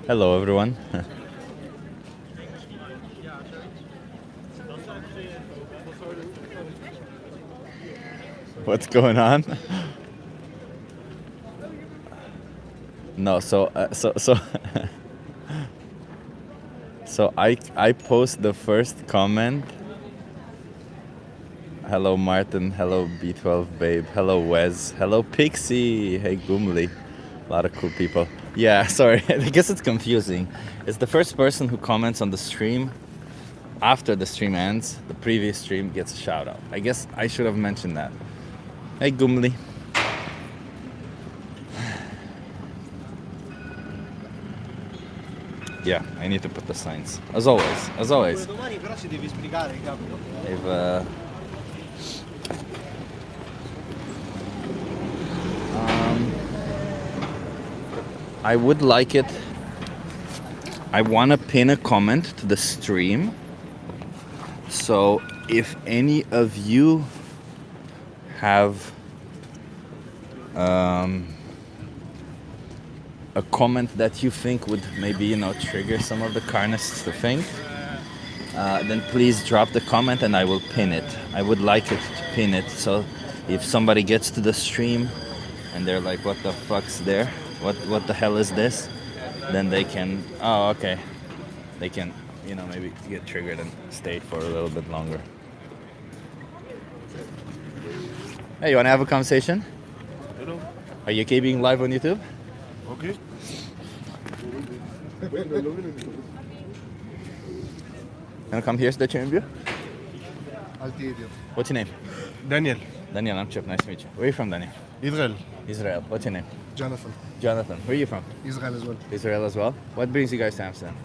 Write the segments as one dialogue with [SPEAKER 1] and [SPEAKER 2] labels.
[SPEAKER 1] Hello, everyone. What's going on? No, so I post the first comment. Hello, Martin. Hello, B12 Babe. Hello, Wes. Hello, Pixie. Hey, Gumli. A lot of cool people. Yeah, sorry. I guess it's confusing. It's the first person who comments on the stream after the stream ends. The previous stream gets a shout out. I guess I should have mentioned that. Hey, Gumli. Yeah, I need to put the signs. As always, as always.
[SPEAKER 2] Domani però si devi spiegare, capito?
[SPEAKER 1] I've, I would like it. I want to pin a comment to the stream. So if any of you have a comment that you think would maybe, trigger some of the carnists to think, then please drop the comment and I will pin it. I would like it to pin it, so if somebody gets to the stream and they're like, what the fuck's there? What the hell is this? Then they can, oh, okay. They can, maybe get triggered and stay for a little bit longer. Hey, you want to have a conversation?
[SPEAKER 3] Hello.
[SPEAKER 1] Are you okay being live on YouTube?
[SPEAKER 3] Okay.
[SPEAKER 1] Can I come here so that you interview?
[SPEAKER 2] Altidio.
[SPEAKER 1] What's your name?
[SPEAKER 3] Daniel.
[SPEAKER 1] Daniel, I'm Chip. Nice to meet you. Where are you from, Daniel?
[SPEAKER 3] Israel.
[SPEAKER 1] Israel. What's your name?
[SPEAKER 2] Jonathan.
[SPEAKER 1] Jonathan. Where are you from?
[SPEAKER 2] Israel as well.
[SPEAKER 1] Israel as well. What brings you guys to Amsterdam?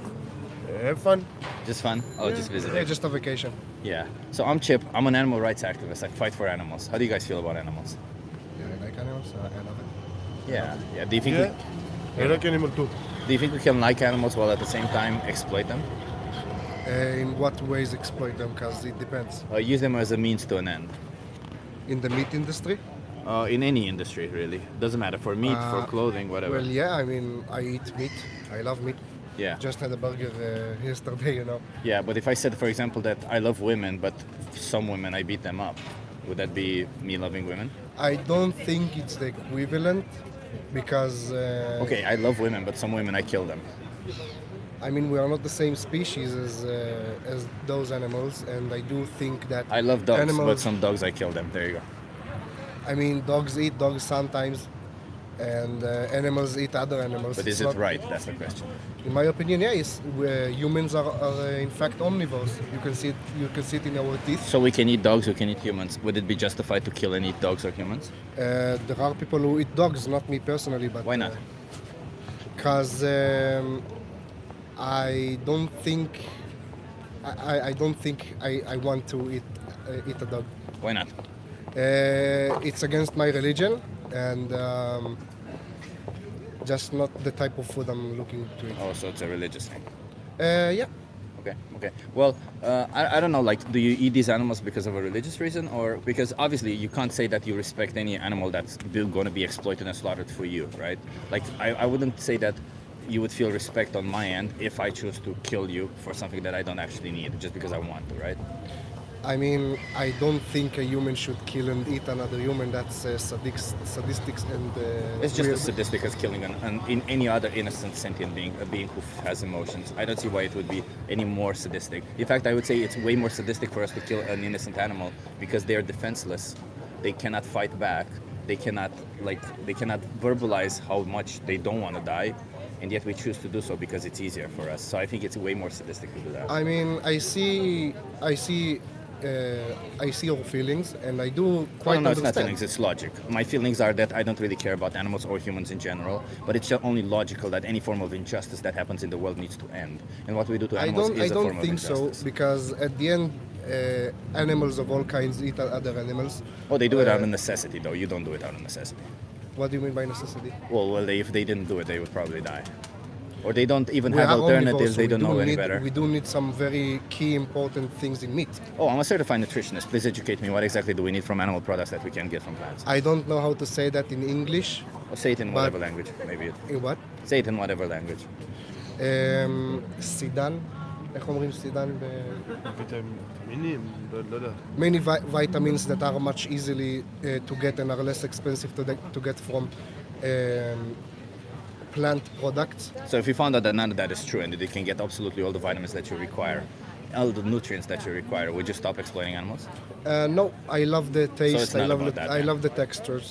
[SPEAKER 3] Have fun.
[SPEAKER 1] Just fun? Oh, just
[SPEAKER 2] Yeah,
[SPEAKER 1] visiting.
[SPEAKER 2] just a vacation.
[SPEAKER 1] Yeah. So I'm Chip. I'm an animal rights activist. I fight for animals. How do you guys feel about animals?
[SPEAKER 2] Yeah, I like animals. I love it.
[SPEAKER 1] Yeah. Yeah. Do you think
[SPEAKER 3] Yeah. I like animal too.
[SPEAKER 1] we can like animals while at the same time exploit them?
[SPEAKER 2] In what ways exploit them? Because it depends.
[SPEAKER 1] Use them as a means to an end.
[SPEAKER 2] In the meat industry?
[SPEAKER 1] In any industry, really. Doesn't matter for meat, for clothing, whatever.
[SPEAKER 2] Well, yeah, I mean, I eat meat. I love meat.
[SPEAKER 1] Yeah.
[SPEAKER 2] Just had a burger yesterday.
[SPEAKER 1] Yeah, but if I said, for example, that I love women, but some women I beat them up, would that be me loving women?
[SPEAKER 2] I don't think it's the equivalent because,
[SPEAKER 1] Okay, I love women, but some women I kill them.
[SPEAKER 2] I mean, we are not the same species as those animals, and I do think that
[SPEAKER 1] I love dogs,
[SPEAKER 2] animals,
[SPEAKER 1] but some dogs I kill them. There you go.
[SPEAKER 2] I mean, dogs eat dogs sometimes, and animals eat other animals.
[SPEAKER 1] But
[SPEAKER 2] It's
[SPEAKER 1] is it
[SPEAKER 2] not-
[SPEAKER 1] right? That's the question.
[SPEAKER 2] In my opinion, yeah. Humans are in fact omnivores. You can see it in our teeth.
[SPEAKER 1] So we can eat dogs, we can eat humans. Would it be justified to kill and eat dogs or humans?
[SPEAKER 2] There are people who eat dogs, not me personally, but
[SPEAKER 1] Why not?
[SPEAKER 2] Because I don't think I don't think I want to eat a dog.
[SPEAKER 1] Why not?
[SPEAKER 2] It's against my religion and just not the type of food I'm looking to eat.
[SPEAKER 1] Oh, so it's a religious thing.
[SPEAKER 2] Yeah.
[SPEAKER 1] Okay, okay. Well, I don't know, like, do you eat these animals because of a religious reason? Or because obviously you can't say that you respect any animal that's going to be exploited and slaughtered for you, right? Like, I wouldn't say that you would feel respect on my end if I choose to kill you for something that I don't actually need, just because I want to, right?
[SPEAKER 2] I mean, I don't think a human should kill and eat another human. That's sadistic and.
[SPEAKER 1] It's just
[SPEAKER 2] weird.
[SPEAKER 1] as sadistic as killing in any other innocent sentient being, a being who has emotions. I don't see why it would be any more sadistic. In fact, I would say it's way more sadistic for us to kill an innocent animal because they are defenseless. They cannot fight back. They cannot verbalize how much they don't want to die, and yet we choose to do so because it's easier for us. So I think it's way more sadistic to do that.
[SPEAKER 2] I mean, I see your feelings, and I do quite
[SPEAKER 1] No, it's not
[SPEAKER 2] understand.
[SPEAKER 1] feelings, it's logic. My feelings are that I don't really care about animals or humans in general, but it's just only logical that any form of injustice that happens in the world needs to end. And what we do to animals is
[SPEAKER 2] I
[SPEAKER 1] a form
[SPEAKER 2] don't
[SPEAKER 1] of
[SPEAKER 2] think so
[SPEAKER 1] injustice.
[SPEAKER 2] because at the end, animals of all kinds eat other animals.
[SPEAKER 1] Oh, they do it out of necessity, though. You don't do it out of necessity.
[SPEAKER 2] What do you mean by necessity?
[SPEAKER 1] Well, if they didn't do it, they would probably die. Or they don't even
[SPEAKER 2] We
[SPEAKER 1] have
[SPEAKER 2] are
[SPEAKER 1] alternatives,
[SPEAKER 2] omnivores,
[SPEAKER 1] they
[SPEAKER 2] we
[SPEAKER 1] don't
[SPEAKER 2] do
[SPEAKER 1] know any
[SPEAKER 2] need-
[SPEAKER 1] better.
[SPEAKER 2] We do need some very key important things in meat.
[SPEAKER 1] Oh, I'm a certified nutritionist. Please educate me. What exactly do we need from animal products that we can get from plants?
[SPEAKER 2] I don't know how to say that in English.
[SPEAKER 1] Or say it in
[SPEAKER 2] But-
[SPEAKER 1] whatever language, maybe.
[SPEAKER 2] In what?
[SPEAKER 1] Say it in whatever language.
[SPEAKER 2] סידן, איך אומרים סידן?
[SPEAKER 3] ויטמינים, לא יודע.
[SPEAKER 2] Many vitamins that are much easily to get and are less expensive to get from plant products.
[SPEAKER 1] So if you found out that none of that is true and that you can get absolutely all the vitamins that you require, all the nutrients that you require, would you stop exploiting animals?
[SPEAKER 2] No, I love the taste.
[SPEAKER 1] it's not about that,
[SPEAKER 2] I
[SPEAKER 1] yeah.
[SPEAKER 2] love the textures.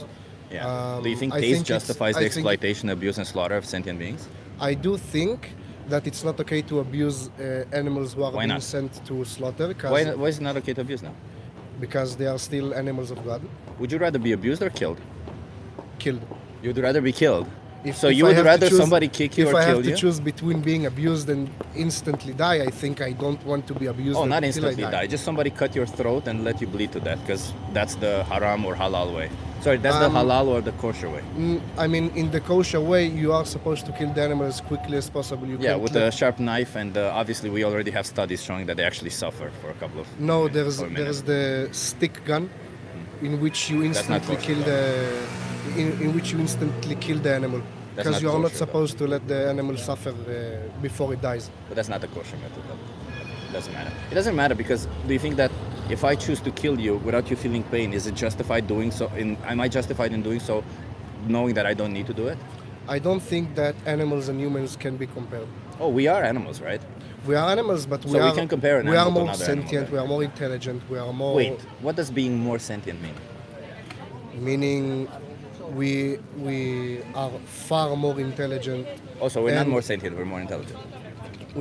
[SPEAKER 1] Yeah. Do you think
[SPEAKER 2] I
[SPEAKER 1] taste
[SPEAKER 2] think it's-
[SPEAKER 1] justifies
[SPEAKER 2] I
[SPEAKER 1] the
[SPEAKER 2] think-
[SPEAKER 1] exploitation, abuse, and slaughter of sentient beings?
[SPEAKER 2] I do think that it's not okay to abuse animals who are
[SPEAKER 1] Why
[SPEAKER 2] being
[SPEAKER 1] not?
[SPEAKER 2] sent to slaughter
[SPEAKER 1] Why is it not okay to abuse them?
[SPEAKER 2] because they are still animals of God,
[SPEAKER 1] Would you rather be abused or killed?
[SPEAKER 2] killed.
[SPEAKER 1] You'd rather be killed. So
[SPEAKER 2] If
[SPEAKER 1] you
[SPEAKER 2] I
[SPEAKER 1] would
[SPEAKER 2] have to
[SPEAKER 1] rather
[SPEAKER 2] choose-
[SPEAKER 1] somebody kick you
[SPEAKER 2] if
[SPEAKER 1] or
[SPEAKER 2] I
[SPEAKER 1] kill
[SPEAKER 2] have to
[SPEAKER 1] you?
[SPEAKER 2] choose between being abused and instantly die, I think I don't want to be abused.
[SPEAKER 1] Oh, not
[SPEAKER 2] until
[SPEAKER 1] instantly
[SPEAKER 2] I
[SPEAKER 1] die. Just somebody cut your throat and let you bleed to death, because that's the haram or halal way. Sorry, that's the halal or the kosher way.
[SPEAKER 2] I mean, in the kosher way, you are supposed to kill the animal as quickly as possible. You
[SPEAKER 1] Yeah,
[SPEAKER 2] can't
[SPEAKER 1] with
[SPEAKER 2] let-
[SPEAKER 1] a sharp knife, and obviously we already have studies showing that they actually suffer for a couple of.
[SPEAKER 2] No,
[SPEAKER 1] minutes
[SPEAKER 2] there's
[SPEAKER 1] or
[SPEAKER 2] there's
[SPEAKER 1] minutes.
[SPEAKER 2] the stick gun, in which you
[SPEAKER 1] not
[SPEAKER 2] instantly
[SPEAKER 1] kosher.
[SPEAKER 2] kill the in which you instantly kill the animal because
[SPEAKER 1] not
[SPEAKER 2] you are not
[SPEAKER 1] kosher, though.
[SPEAKER 2] supposed to let the animal suffer before it dies.
[SPEAKER 1] But that's not the kosher method. Though. It doesn't matter. It doesn't matter because do you think that if I choose to kill you without you feeling pain, is it justified doing so? Am I justified in doing so, knowing that I don't need to do it?
[SPEAKER 2] I don't think that animals and humans can be compared.
[SPEAKER 1] Oh, we are animals, right?
[SPEAKER 2] We are animals, but
[SPEAKER 1] So we can compare an
[SPEAKER 2] we are
[SPEAKER 1] animal to
[SPEAKER 2] more
[SPEAKER 1] another animal,
[SPEAKER 2] sentient,
[SPEAKER 1] then.
[SPEAKER 2] we are more intelligent, we are more.
[SPEAKER 1] Wait, what does being more sentient mean?
[SPEAKER 2] Meaning, we are far more intelligent.
[SPEAKER 1] Oh, so we're not
[SPEAKER 2] And-
[SPEAKER 1] more sentient, we're more intelligent.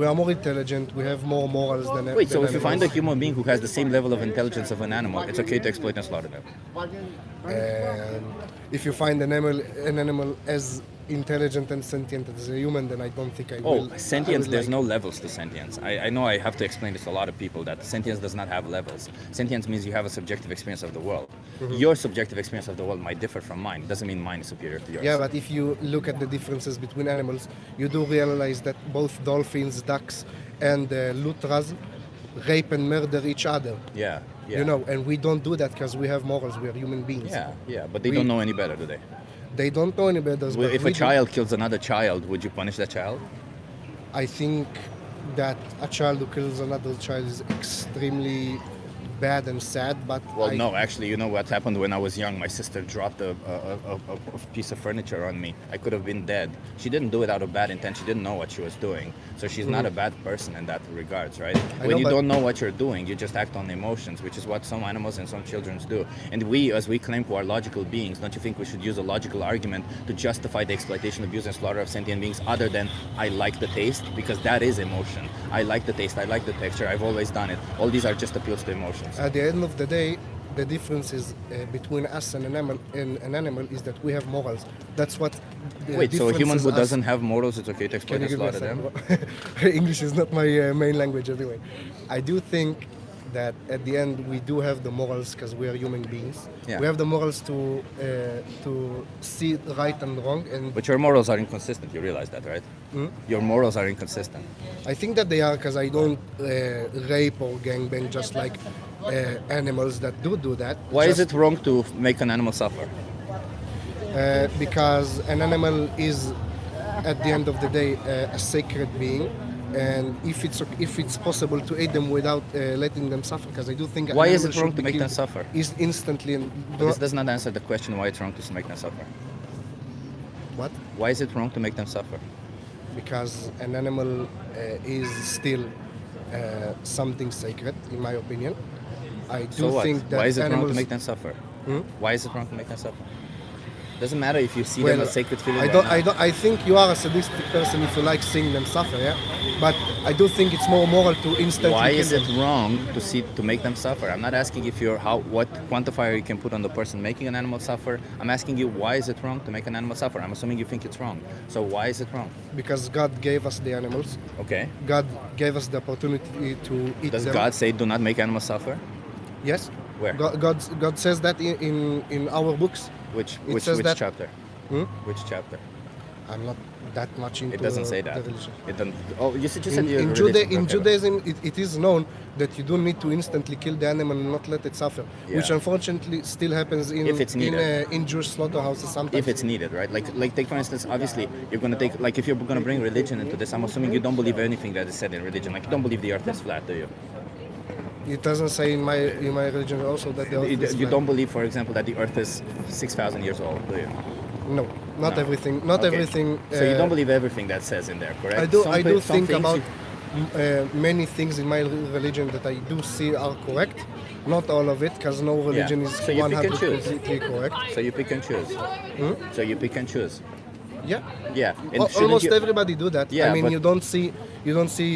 [SPEAKER 2] We are more intelligent. We have more morals than.
[SPEAKER 1] Wait, so
[SPEAKER 2] than
[SPEAKER 1] if you find a
[SPEAKER 2] animals.
[SPEAKER 1] human being who has the same level of intelligence of an animal, it's okay to exploit and slaughter them.
[SPEAKER 2] And if you find an animal as intelligent and sentient as a human, then I don't think I will.
[SPEAKER 1] Oh, sentience,
[SPEAKER 2] I
[SPEAKER 1] there's
[SPEAKER 2] would
[SPEAKER 1] no
[SPEAKER 2] like-
[SPEAKER 1] levels to sentience. I know I have to explain this to a lot of people that sentience does not have levels. Sentience means you have a subjective experience of the world.
[SPEAKER 2] Mm-hmm.
[SPEAKER 1] Your subjective experience of the world might differ from mine. It doesn't mean mine is superior to yours.
[SPEAKER 2] Yeah, but if you look at the differences between animals, you do realize that both dolphins, ducks, and lutras rape and murder each other.
[SPEAKER 1] Yeah, yeah.
[SPEAKER 2] You know, and we don't do that because we have morals. We are human beings.
[SPEAKER 1] Yeah, but they
[SPEAKER 2] We-
[SPEAKER 1] don't know any better, do they?
[SPEAKER 2] They don't know any better.
[SPEAKER 1] Well,
[SPEAKER 2] but
[SPEAKER 1] if
[SPEAKER 2] we
[SPEAKER 1] a
[SPEAKER 2] do.
[SPEAKER 1] child kills another child, would you punish that child?
[SPEAKER 2] I think that a child who kills another child is extremely bad and sad, but
[SPEAKER 1] Well, no, actually, you know what happened when I was young? My sister dropped a piece of furniture on me. I could have been dead. She didn't do it out of bad intent. She didn't know what she was doing. So she's not a bad person in that regards, right? When
[SPEAKER 2] know,
[SPEAKER 1] you
[SPEAKER 2] but-
[SPEAKER 1] don't know what you're doing, you just act on emotions, which is what some animals and some children do. And we, as we claim who are logical beings, don't you think we should use a logical argument to justify the exploitation, abuse, and slaughter of sentient beings other than I like the taste? Because that is emotion. I like the taste, I like the texture, I've always done it. All these are just appeals to emotions.
[SPEAKER 2] at the end of the day, the difference is between us and an animal is that we have morals. That's what. The
[SPEAKER 1] Wait, so a human
[SPEAKER 2] difference
[SPEAKER 1] who
[SPEAKER 2] is us.
[SPEAKER 1] doesn't have morals, it's okay to exploit
[SPEAKER 2] Can you
[SPEAKER 1] and
[SPEAKER 2] give me a
[SPEAKER 1] slaughter
[SPEAKER 2] second?
[SPEAKER 1] them?
[SPEAKER 2] English is not my main language anyway. I do think that at the end we do have the morals because we are human beings.
[SPEAKER 1] Yeah.
[SPEAKER 2] We have the morals to see right and wrong, and
[SPEAKER 1] But your morals are inconsistent, you realize that, right?
[SPEAKER 2] Hmm?
[SPEAKER 1] Your morals are inconsistent.
[SPEAKER 2] I think that they are because I don't rape or gangbang just like animals that do that.
[SPEAKER 1] Why is
[SPEAKER 2] Just,
[SPEAKER 1] it wrong to make an animal suffer?
[SPEAKER 2] Because an animal is, at the end of the day, a sacred being. And if it's possible to aid them without letting them suffer, because I do think an
[SPEAKER 1] Why is
[SPEAKER 2] animal
[SPEAKER 1] it wrong
[SPEAKER 2] should
[SPEAKER 1] to
[SPEAKER 2] be
[SPEAKER 1] make them
[SPEAKER 2] killed
[SPEAKER 1] suffer?
[SPEAKER 2] Is instantly and
[SPEAKER 1] But this does not answer the question why it's wrong to make them suffer.
[SPEAKER 2] what?
[SPEAKER 1] Why is it wrong to make them suffer?
[SPEAKER 2] Because an animal is still something sacred, in my opinion. I do
[SPEAKER 1] So what?
[SPEAKER 2] think that
[SPEAKER 1] Why is it wrong
[SPEAKER 2] animals.
[SPEAKER 1] to make them suffer?
[SPEAKER 2] Hmm?
[SPEAKER 1] Why is it wrong to make them suffer? Doesn't matter if you see them as sacred feeling
[SPEAKER 2] I
[SPEAKER 1] or
[SPEAKER 2] don't,
[SPEAKER 1] not.
[SPEAKER 2] I don't. I think you are a sadistic person if you like seeing them suffer, yeah. But I do think it's more moral to instantly
[SPEAKER 1] Why
[SPEAKER 2] kill
[SPEAKER 1] is it
[SPEAKER 2] them.
[SPEAKER 1] wrong to make them suffer? I'm not asking if you're what quantifier you can put on the person making an animal suffer. I'm asking you why is it wrong to make an animal suffer? I'm assuming you think it's wrong. So why is it wrong?
[SPEAKER 2] Because God gave us the animals.
[SPEAKER 1] Okay.
[SPEAKER 2] God gave us the opportunity to eat
[SPEAKER 1] Does
[SPEAKER 2] them.
[SPEAKER 1] God say do not make animals suffer?
[SPEAKER 2] Yes.
[SPEAKER 1] Where?
[SPEAKER 2] God says that in our books.
[SPEAKER 1] Which
[SPEAKER 2] It says that-
[SPEAKER 1] chapter?
[SPEAKER 2] Hmm?
[SPEAKER 1] Which chapter?
[SPEAKER 2] I'm not that much into
[SPEAKER 1] It doesn't say that.
[SPEAKER 2] the religion.
[SPEAKER 1] It doesn't. Oh, you just said your
[SPEAKER 2] In
[SPEAKER 1] religion.
[SPEAKER 2] In
[SPEAKER 1] Okay,
[SPEAKER 2] Judaism, it is known that you don't need to instantly kill the animal and not let it suffer, which
[SPEAKER 1] Yeah.
[SPEAKER 2] unfortunately still happens in
[SPEAKER 1] If it's needed.
[SPEAKER 2] in Jewish slaughterhouses sometimes.
[SPEAKER 1] if it's needed, right? Like take for instance, obviously you're gonna take like if you're gonna bring religion into this, I'm assuming you don't believe anything that is said in religion. Like you don't believe the earth is flat, do you?
[SPEAKER 2] It doesn't say in my religion also that the earth is
[SPEAKER 1] You
[SPEAKER 2] flat.
[SPEAKER 1] don't believe, for example, that the earth is 6,000 years old, do you?
[SPEAKER 2] No, not
[SPEAKER 1] No.
[SPEAKER 2] everything. Not
[SPEAKER 1] Okay.
[SPEAKER 2] everything.
[SPEAKER 1] So you don't believe everything that says in there, correct?
[SPEAKER 2] I do.
[SPEAKER 1] Some
[SPEAKER 2] I do
[SPEAKER 1] some
[SPEAKER 2] think
[SPEAKER 1] things
[SPEAKER 2] about
[SPEAKER 1] you-
[SPEAKER 2] many things in my religion that I do see are correct. Not all of it, because no religion is
[SPEAKER 1] So you pick and
[SPEAKER 2] 100
[SPEAKER 1] choose.
[SPEAKER 2] completely correct.
[SPEAKER 1] So you pick and choose. So you pick and choose.
[SPEAKER 2] Yeah.
[SPEAKER 1] Yeah. And shouldn't
[SPEAKER 2] Almost
[SPEAKER 1] you-
[SPEAKER 2] everybody do that.
[SPEAKER 1] Yeah,
[SPEAKER 2] I mean,
[SPEAKER 1] but-
[SPEAKER 2] you don't see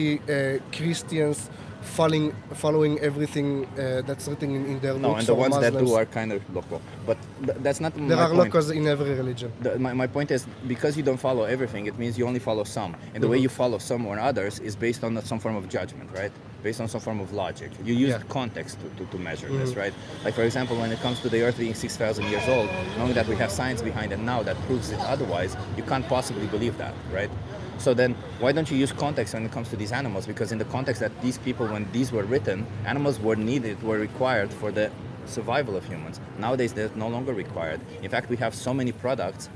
[SPEAKER 2] Christians following everything that's written in their
[SPEAKER 1] No,
[SPEAKER 2] books.
[SPEAKER 1] and the
[SPEAKER 2] or
[SPEAKER 1] ones that
[SPEAKER 2] Muslims.
[SPEAKER 1] do are kind of local. But that's not
[SPEAKER 2] There
[SPEAKER 1] my
[SPEAKER 2] are
[SPEAKER 1] point.
[SPEAKER 2] locals in every religion.
[SPEAKER 1] My point is, because you don't follow everything, it means you only follow some. And the way you follow some or others is based on some form of judgment, right? Based on some form of logic. You use
[SPEAKER 2] Yeah.
[SPEAKER 1] context to measure this, right? Like, for example, when it comes to the Earth being 6,000 years old, knowing that we have science behind it now that proves it otherwise, you can't possibly believe that, right? So then, why don't you use context when it comes to these animals? Because in the context that these people, when these were written, animals were needed, were required for the survival of humans. Nowadays, they're no longer required. In fact, we have so many products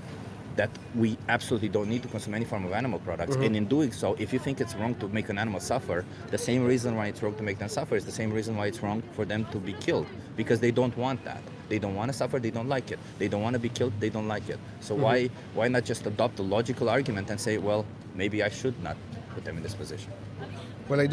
[SPEAKER 1] that we absolutely don't need to consume any form of animal products. And in doing so, if you think it's wrong to make an animal suffer, the same reason why it's wrong to make them suffer is the same reason why it's wrong for them to be killed, because they don't want that. They don't want to suffer, they don't like it. They don't want to be killed, they don't like it. So why not just adopt a logical argument and say, well, maybe I should not put them in this position?
[SPEAKER 2] Well, I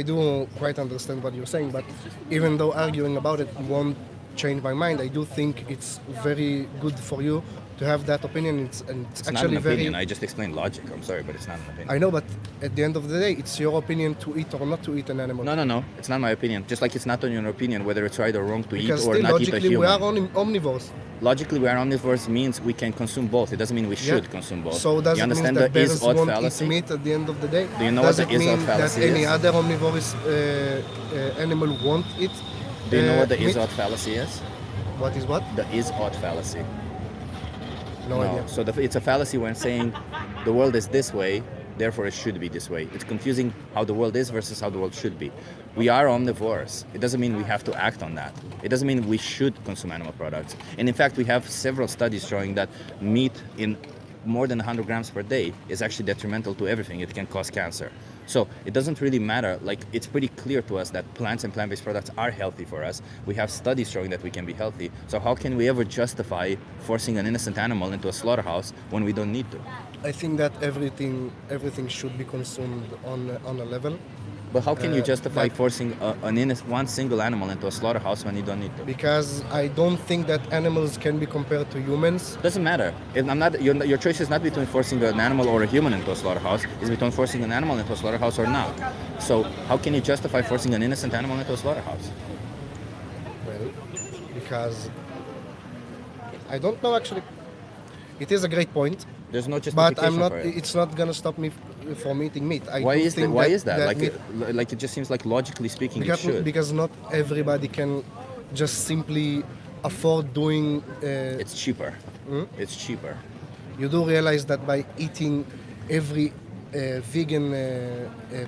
[SPEAKER 2] do quite understand what you're saying, but even though arguing about it won't change my mind, I do think it's very good for you to have that opinion. It's
[SPEAKER 1] It's
[SPEAKER 2] actually
[SPEAKER 1] not an opinion,
[SPEAKER 2] very.
[SPEAKER 1] I just explained logic. I'm sorry, but it's not an opinion.
[SPEAKER 2] I know, but at the end of the day, it's your opinion to eat or not to eat an animal.
[SPEAKER 1] No. It's not my opinion. Just like it's not on your opinion whether it's right or wrong to
[SPEAKER 2] Because
[SPEAKER 1] eat or
[SPEAKER 2] still,
[SPEAKER 1] not eat a
[SPEAKER 2] logically,
[SPEAKER 1] human.
[SPEAKER 2] we are omnivores.
[SPEAKER 1] Logically, we are omnivores means we can consume both. It doesn't mean we should
[SPEAKER 2] Yeah.
[SPEAKER 1] consume both.
[SPEAKER 2] So does
[SPEAKER 1] you
[SPEAKER 2] it mean
[SPEAKER 1] understand
[SPEAKER 2] that
[SPEAKER 1] the
[SPEAKER 2] bears
[SPEAKER 1] is-ought
[SPEAKER 2] won't
[SPEAKER 1] fallacy?
[SPEAKER 2] eat meat at the end of the day?
[SPEAKER 1] Do you know
[SPEAKER 2] does
[SPEAKER 1] what the
[SPEAKER 2] it mean
[SPEAKER 1] is-ought fallacy
[SPEAKER 2] that any
[SPEAKER 1] is?
[SPEAKER 2] other omnivorous animal won't eat?
[SPEAKER 1] Do you know what the
[SPEAKER 2] meat?
[SPEAKER 1] is-ought fallacy is?
[SPEAKER 2] What is what?
[SPEAKER 1] The is-ought fallacy.
[SPEAKER 2] No idea.
[SPEAKER 1] So it's a fallacy when saying the world is this way, therefore it should be this way. It's confusing how the world is versus how the world should be. We are omnivores. It doesn't mean we have to act on that. It doesn't mean we should consume animal products. And in fact, we have several studies showing that meat in more than 100 grams per day is actually detrimental to everything. It can cause cancer. So it doesn't really matter. Like, it's pretty clear to us that plants and plant-based products are healthy for us. We have studies showing that we can be healthy. So how can we ever justify forcing an innocent animal into a slaughterhouse when we don't need to?
[SPEAKER 2] I think that everything should be consumed on a level,
[SPEAKER 1] But how can you justify
[SPEAKER 2] that-
[SPEAKER 1] forcing one single animal into a slaughterhouse when you don't need to?
[SPEAKER 2] because I don't think that animals can be compared to humans.
[SPEAKER 1] Doesn't matter. If I'm not, your choice is not between forcing an animal or a human into a slaughterhouse. It's between forcing an animal into a slaughterhouse or not. So how can you justify forcing an innocent animal into a slaughterhouse?
[SPEAKER 2] Well, because I don't know actually. It is a great point,
[SPEAKER 1] There's no justification
[SPEAKER 2] but I'm not.
[SPEAKER 1] for it.
[SPEAKER 2] It's not gonna stop me from eating meat. I
[SPEAKER 1] Why
[SPEAKER 2] do
[SPEAKER 1] is that?
[SPEAKER 2] think
[SPEAKER 1] Why is that? Like,
[SPEAKER 2] meat-
[SPEAKER 1] like it just seems like logically speaking, it
[SPEAKER 2] because,
[SPEAKER 1] should.
[SPEAKER 2] because not everybody can just simply afford doing.
[SPEAKER 1] It's cheaper. It's cheaper.
[SPEAKER 2] You do realize that by eating every vegan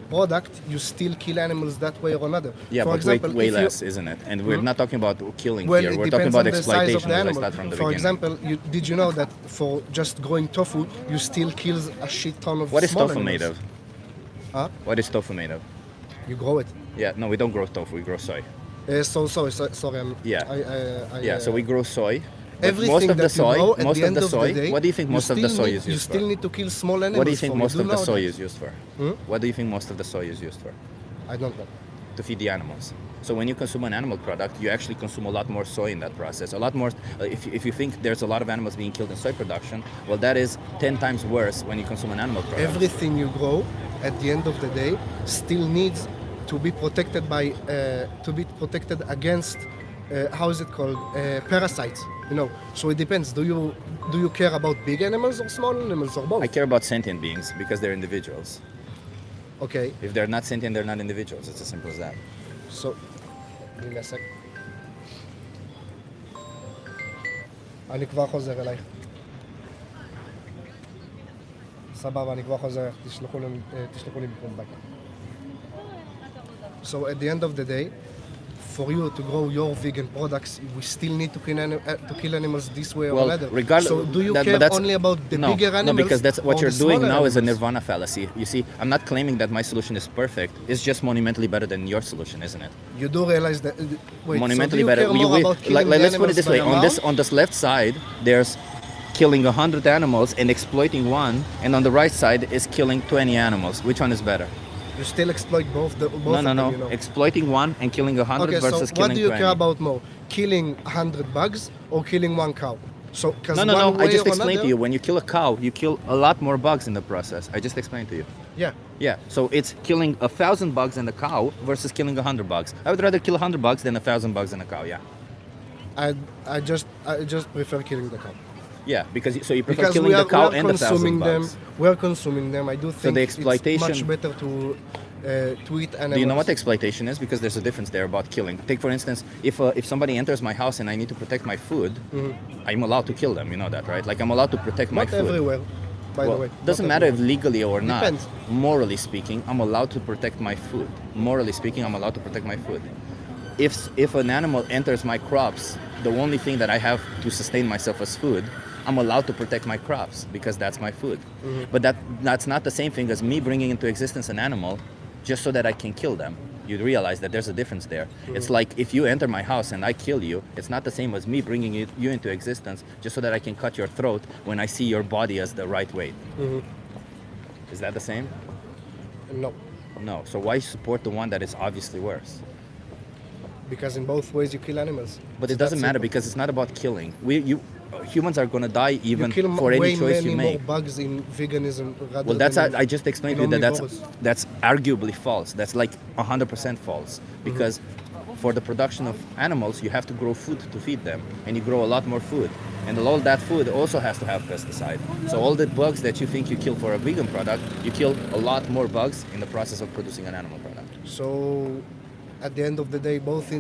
[SPEAKER 2] product, you still kill animals that way or another.
[SPEAKER 1] Yeah,
[SPEAKER 2] For
[SPEAKER 1] but
[SPEAKER 2] example,
[SPEAKER 1] way
[SPEAKER 2] if you-
[SPEAKER 1] less, isn't it? And we're not talking about killing
[SPEAKER 2] Well,
[SPEAKER 1] here.
[SPEAKER 2] it
[SPEAKER 1] We're talking
[SPEAKER 2] depends
[SPEAKER 1] about
[SPEAKER 2] on the size of
[SPEAKER 1] exploitation,
[SPEAKER 2] the
[SPEAKER 1] as I
[SPEAKER 2] animal.
[SPEAKER 1] said from the
[SPEAKER 2] For
[SPEAKER 1] beginning.
[SPEAKER 2] example, did you know that for just growing tofu, you still kill a shit ton of
[SPEAKER 1] What is
[SPEAKER 2] small
[SPEAKER 1] tofu made
[SPEAKER 2] animals?
[SPEAKER 1] of?
[SPEAKER 2] Huh?
[SPEAKER 1] What is tofu made of?
[SPEAKER 2] You grow it.
[SPEAKER 1] Yeah, no, we don't grow tofu. We grow soy.
[SPEAKER 2] Sorry.
[SPEAKER 1] Yeah. Yeah, so we grow soy. But
[SPEAKER 2] Everything
[SPEAKER 1] most of the
[SPEAKER 2] that you
[SPEAKER 1] soy,
[SPEAKER 2] grow at
[SPEAKER 1] most
[SPEAKER 2] the
[SPEAKER 1] of
[SPEAKER 2] end
[SPEAKER 1] the
[SPEAKER 2] of the
[SPEAKER 1] soy.
[SPEAKER 2] day,
[SPEAKER 1] What do you think most of the soy is
[SPEAKER 2] You
[SPEAKER 1] used
[SPEAKER 2] still
[SPEAKER 1] for?
[SPEAKER 2] need to kill small animals.
[SPEAKER 1] What do you think
[SPEAKER 2] for
[SPEAKER 1] most
[SPEAKER 2] it.
[SPEAKER 1] of the
[SPEAKER 2] know
[SPEAKER 1] soy
[SPEAKER 2] that.
[SPEAKER 1] is used for? What do you think most of the soy is used for?
[SPEAKER 2] I don't know.
[SPEAKER 1] To feed the animals. So when you consume an animal product, you actually consume a lot more soy in that process. A lot more. If you think there's a lot of animals being killed in soy production, well, that is 10 times worse when you consume an animal product.
[SPEAKER 2] Everything you grow, at the end of the day, still needs to be protected by against how is it called, parasites. You know. So it depends. Do you care about big animals or small animals or both?
[SPEAKER 1] I care about sentient beings because they're individuals.
[SPEAKER 2] Okay.
[SPEAKER 1] If they're not sentient, they're not individuals. It's as simple as that.
[SPEAKER 2] So, give me a sec. אני כבר חוזר אלייך. סבבה, אני כבר חוזר, תשלחו לי מיקום ביי. So at the end of the day, for you to grow your vegan products, we still need to kill animals this way or
[SPEAKER 1] Well,
[SPEAKER 2] another.
[SPEAKER 1] regardless,
[SPEAKER 2] So do you
[SPEAKER 1] but
[SPEAKER 2] care
[SPEAKER 1] that's-
[SPEAKER 2] only about the
[SPEAKER 1] no,
[SPEAKER 2] bigger animals?
[SPEAKER 1] No, because that's what
[SPEAKER 2] or
[SPEAKER 1] you're
[SPEAKER 2] the
[SPEAKER 1] doing
[SPEAKER 2] smaller
[SPEAKER 1] now is a
[SPEAKER 2] animals?
[SPEAKER 1] nirvana fallacy. You see, I'm not claiming that my solution is perfect. It's just monumentally better than your solution, isn't it?
[SPEAKER 2] You do realize that. Wait,
[SPEAKER 1] Monumentally
[SPEAKER 2] so do you
[SPEAKER 1] better.
[SPEAKER 2] care more about killing the
[SPEAKER 1] Let's put it
[SPEAKER 2] animals
[SPEAKER 1] this
[SPEAKER 2] by
[SPEAKER 1] way:
[SPEAKER 2] amount?
[SPEAKER 1] on this left side, there's killing 100 animals and exploiting one, and on the right side is killing 20 animals. Which one is better?
[SPEAKER 2] You still exploit both
[SPEAKER 1] No,
[SPEAKER 2] of them, you know.
[SPEAKER 1] Exploiting one and killing 100
[SPEAKER 2] Okay,
[SPEAKER 1] versus
[SPEAKER 2] so
[SPEAKER 1] killing
[SPEAKER 2] what do you
[SPEAKER 1] 20.
[SPEAKER 2] care about more? Killing 100 bugs or killing one cow? So, cause
[SPEAKER 1] No.
[SPEAKER 2] one
[SPEAKER 1] I
[SPEAKER 2] way
[SPEAKER 1] just
[SPEAKER 2] or
[SPEAKER 1] explained to
[SPEAKER 2] another-
[SPEAKER 1] you. When you kill a cow, you kill a lot more bugs in the process. I just explained to you.
[SPEAKER 2] Yeah.
[SPEAKER 1] Yeah, so it's killing 1,000 bugs in a cow versus killing 100 bugs. I would rather kill 100 bugs than 1,000 bugs in a cow. Yeah.
[SPEAKER 2] I just prefer killing the cow.
[SPEAKER 1] Yeah, because you prefer
[SPEAKER 2] Because
[SPEAKER 1] killing
[SPEAKER 2] we are,
[SPEAKER 1] the cow
[SPEAKER 2] we are
[SPEAKER 1] and 1,000
[SPEAKER 2] consuming them.
[SPEAKER 1] bugs.
[SPEAKER 2] We are consuming them. I do think
[SPEAKER 1] the
[SPEAKER 2] it's
[SPEAKER 1] exploitation-
[SPEAKER 2] much better to eat animals.
[SPEAKER 1] Do you know what exploitation is? Because there's a difference there about killing. Take for instance, if somebody enters my house and I need to protect my food, I'm allowed to kill them. You know that, right? Like I'm allowed to protect my
[SPEAKER 2] Not
[SPEAKER 1] food.
[SPEAKER 2] everywhere, by the way.
[SPEAKER 1] Doesn't
[SPEAKER 2] Not
[SPEAKER 1] matter if
[SPEAKER 2] everywhere.
[SPEAKER 1] legally or not.
[SPEAKER 2] Depends.
[SPEAKER 1] Morally speaking, I'm allowed to protect my food. Morally speaking, I'm allowed to protect my food. If an animal enters my crops, the only thing that I have to sustain myself as food, I'm allowed to protect my crops because that's my food. But that's not the same thing as me bringing into existence an animal just so that I can kill them. You realize that there's a difference there. It's like if you enter my house and I kill you, it's not the same as me bringing you into existence just so that I can cut your throat when I see your body as the right weight. Is that the same?
[SPEAKER 2] No,
[SPEAKER 1] No. So why support the one that is obviously worse?
[SPEAKER 2] because in both ways you kill animals.
[SPEAKER 1] But
[SPEAKER 2] It's
[SPEAKER 1] it doesn't
[SPEAKER 2] that
[SPEAKER 1] matter
[SPEAKER 2] simple.
[SPEAKER 1] because it's not about killing. Humans are gonna die even
[SPEAKER 2] you kill
[SPEAKER 1] for any
[SPEAKER 2] way
[SPEAKER 1] choice
[SPEAKER 2] many
[SPEAKER 1] you
[SPEAKER 2] more
[SPEAKER 1] make.
[SPEAKER 2] bugs in veganism rather
[SPEAKER 1] Well, that's
[SPEAKER 2] than
[SPEAKER 1] I just explained to
[SPEAKER 2] in
[SPEAKER 1] you that
[SPEAKER 2] omnivores.
[SPEAKER 1] that's arguably false. That's like 100% false because for the production of animals, you have to grow food to feed them, and you grow a lot more food, and all that food also has to have pesticide. So all the bugs that you think you kill for a vegan product, you kill a lot more bugs in the process of producing an animal product.
[SPEAKER 2] So, at the end of the day, both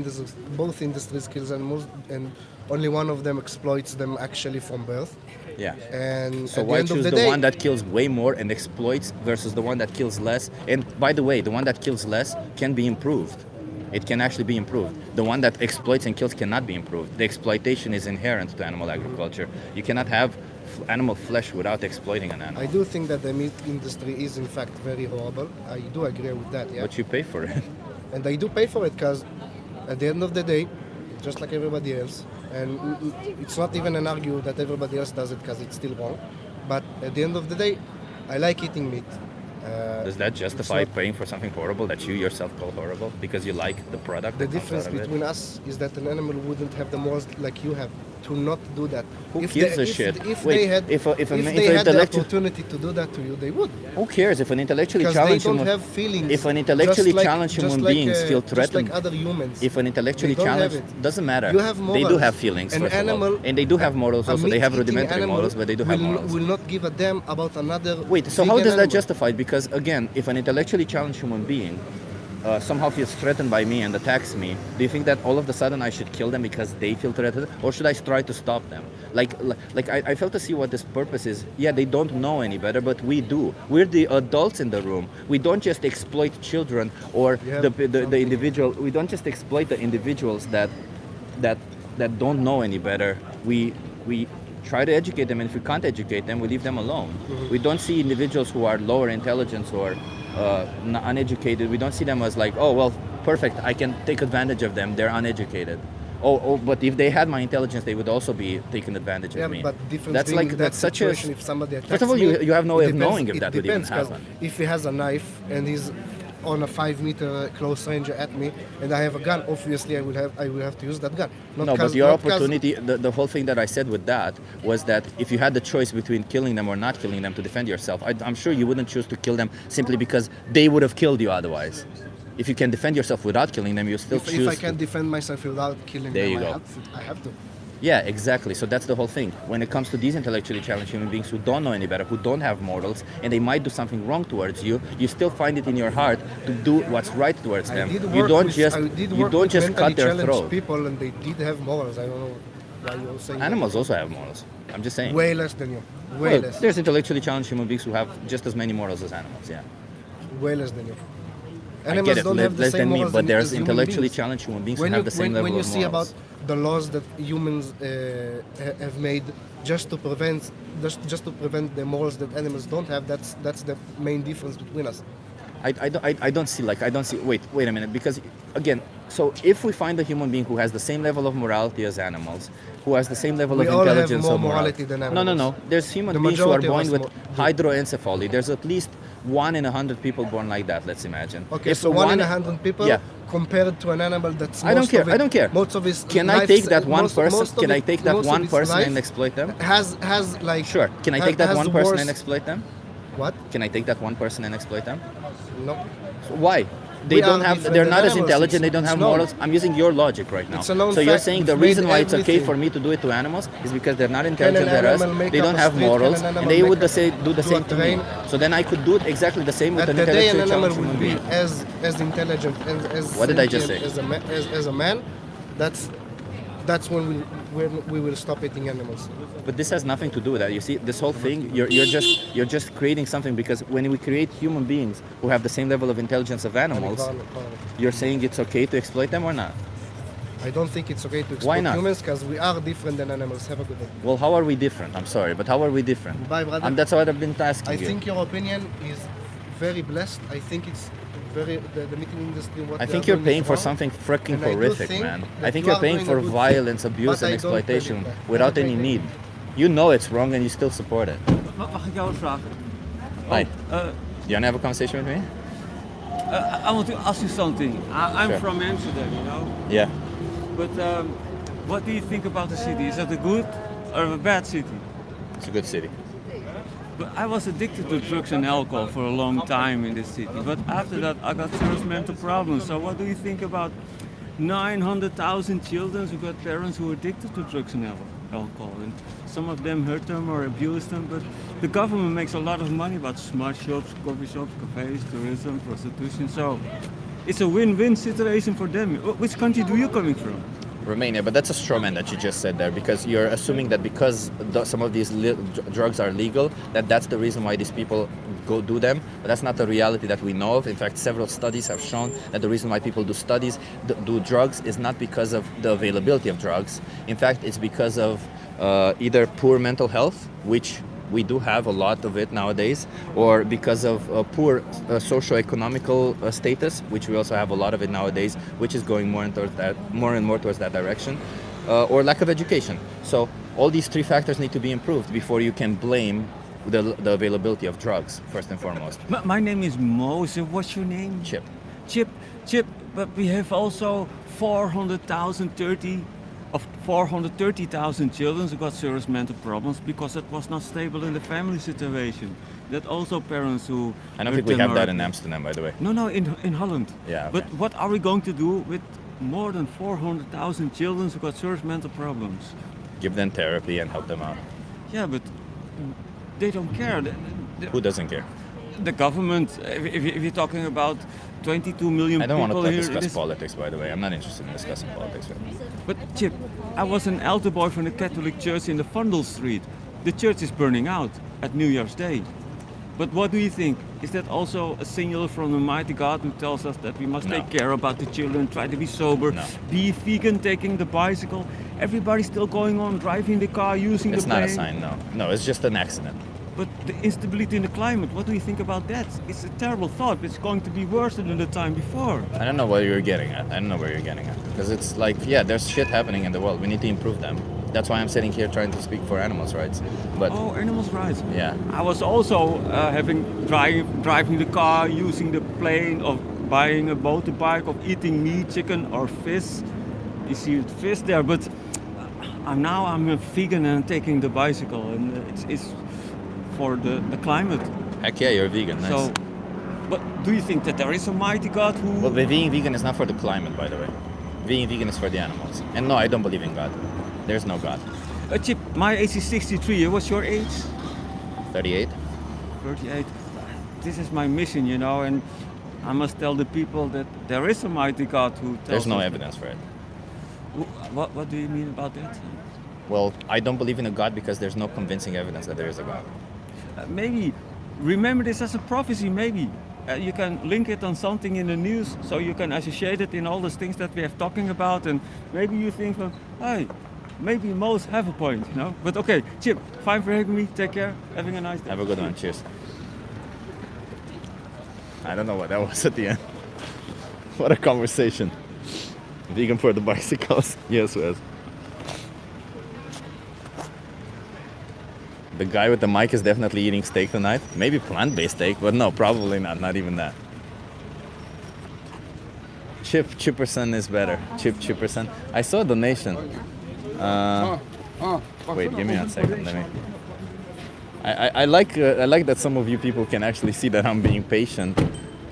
[SPEAKER 2] industries kills animals, and only one of them exploits them actually from birth.
[SPEAKER 1] Yeah.
[SPEAKER 2] And
[SPEAKER 1] So
[SPEAKER 2] at the
[SPEAKER 1] why
[SPEAKER 2] end of
[SPEAKER 1] choose
[SPEAKER 2] the
[SPEAKER 1] the
[SPEAKER 2] day,
[SPEAKER 1] one that kills way more and exploits versus the one that kills less? And by the way, the one that kills less can be improved. It can actually be improved. The one that exploits and kills cannot be improved. The exploitation is inherent to animal agriculture. You cannot have animal flesh without exploiting an animal.
[SPEAKER 2] I do think that the meat industry is in fact very horrible. I do agree with that, yeah.
[SPEAKER 1] But you pay for it.
[SPEAKER 2] And I do pay for it because at the end of the day, just like everybody else, and it's not even an argue that everybody else does it because it's still wrong, but at the end of the day, I like eating meat.
[SPEAKER 1] Does that justify
[SPEAKER 2] not-
[SPEAKER 1] paying for something horrible that you yourself call horrible because you like the product?
[SPEAKER 2] The
[SPEAKER 1] that comes
[SPEAKER 2] difference
[SPEAKER 1] out of it?
[SPEAKER 2] between us is that an animal wouldn't have the morals like you have to not do that.
[SPEAKER 1] Who
[SPEAKER 2] If
[SPEAKER 1] gives
[SPEAKER 2] they,
[SPEAKER 1] a
[SPEAKER 2] if,
[SPEAKER 1] shit?
[SPEAKER 2] If
[SPEAKER 1] Wait,
[SPEAKER 2] they had,
[SPEAKER 1] if a-
[SPEAKER 2] if
[SPEAKER 1] if
[SPEAKER 2] they had the
[SPEAKER 1] intellectual-
[SPEAKER 2] opportunity to do that to you, they would.
[SPEAKER 1] Who cares if an intellectually
[SPEAKER 2] Because they
[SPEAKER 1] challenged
[SPEAKER 2] don't
[SPEAKER 1] human,
[SPEAKER 2] have feelings.
[SPEAKER 1] if an intellectually
[SPEAKER 2] Just like-
[SPEAKER 1] challenged
[SPEAKER 2] just
[SPEAKER 1] human
[SPEAKER 2] like,
[SPEAKER 1] beings feel
[SPEAKER 2] Just
[SPEAKER 1] threatened,
[SPEAKER 2] like other humans.
[SPEAKER 1] if an intellectually
[SPEAKER 2] They don't have
[SPEAKER 1] challenged,
[SPEAKER 2] it.
[SPEAKER 1] doesn't matter.
[SPEAKER 2] You have
[SPEAKER 1] They do
[SPEAKER 2] morals.
[SPEAKER 1] have feelings,
[SPEAKER 2] An
[SPEAKER 1] first of all.
[SPEAKER 2] animal-
[SPEAKER 1] And they do have morals
[SPEAKER 2] A
[SPEAKER 1] also. They have
[SPEAKER 2] meat-eating
[SPEAKER 1] rudimentary
[SPEAKER 2] animal
[SPEAKER 1] morals, but they do have
[SPEAKER 2] will,
[SPEAKER 1] morals.
[SPEAKER 2] will not give a damn about another.
[SPEAKER 1] Wait, so how
[SPEAKER 2] vegan
[SPEAKER 1] does that
[SPEAKER 2] animal.
[SPEAKER 1] justify it? Because again, if an intellectually challenged human being somehow feels threatened by me and attacks me, do you think that all of a sudden I should kill them because they feel threatened, or should I try to stop them? Like I fail to see what this purpose is. Yeah, they don't know any better, but we do. We're the adults in the room. We don't just exploit children or
[SPEAKER 2] You have
[SPEAKER 1] the
[SPEAKER 2] something-
[SPEAKER 1] individual. We don't just exploit the individuals that don't know any better. We try to educate them, and if we can't educate them, we leave them alone. We don't see individuals who are lower intelligence or uneducated. We don't see them as like, oh well, perfect, I can take advantage of them. They're uneducated. Oh, but if they had my intelligence, they would also be taking advantage
[SPEAKER 2] Yeah,
[SPEAKER 1] of me.
[SPEAKER 2] but difference
[SPEAKER 1] That's
[SPEAKER 2] being
[SPEAKER 1] like
[SPEAKER 2] in that
[SPEAKER 1] that's such a.
[SPEAKER 2] situation, if somebody attacks
[SPEAKER 1] First of all,
[SPEAKER 2] me,
[SPEAKER 1] you have no way
[SPEAKER 2] it
[SPEAKER 1] of
[SPEAKER 2] depends-
[SPEAKER 1] knowing if
[SPEAKER 2] it
[SPEAKER 1] that would even
[SPEAKER 2] depends, 'cause
[SPEAKER 1] happen.
[SPEAKER 2] If he has a knife and he's on a 5-meter close range at me, and I have a gun, obviously I will have to use that gun. Not
[SPEAKER 1] No,
[SPEAKER 2] 'cause-
[SPEAKER 1] but your
[SPEAKER 2] not 'cause-
[SPEAKER 1] opportunity, the whole thing that I said with that was that if you had the choice between killing them or not killing them to defend yourself, I'm sure you wouldn't choose to kill them simply because they would have killed you otherwise. If you can defend yourself without killing them, you still
[SPEAKER 2] If
[SPEAKER 1] choose.
[SPEAKER 2] I can defend myself without killing
[SPEAKER 1] There
[SPEAKER 2] them,
[SPEAKER 1] you go.
[SPEAKER 2] I have to.
[SPEAKER 1] Yeah, exactly. So that's the whole thing. When it comes to these intellectually challenged human beings who don't know any better, who don't have morals, and they might do something wrong towards you, you still find it in your heart to do what's right towards them. You don't just cut their throat.
[SPEAKER 2] People, and they did have morals. I don't know why you're saying that.
[SPEAKER 1] Animals also have morals. I'm just saying.
[SPEAKER 2] Way less than you. Way
[SPEAKER 1] Well,
[SPEAKER 2] less.
[SPEAKER 1] there's intellectually challenged human beings who have just as many morals as animals. Yeah,
[SPEAKER 2] Way less than you.
[SPEAKER 1] I get it.
[SPEAKER 2] Don't have the
[SPEAKER 1] Less
[SPEAKER 2] same
[SPEAKER 1] than me,
[SPEAKER 2] morals
[SPEAKER 1] but there's
[SPEAKER 2] as human
[SPEAKER 1] intellectually
[SPEAKER 2] beings.
[SPEAKER 1] challenged human beings
[SPEAKER 2] When
[SPEAKER 1] who
[SPEAKER 2] you,
[SPEAKER 1] have the same level
[SPEAKER 2] when you
[SPEAKER 1] of
[SPEAKER 2] see
[SPEAKER 1] morals.
[SPEAKER 2] about the laws that humans have made just to prevent the morals that animals don't have, that's the main difference between us.
[SPEAKER 1] I don't see wait a minute, because again, so if we find a human being who has the same level of morality as animals, who has the same level
[SPEAKER 2] We
[SPEAKER 1] of
[SPEAKER 2] all have
[SPEAKER 1] intelligence
[SPEAKER 2] more
[SPEAKER 1] or
[SPEAKER 2] morality than
[SPEAKER 1] no
[SPEAKER 2] animals.
[SPEAKER 1] there's human
[SPEAKER 2] The
[SPEAKER 1] beings who are
[SPEAKER 2] majority of
[SPEAKER 1] born
[SPEAKER 2] us
[SPEAKER 1] with
[SPEAKER 2] do.
[SPEAKER 1] hydroencephaly. There's at least 1 in 100 people born like that, let's imagine.
[SPEAKER 2] Okay,
[SPEAKER 1] If
[SPEAKER 2] so 1 in 100 people
[SPEAKER 1] yeah,
[SPEAKER 2] compared to an animal that's
[SPEAKER 1] I don't
[SPEAKER 2] most
[SPEAKER 1] care.
[SPEAKER 2] of it,
[SPEAKER 1] I don't care.
[SPEAKER 2] Most of his
[SPEAKER 1] Can I
[SPEAKER 2] life-
[SPEAKER 1] take that one
[SPEAKER 2] most-
[SPEAKER 1] person?
[SPEAKER 2] most of
[SPEAKER 1] Can I
[SPEAKER 2] it-
[SPEAKER 1] take that
[SPEAKER 2] most of
[SPEAKER 1] one
[SPEAKER 2] its
[SPEAKER 1] person
[SPEAKER 2] life
[SPEAKER 1] and exploit them?
[SPEAKER 2] Has like
[SPEAKER 1] Sure. Can I take that
[SPEAKER 2] has
[SPEAKER 1] one person
[SPEAKER 2] worse-
[SPEAKER 1] and exploit them?
[SPEAKER 2] What?
[SPEAKER 1] Can I take that one person and exploit them?
[SPEAKER 2] No.
[SPEAKER 1] So why? They
[SPEAKER 2] We
[SPEAKER 1] don't
[SPEAKER 2] are
[SPEAKER 1] have.
[SPEAKER 2] different
[SPEAKER 1] They're
[SPEAKER 2] than
[SPEAKER 1] not as
[SPEAKER 2] animals.
[SPEAKER 1] intelligent. They
[SPEAKER 2] It's-
[SPEAKER 1] don't
[SPEAKER 2] it's
[SPEAKER 1] have
[SPEAKER 2] known.
[SPEAKER 1] morals. I'm using your logic right now.
[SPEAKER 2] It's a known
[SPEAKER 1] So you're
[SPEAKER 2] fact.
[SPEAKER 1] saying the
[SPEAKER 2] We've
[SPEAKER 1] reason
[SPEAKER 2] made
[SPEAKER 1] why it's okay
[SPEAKER 2] everything.
[SPEAKER 1] for me to do it to animals is because they're not
[SPEAKER 2] Can
[SPEAKER 1] intelligent.
[SPEAKER 2] an
[SPEAKER 1] They're us.
[SPEAKER 2] animal make
[SPEAKER 1] They
[SPEAKER 2] up
[SPEAKER 1] don't
[SPEAKER 2] a
[SPEAKER 1] have
[SPEAKER 2] street? Can
[SPEAKER 1] morals,
[SPEAKER 2] an animal
[SPEAKER 1] and they
[SPEAKER 2] make
[SPEAKER 1] would
[SPEAKER 2] a-
[SPEAKER 1] do the
[SPEAKER 2] do
[SPEAKER 1] same
[SPEAKER 2] a
[SPEAKER 1] to me.
[SPEAKER 2] train?
[SPEAKER 1] So then I could do it exactly the same with
[SPEAKER 2] At
[SPEAKER 1] an
[SPEAKER 2] the day an
[SPEAKER 1] intellectually
[SPEAKER 2] animal
[SPEAKER 1] challenged human
[SPEAKER 2] would be
[SPEAKER 1] being.
[SPEAKER 2] as intelligent and as
[SPEAKER 1] What did I just
[SPEAKER 2] sentient
[SPEAKER 1] say?
[SPEAKER 2] as a man, that's when we will stop eating animals.
[SPEAKER 1] But this has nothing to do with that. You see, this whole thing, you're just creating something, because when we create human beings who have the same level of intelligence of animals, you're saying it's okay to exploit them or not?
[SPEAKER 2] I don't think it's okay to
[SPEAKER 1] Why
[SPEAKER 2] exploit
[SPEAKER 1] not?
[SPEAKER 2] humans because we are different than animals. Have a good day.
[SPEAKER 1] Well, how are we different? I'm sorry, but how are we different?
[SPEAKER 2] Bye, brother.
[SPEAKER 1] That's what I've been asking
[SPEAKER 2] I
[SPEAKER 1] you.
[SPEAKER 2] think your opinion is very blessed. I think it's the meeting industry. What
[SPEAKER 1] I
[SPEAKER 2] they
[SPEAKER 1] think
[SPEAKER 2] are
[SPEAKER 1] you're
[SPEAKER 2] doing
[SPEAKER 1] paying
[SPEAKER 2] is
[SPEAKER 1] for
[SPEAKER 2] wrong.
[SPEAKER 1] something freaking
[SPEAKER 2] And I do
[SPEAKER 1] horrific,
[SPEAKER 2] think
[SPEAKER 1] man.
[SPEAKER 2] that
[SPEAKER 1] I think
[SPEAKER 2] you
[SPEAKER 1] you're
[SPEAKER 2] are
[SPEAKER 1] paying
[SPEAKER 2] doing
[SPEAKER 1] for
[SPEAKER 2] a good
[SPEAKER 1] violence,
[SPEAKER 2] thing,
[SPEAKER 1] abuse,
[SPEAKER 2] but
[SPEAKER 1] and
[SPEAKER 2] I don't
[SPEAKER 1] exploitation
[SPEAKER 2] believe that.
[SPEAKER 1] without
[SPEAKER 2] Have a
[SPEAKER 1] any
[SPEAKER 2] great
[SPEAKER 1] need. You know it's wrong and you still support it.
[SPEAKER 4] Mag ik jou wat vragen?
[SPEAKER 1] Hi.
[SPEAKER 4] Uh,
[SPEAKER 1] You wanna have a conversation with me?
[SPEAKER 4] I want to ask you something. I'm
[SPEAKER 1] Sure.
[SPEAKER 4] from Amsterdam, you know.
[SPEAKER 1] Yeah.
[SPEAKER 4] But what do you think about the city? Is that a good or a bad city?
[SPEAKER 1] It's a good city.
[SPEAKER 4] But I was addicted to drugs and alcohol for a long time in this city. But after that, I got serious mental problems. So what do you think about 900,000 children who got parents who are addicted to drugs and alcohol? And some of them hurt them or abuse them. But the government makes a lot of money about smart shops, coffee shops, cafes, tourism, prostitution. So it's a win-win situation for them. Which country do you coming from?
[SPEAKER 1] Romania, but that's a straw man that you just said there, because you're assuming that because some of these drugs are legal, that's the reason why these people go do them. But that's not the reality that we know of. In fact, several studies have shown that the reason why people do drugs is not because of the availability of drugs. In fact, it's because of either poor mental health, which we do have a lot of it nowadays, or because of poor socio-economical status, which we also have a lot of it nowadays, which is going more and more towards that direction, or lack of education. So all these three factors need to be improved before you can blame the availability of drugs, first and foremost.
[SPEAKER 4] My name is Moses. What's your name?
[SPEAKER 1] Chip.
[SPEAKER 4] Chip. But we have also 430,000 children who got serious mental problems because it was not stable in the family situation. That also parents who...
[SPEAKER 1] I don't think we have that in Amsterdam, by the way.
[SPEAKER 4] No, in Holland.
[SPEAKER 1] Yeah. Okay.
[SPEAKER 4] But what are we going to do with more than 400,000 children who got serious mental problems?
[SPEAKER 1] Give them therapy and help them out.
[SPEAKER 4] Yeah, but they don't care.
[SPEAKER 1] Who doesn't care?
[SPEAKER 4] The government, if you're talking about 22 million
[SPEAKER 1] I don't want
[SPEAKER 4] people
[SPEAKER 1] to
[SPEAKER 4] here...
[SPEAKER 1] discuss politics, by the way. I'm not interested in discussing politics right now.
[SPEAKER 4] But Chip, I was an altar boy from the Catholic Church in the Fundel Street. The church is burning out at New Year's Day. But what do you think? Is that also a signal from the mighty God who tells us that we must
[SPEAKER 1] No.
[SPEAKER 4] take care about the children, try to be sober,
[SPEAKER 1] No.
[SPEAKER 4] be vegan, taking the bicycle? Everybody's still going on, driving the car, using
[SPEAKER 1] It's
[SPEAKER 4] the
[SPEAKER 1] not
[SPEAKER 4] plane.
[SPEAKER 1] a sign, no. No, it's just an accident.
[SPEAKER 4] But the instability in the climate, what do you think about that? It's a terrible thought. It's going to be worse than the time before.
[SPEAKER 1] I don't know what you're getting at. Because it's like, yeah, there's shit happening in the world. We need to improve them. That's why I'm sitting here trying to speak for animals' rights. But
[SPEAKER 4] Oh, animals' rights.
[SPEAKER 1] yeah,
[SPEAKER 4] I was also driving the car, using the plane, of buying a motorbike, of eating meat, chicken or fish. You see fish there, but I'm a vegan and taking the bicycle, and it's for the climate.
[SPEAKER 1] heck yeah, you're vegan. Nice.
[SPEAKER 4] So, but do you think that there is a mighty God who?
[SPEAKER 1] Well, being vegan is not for the climate, by the way. Being vegan is for the animals. And no, I don't believe in God. There's no God.
[SPEAKER 4] Chip, my age is 63. What's your age?
[SPEAKER 1] 38?
[SPEAKER 4] 38. This is my mission, you know, and I must tell the people that there is a mighty God who tells
[SPEAKER 1] There's no
[SPEAKER 4] us-
[SPEAKER 1] evidence for it.
[SPEAKER 4] What do you mean about that?
[SPEAKER 1] Well, I don't believe in a God because there's no convincing evidence that there is a God.
[SPEAKER 4] Maybe remember this as a prophecy. Maybe you can link it on something in the news, so you can associate it in all those things that we have talking about, and maybe you think, well, hey, maybe most have a point, you know. But okay, Chip, fine for having me. Take care. Having a nice day.
[SPEAKER 1] Have a good one. Cheers. I don't know what that was at the end. What a conversation. Vegan for the bicycles. Yes, Wes. The guy with the mic is definitely eating steak tonight. Maybe plant-based steak, but no, probably not. Not even that. Chipperson is better. Chipperson. I saw a donation. Wait, give me 1 second. Let me. I like that some of you people can actually see that I'm being patient,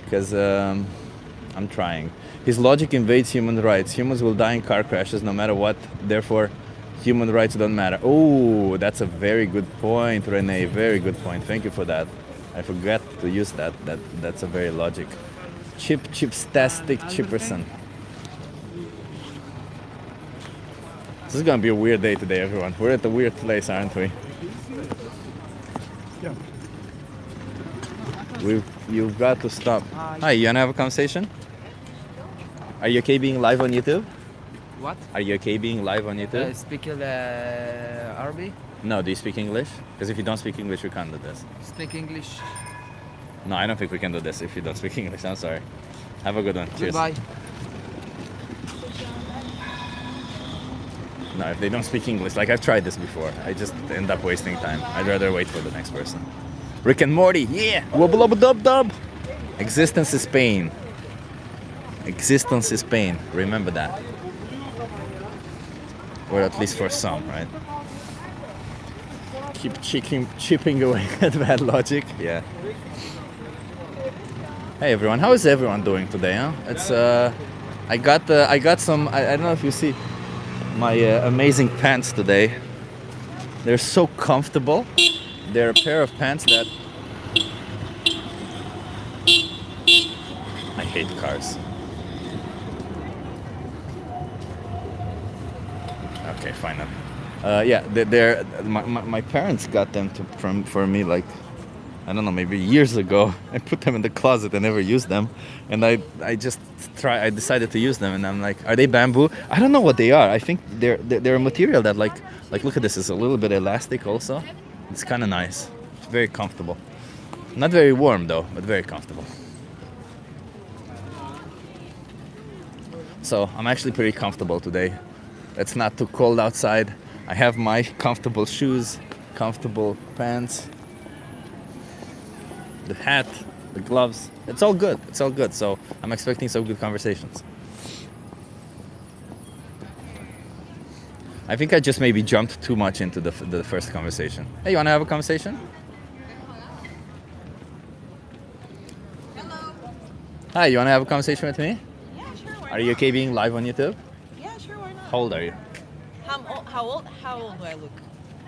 [SPEAKER 1] because I'm trying. His logic invades human rights. Humans will die in car crashes no matter what. Therefore, human rights don't matter. Oh, that's a very good point, Renee. Very good point. Thank you for that. I forgot to use that. That's a very logic. Chipstastic Chipperson. This is gonna be a weird day today, everyone. We're at a weird place, aren't we?
[SPEAKER 3] Yeah.
[SPEAKER 1] You've got to stop. Hi, you wanna have a conversation? Are you okay being live on YouTube?
[SPEAKER 5] What?
[SPEAKER 1] Are you okay being live on YouTube?
[SPEAKER 5] Speak Arabic?
[SPEAKER 1] No, do you speak English? Because if you don't speak English, we can't do this.
[SPEAKER 5] Speak English.
[SPEAKER 1] No, I don't think we can do this if you don't speak English. I'm sorry. Have a good one. Cheers.
[SPEAKER 5] Goodbye.
[SPEAKER 1] No, if they don't speak English, like I've tried this before, I just end up wasting time. I'd rather wait for the next person. Rick and Morty, yeah! Wubba lubba dub dub! Existence is pain. Existence is pain. Remember that. Or at least for some, right? Keep chipping away at bad logic. Yeah. Hey everyone, how is everyone doing today? Huh? It's I got some. I don't know if you see my amazing pants today. They're so comfortable. They're a pair of pants that I hate cars. Okay, fine. Yeah, my parents got them for me, like, I don't know, maybe years ago. I put them in the closet. I never used them, and I decided to use them, and I'm like, are they bamboo? I don't know what they are. I think they're a material that like look at this. It's a little bit elastic also. It's kind of nice. It's very comfortable. Not very warm though, but very comfortable. So I'm actually pretty comfortable today. It's not too cold outside. I have my comfortable shoes, comfortable pants, the hat, the gloves. It's all good. It's all good. So I'm expecting some good conversations. I think I just maybe jumped too much into the first conversation. Hey, you want to have a conversation?
[SPEAKER 6] Hello.
[SPEAKER 1] Hi, you want to have a conversation with me?
[SPEAKER 6] Yeah, sure. Why
[SPEAKER 1] Are you okay being live on YouTube?
[SPEAKER 6] Yeah, sure. Why not?
[SPEAKER 1] How old are you?
[SPEAKER 6] How old do I look?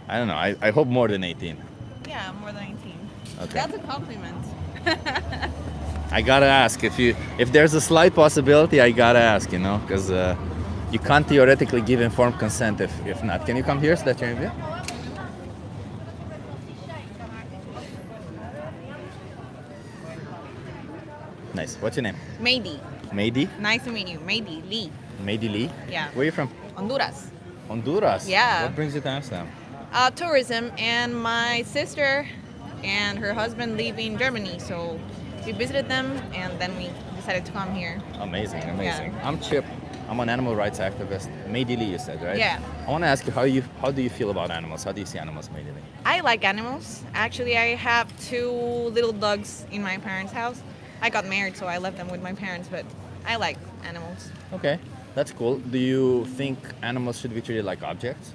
[SPEAKER 1] I don't know. I hope more than 18.
[SPEAKER 6] Yeah, more than 18.
[SPEAKER 1] Okay.
[SPEAKER 6] That's a compliment.
[SPEAKER 1] I gotta ask if there's a slight possibility. I gotta ask, you know, because you can't theoretically give informed consent if not. Can you come here so that you're in view? Nice. What's your name?
[SPEAKER 6] Mady.
[SPEAKER 1] Mady?
[SPEAKER 6] Nice to meet you. Mady Lee.
[SPEAKER 1] Mady Lee?
[SPEAKER 6] Yeah.
[SPEAKER 1] Where are you from?
[SPEAKER 6] Honduras.
[SPEAKER 1] Honduras?
[SPEAKER 6] Yeah.
[SPEAKER 1] What brings you to Amsterdam?
[SPEAKER 6] Tourism, and my sister and her husband live in Germany, so we visited them and then we decided to come here.
[SPEAKER 1] Amazing, amazing.
[SPEAKER 6] Yeah.
[SPEAKER 1] I'm Chip. I'm an animal rights activist. Mady Lee, you said, right?
[SPEAKER 6] Yeah.
[SPEAKER 1] I want to ask you how do you feel about animals? How do you see animals, Mady Lee?
[SPEAKER 6] I like animals. Actually, I have 2 little dogs in my parents' house. I got married, so I left them with my parents, but I like animals.
[SPEAKER 1] Okay, that's cool. Do you think animals should be treated like objects?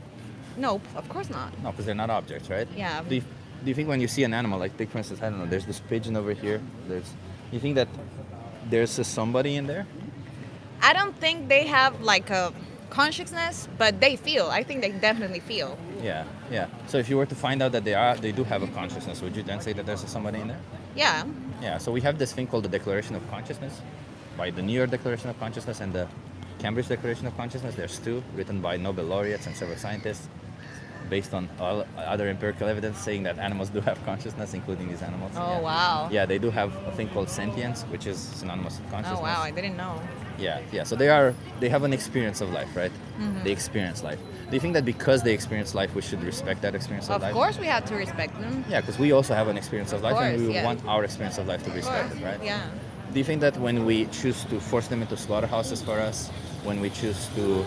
[SPEAKER 6] Nope, of course not.
[SPEAKER 1] No, because they're not objects, right?
[SPEAKER 6] Yeah.
[SPEAKER 1] Do you think when you see an animal, like take for instance, I don't know, there's this pigeon over here. You think that there's a somebody in there?
[SPEAKER 6] I don't think they have like a consciousness, but they feel. I think they definitely feel.
[SPEAKER 1] Yeah, yeah. So if you were to find out that they do have a consciousness, would you then say that there's somebody in there?
[SPEAKER 6] Yeah.
[SPEAKER 1] Yeah. So we have this thing called the Declaration of Consciousness, by the New York Declaration of Consciousness and the Cambridge Declaration of Consciousness. There's 2 written by Nobel laureates and several scientists. based on all other empirical evidence saying that animals do have consciousness, including these animals.
[SPEAKER 6] Oh,
[SPEAKER 1] Yeah.
[SPEAKER 6] wow.
[SPEAKER 1] Yeah, they do have a thing called sentience, which is synonymous with consciousness.
[SPEAKER 6] Oh, wow. I didn't know.
[SPEAKER 1] Yeah. So they have an experience of life, right? They experience life. Do you think that because they experience life, we should respect that experience of
[SPEAKER 6] Of
[SPEAKER 1] life?
[SPEAKER 6] course we have to respect them.
[SPEAKER 1] Yeah, because we also have an experience of life, and
[SPEAKER 6] course,
[SPEAKER 1] we
[SPEAKER 6] yeah.
[SPEAKER 1] want our experience of life to be
[SPEAKER 6] Of course.
[SPEAKER 1] respected, right?
[SPEAKER 6] Yeah.
[SPEAKER 1] Do you think that when we choose to force them into slaughterhouses for us, when we choose to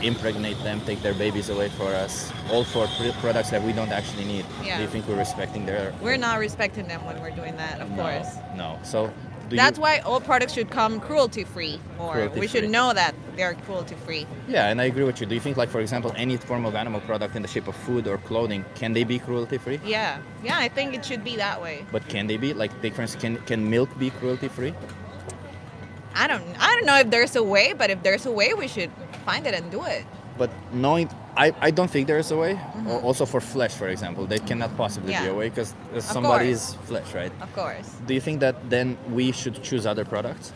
[SPEAKER 1] impregnate them, take their babies away for us, all for products that we don't actually need,
[SPEAKER 6] Yeah.
[SPEAKER 1] do you think we're respecting their...
[SPEAKER 6] We're not respecting them when we're doing that, of course.
[SPEAKER 1] No. So
[SPEAKER 6] That's why all products should come cruelty-free, or we
[SPEAKER 1] Cruelty-free.
[SPEAKER 6] should know that they're cruelty-free.
[SPEAKER 1] Yeah, and I agree with you. Do you think, like, for example, any form of animal product in the shape of food or clothing, can they be cruelty-free?
[SPEAKER 6] Yeah, I think it should be that way.
[SPEAKER 1] But can they be? Like, take for instance, can milk be cruelty-free?
[SPEAKER 6] I don't know if there's a way, but if there's a way, we should find it and do it.
[SPEAKER 1] But knowing, I don't think there is a way. Also for flesh, for example, there cannot possibly be
[SPEAKER 6] Yeah.
[SPEAKER 1] a way because
[SPEAKER 6] Of
[SPEAKER 1] somebody's flesh, right?
[SPEAKER 6] Of course.
[SPEAKER 1] Do you think that then we should choose other products?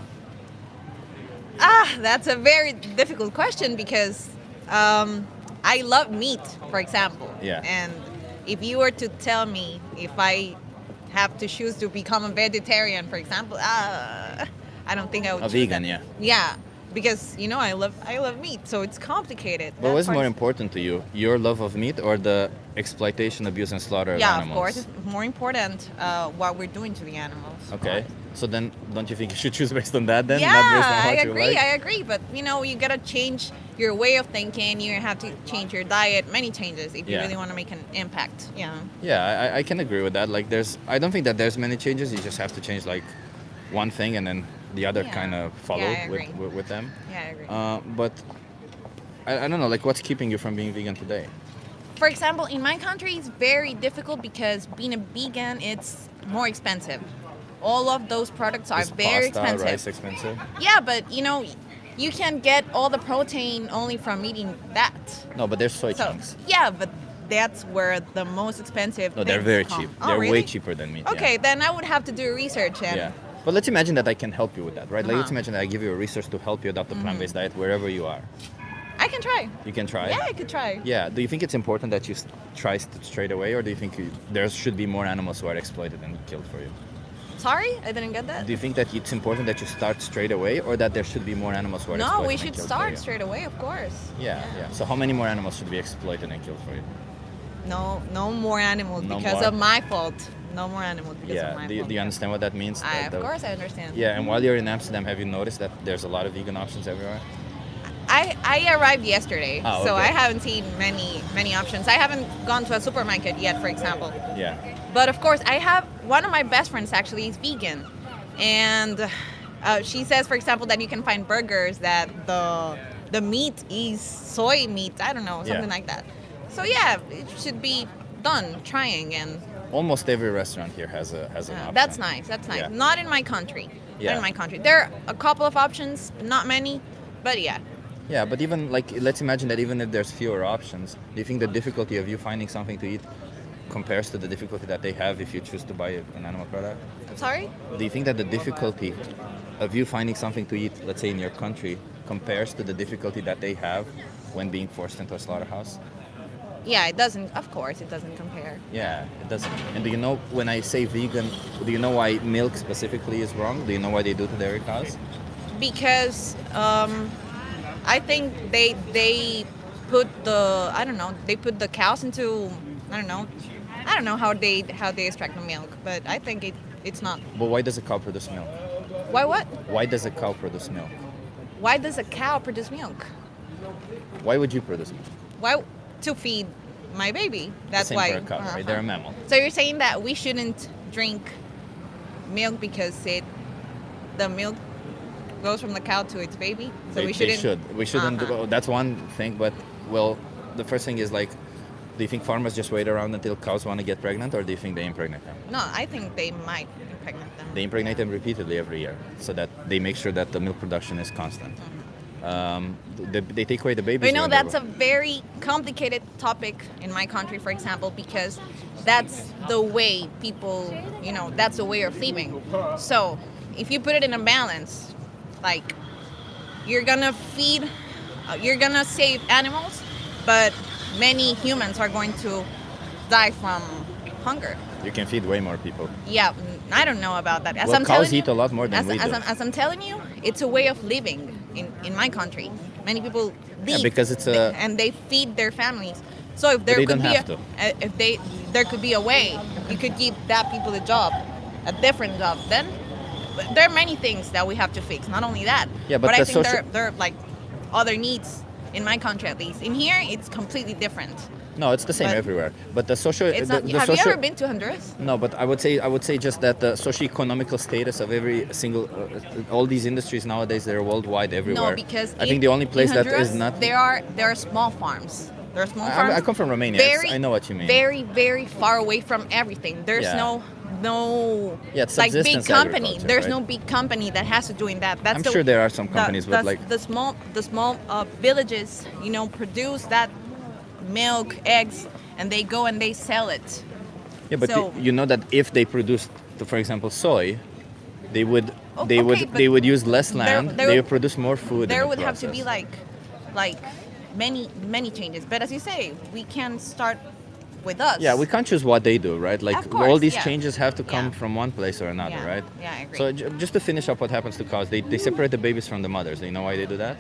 [SPEAKER 6] That's a very difficult question because I love meat, for example.
[SPEAKER 1] Yeah.
[SPEAKER 6] And if you were to tell me if I have to choose to become a vegetarian, for example, I don't think I would
[SPEAKER 1] A
[SPEAKER 6] choose
[SPEAKER 1] vegan,
[SPEAKER 6] that.
[SPEAKER 1] yeah.
[SPEAKER 6] Yeah, because I love meat, so it's complicated.
[SPEAKER 1] But
[SPEAKER 6] That
[SPEAKER 1] what's more
[SPEAKER 6] part's-
[SPEAKER 1] important to you, your love of meat or the exploitation, abuse, and slaughter of
[SPEAKER 6] Yeah,
[SPEAKER 1] animals?
[SPEAKER 6] of course, it's more important what we're doing to the animals. of
[SPEAKER 1] Okay.
[SPEAKER 6] course.
[SPEAKER 1] So then, don't you think you should choose based on that then?
[SPEAKER 6] Yeah,
[SPEAKER 1] Not based on what
[SPEAKER 6] I
[SPEAKER 1] you
[SPEAKER 6] agree.
[SPEAKER 1] like?
[SPEAKER 6] I agree. But you gotta change your way of thinking. You have to change your diet. Many changes if you
[SPEAKER 1] Yeah.
[SPEAKER 6] really want to make an impact. Yeah.
[SPEAKER 1] Yeah, I can agree with that. Like, I don't think that there's many changes. You just have to change like one thing, and then the other
[SPEAKER 6] Yeah.
[SPEAKER 1] kind of follow
[SPEAKER 6] Yeah, I agree.
[SPEAKER 1] with them.
[SPEAKER 6] Yeah, I agree.
[SPEAKER 1] But I don't know. Like, what's keeping you from being vegan today?
[SPEAKER 6] For example, in my country, it's very difficult because being a vegan, it's more expensive. All of those products are
[SPEAKER 1] Is
[SPEAKER 6] very
[SPEAKER 1] pasta,
[SPEAKER 6] expensive.
[SPEAKER 1] rice expensive?
[SPEAKER 6] Yeah, but you can get all the protein only from eating that.
[SPEAKER 1] No, but there's soy
[SPEAKER 6] So
[SPEAKER 1] chunks.
[SPEAKER 6] yeah, but that's where the most expensive.
[SPEAKER 1] No, they're
[SPEAKER 6] things
[SPEAKER 1] very
[SPEAKER 6] come.
[SPEAKER 1] cheap.
[SPEAKER 6] Oh,
[SPEAKER 1] They're
[SPEAKER 6] really?
[SPEAKER 1] way cheaper than meat.
[SPEAKER 6] Okay, then I would have to do research and.
[SPEAKER 1] Yeah. But let's imagine that I can help you with that, right? Like, let's
[SPEAKER 6] Uh-huh.
[SPEAKER 1] imagine that I give you a resource to help you adopt a plant-based diet wherever you are.
[SPEAKER 6] I can try.
[SPEAKER 1] You can try.
[SPEAKER 6] Yeah, I could try.
[SPEAKER 1] Yeah. Do you think it's important that you try straight away, or do you think there should be more animals who are exploited and killed for you?
[SPEAKER 6] Sorry, I didn't get that.
[SPEAKER 1] Do you think that it's important that you start straight away, or that there should be more animals who are
[SPEAKER 6] No,
[SPEAKER 1] exploited
[SPEAKER 6] we
[SPEAKER 1] and
[SPEAKER 6] should
[SPEAKER 1] killed for
[SPEAKER 6] start
[SPEAKER 1] you?
[SPEAKER 6] straight away, of course.
[SPEAKER 1] Yeah. So how many more animals should be exploited and killed for you?
[SPEAKER 6] No more animals
[SPEAKER 1] No
[SPEAKER 6] because
[SPEAKER 1] more?
[SPEAKER 6] of my fault. No more animals because of
[SPEAKER 1] Yeah.
[SPEAKER 6] my
[SPEAKER 1] Do you
[SPEAKER 6] fault.
[SPEAKER 1] understand what that means?
[SPEAKER 6] Of course, I understand.
[SPEAKER 1] Yeah. And while you're in Amsterdam, have you noticed that there's a lot of vegan options everywhere?
[SPEAKER 6] I arrived yesterday,
[SPEAKER 1] Oh,
[SPEAKER 6] so
[SPEAKER 1] okay.
[SPEAKER 6] I haven't seen many options. I haven't gone to a supermarket yet, for example.
[SPEAKER 1] Yeah.
[SPEAKER 6] But of course, I have one of my best friends actually is vegan, and she says, for example, that you can find burgers that the meat is soy meat. I don't know, something
[SPEAKER 1] Yeah.
[SPEAKER 6] like that. So yeah, it should be done, trying, and
[SPEAKER 1] Almost every restaurant here has an option.
[SPEAKER 6] that's nice. That's nice.
[SPEAKER 1] Yeah.
[SPEAKER 6] Not in my country.
[SPEAKER 1] Yeah.
[SPEAKER 6] Not in my country. There are a couple of options, not many, but yeah.
[SPEAKER 1] Yeah, but even like, let's imagine that even if there's fewer options, do you think the difficulty of you finding something to eat compares to the difficulty that they have if you choose to buy an animal product?
[SPEAKER 6] Sorry?
[SPEAKER 1] Do you think that the difficulty of you finding something to eat, let's say in your country, compares to the difficulty that they have when being forced into a slaughterhouse?
[SPEAKER 6] Yeah, it doesn't. Of course, it doesn't compare.
[SPEAKER 1] Yeah, it doesn't. And do you know, when I say vegan, do you know why milk specifically is wrong? Do you know why they do to dairy cows?
[SPEAKER 6] Because I think they put the cows into I don't know how they extract the milk, but I think it's not.
[SPEAKER 1] But why does a cow produce milk?
[SPEAKER 6] Why what?
[SPEAKER 1] Why does a cow produce milk?
[SPEAKER 6] Why does a cow produce milk?
[SPEAKER 1] Why would you produce milk?
[SPEAKER 6] Why to feed my baby? That's
[SPEAKER 1] The same
[SPEAKER 6] why.
[SPEAKER 1] for a cow, right? They're a mammal.
[SPEAKER 6] So you're saying that we shouldn't drink milk because the milk goes from the cow to its baby? So
[SPEAKER 1] They
[SPEAKER 6] we shouldn't.
[SPEAKER 1] should. We shouldn't.
[SPEAKER 6] Uh-huh.
[SPEAKER 1] That's one thing. But well, the first thing is like, do you think farmers just wait around until cows want to get pregnant, or do you think they impregnate them?
[SPEAKER 6] No, I think they might impregnate them.
[SPEAKER 1] They impregnate them repeatedly every year, so that they make sure that the milk production is constant. They take away the babies.
[SPEAKER 6] But
[SPEAKER 1] when
[SPEAKER 6] that's
[SPEAKER 1] they're-
[SPEAKER 6] a very complicated topic in my country, for example, because that's the way people, that's the way of living. So if you put it in a balance, like you're gonna save animals, but many humans are going to die from hunger.
[SPEAKER 1] You can feed way more people.
[SPEAKER 6] Yeah, I don't know about that. As
[SPEAKER 1] Well,
[SPEAKER 6] I'm
[SPEAKER 1] cows
[SPEAKER 6] telling you,
[SPEAKER 1] eat a lot more than we do.
[SPEAKER 6] as I'm telling you, it's a way of living in my country. Many people leave
[SPEAKER 1] because it's a-
[SPEAKER 6] and they feed their families. So if there
[SPEAKER 1] they
[SPEAKER 6] could
[SPEAKER 1] don't
[SPEAKER 6] be
[SPEAKER 1] have to.
[SPEAKER 6] there could be a way you could give that people a job, a different job, then there are many things that we have to fix. Not only that,
[SPEAKER 1] Yeah, but
[SPEAKER 6] I
[SPEAKER 1] the
[SPEAKER 6] think
[SPEAKER 1] social-
[SPEAKER 6] there are like other needs in my country at least. In here, it's completely different.
[SPEAKER 1] No, it's the same
[SPEAKER 6] But
[SPEAKER 1] everywhere. But the social,
[SPEAKER 6] It's
[SPEAKER 1] the,
[SPEAKER 6] not.
[SPEAKER 1] the
[SPEAKER 6] Have
[SPEAKER 1] social,
[SPEAKER 6] you ever been to Honduras?
[SPEAKER 1] No, but I would say just that the socio-economical status of every single, all these industries nowadays, they're worldwide everywhere.
[SPEAKER 6] No, because
[SPEAKER 1] I think the only place
[SPEAKER 6] in
[SPEAKER 1] that
[SPEAKER 6] Honduras,
[SPEAKER 1] is not.
[SPEAKER 6] there are small farms. There are small
[SPEAKER 1] I-
[SPEAKER 6] farms.
[SPEAKER 1] I come from Romania. I know what you mean.
[SPEAKER 6] Very, very far away from everything. There's
[SPEAKER 1] Yeah.
[SPEAKER 6] no
[SPEAKER 1] Yeah, it's
[SPEAKER 6] like big
[SPEAKER 1] subsistence
[SPEAKER 6] company.
[SPEAKER 1] agriculture,
[SPEAKER 6] There's
[SPEAKER 1] right?
[SPEAKER 6] no big company that has to doing that. That's
[SPEAKER 1] I'm
[SPEAKER 6] the-
[SPEAKER 1] sure there are some
[SPEAKER 6] the-
[SPEAKER 1] companies, but
[SPEAKER 6] the,
[SPEAKER 1] like
[SPEAKER 6] the small villages, produce that milk, eggs, and they go and they sell it.
[SPEAKER 1] yeah, but
[SPEAKER 6] so-
[SPEAKER 1] you know that if they produced, for example, soy, they would
[SPEAKER 6] Oh,
[SPEAKER 1] they
[SPEAKER 6] okay,
[SPEAKER 1] would
[SPEAKER 6] but
[SPEAKER 1] they would use less
[SPEAKER 6] there-
[SPEAKER 1] land.
[SPEAKER 6] there
[SPEAKER 1] they
[SPEAKER 6] would-
[SPEAKER 1] would produce more food.
[SPEAKER 6] There
[SPEAKER 1] in the
[SPEAKER 6] would have to be
[SPEAKER 1] process.
[SPEAKER 6] like many changes. But as you say, we can start with us.
[SPEAKER 1] Yeah, we can't choose what they do, right? Like
[SPEAKER 6] Of course,
[SPEAKER 1] all these
[SPEAKER 6] yeah.
[SPEAKER 1] changes have to come
[SPEAKER 6] Yeah.
[SPEAKER 1] from one place or another,
[SPEAKER 6] Yeah,
[SPEAKER 1] right?
[SPEAKER 6] yeah, I agree.
[SPEAKER 1] So just to finish up, what happens to cows? They separate the babies from the mothers. Do you know why they do that?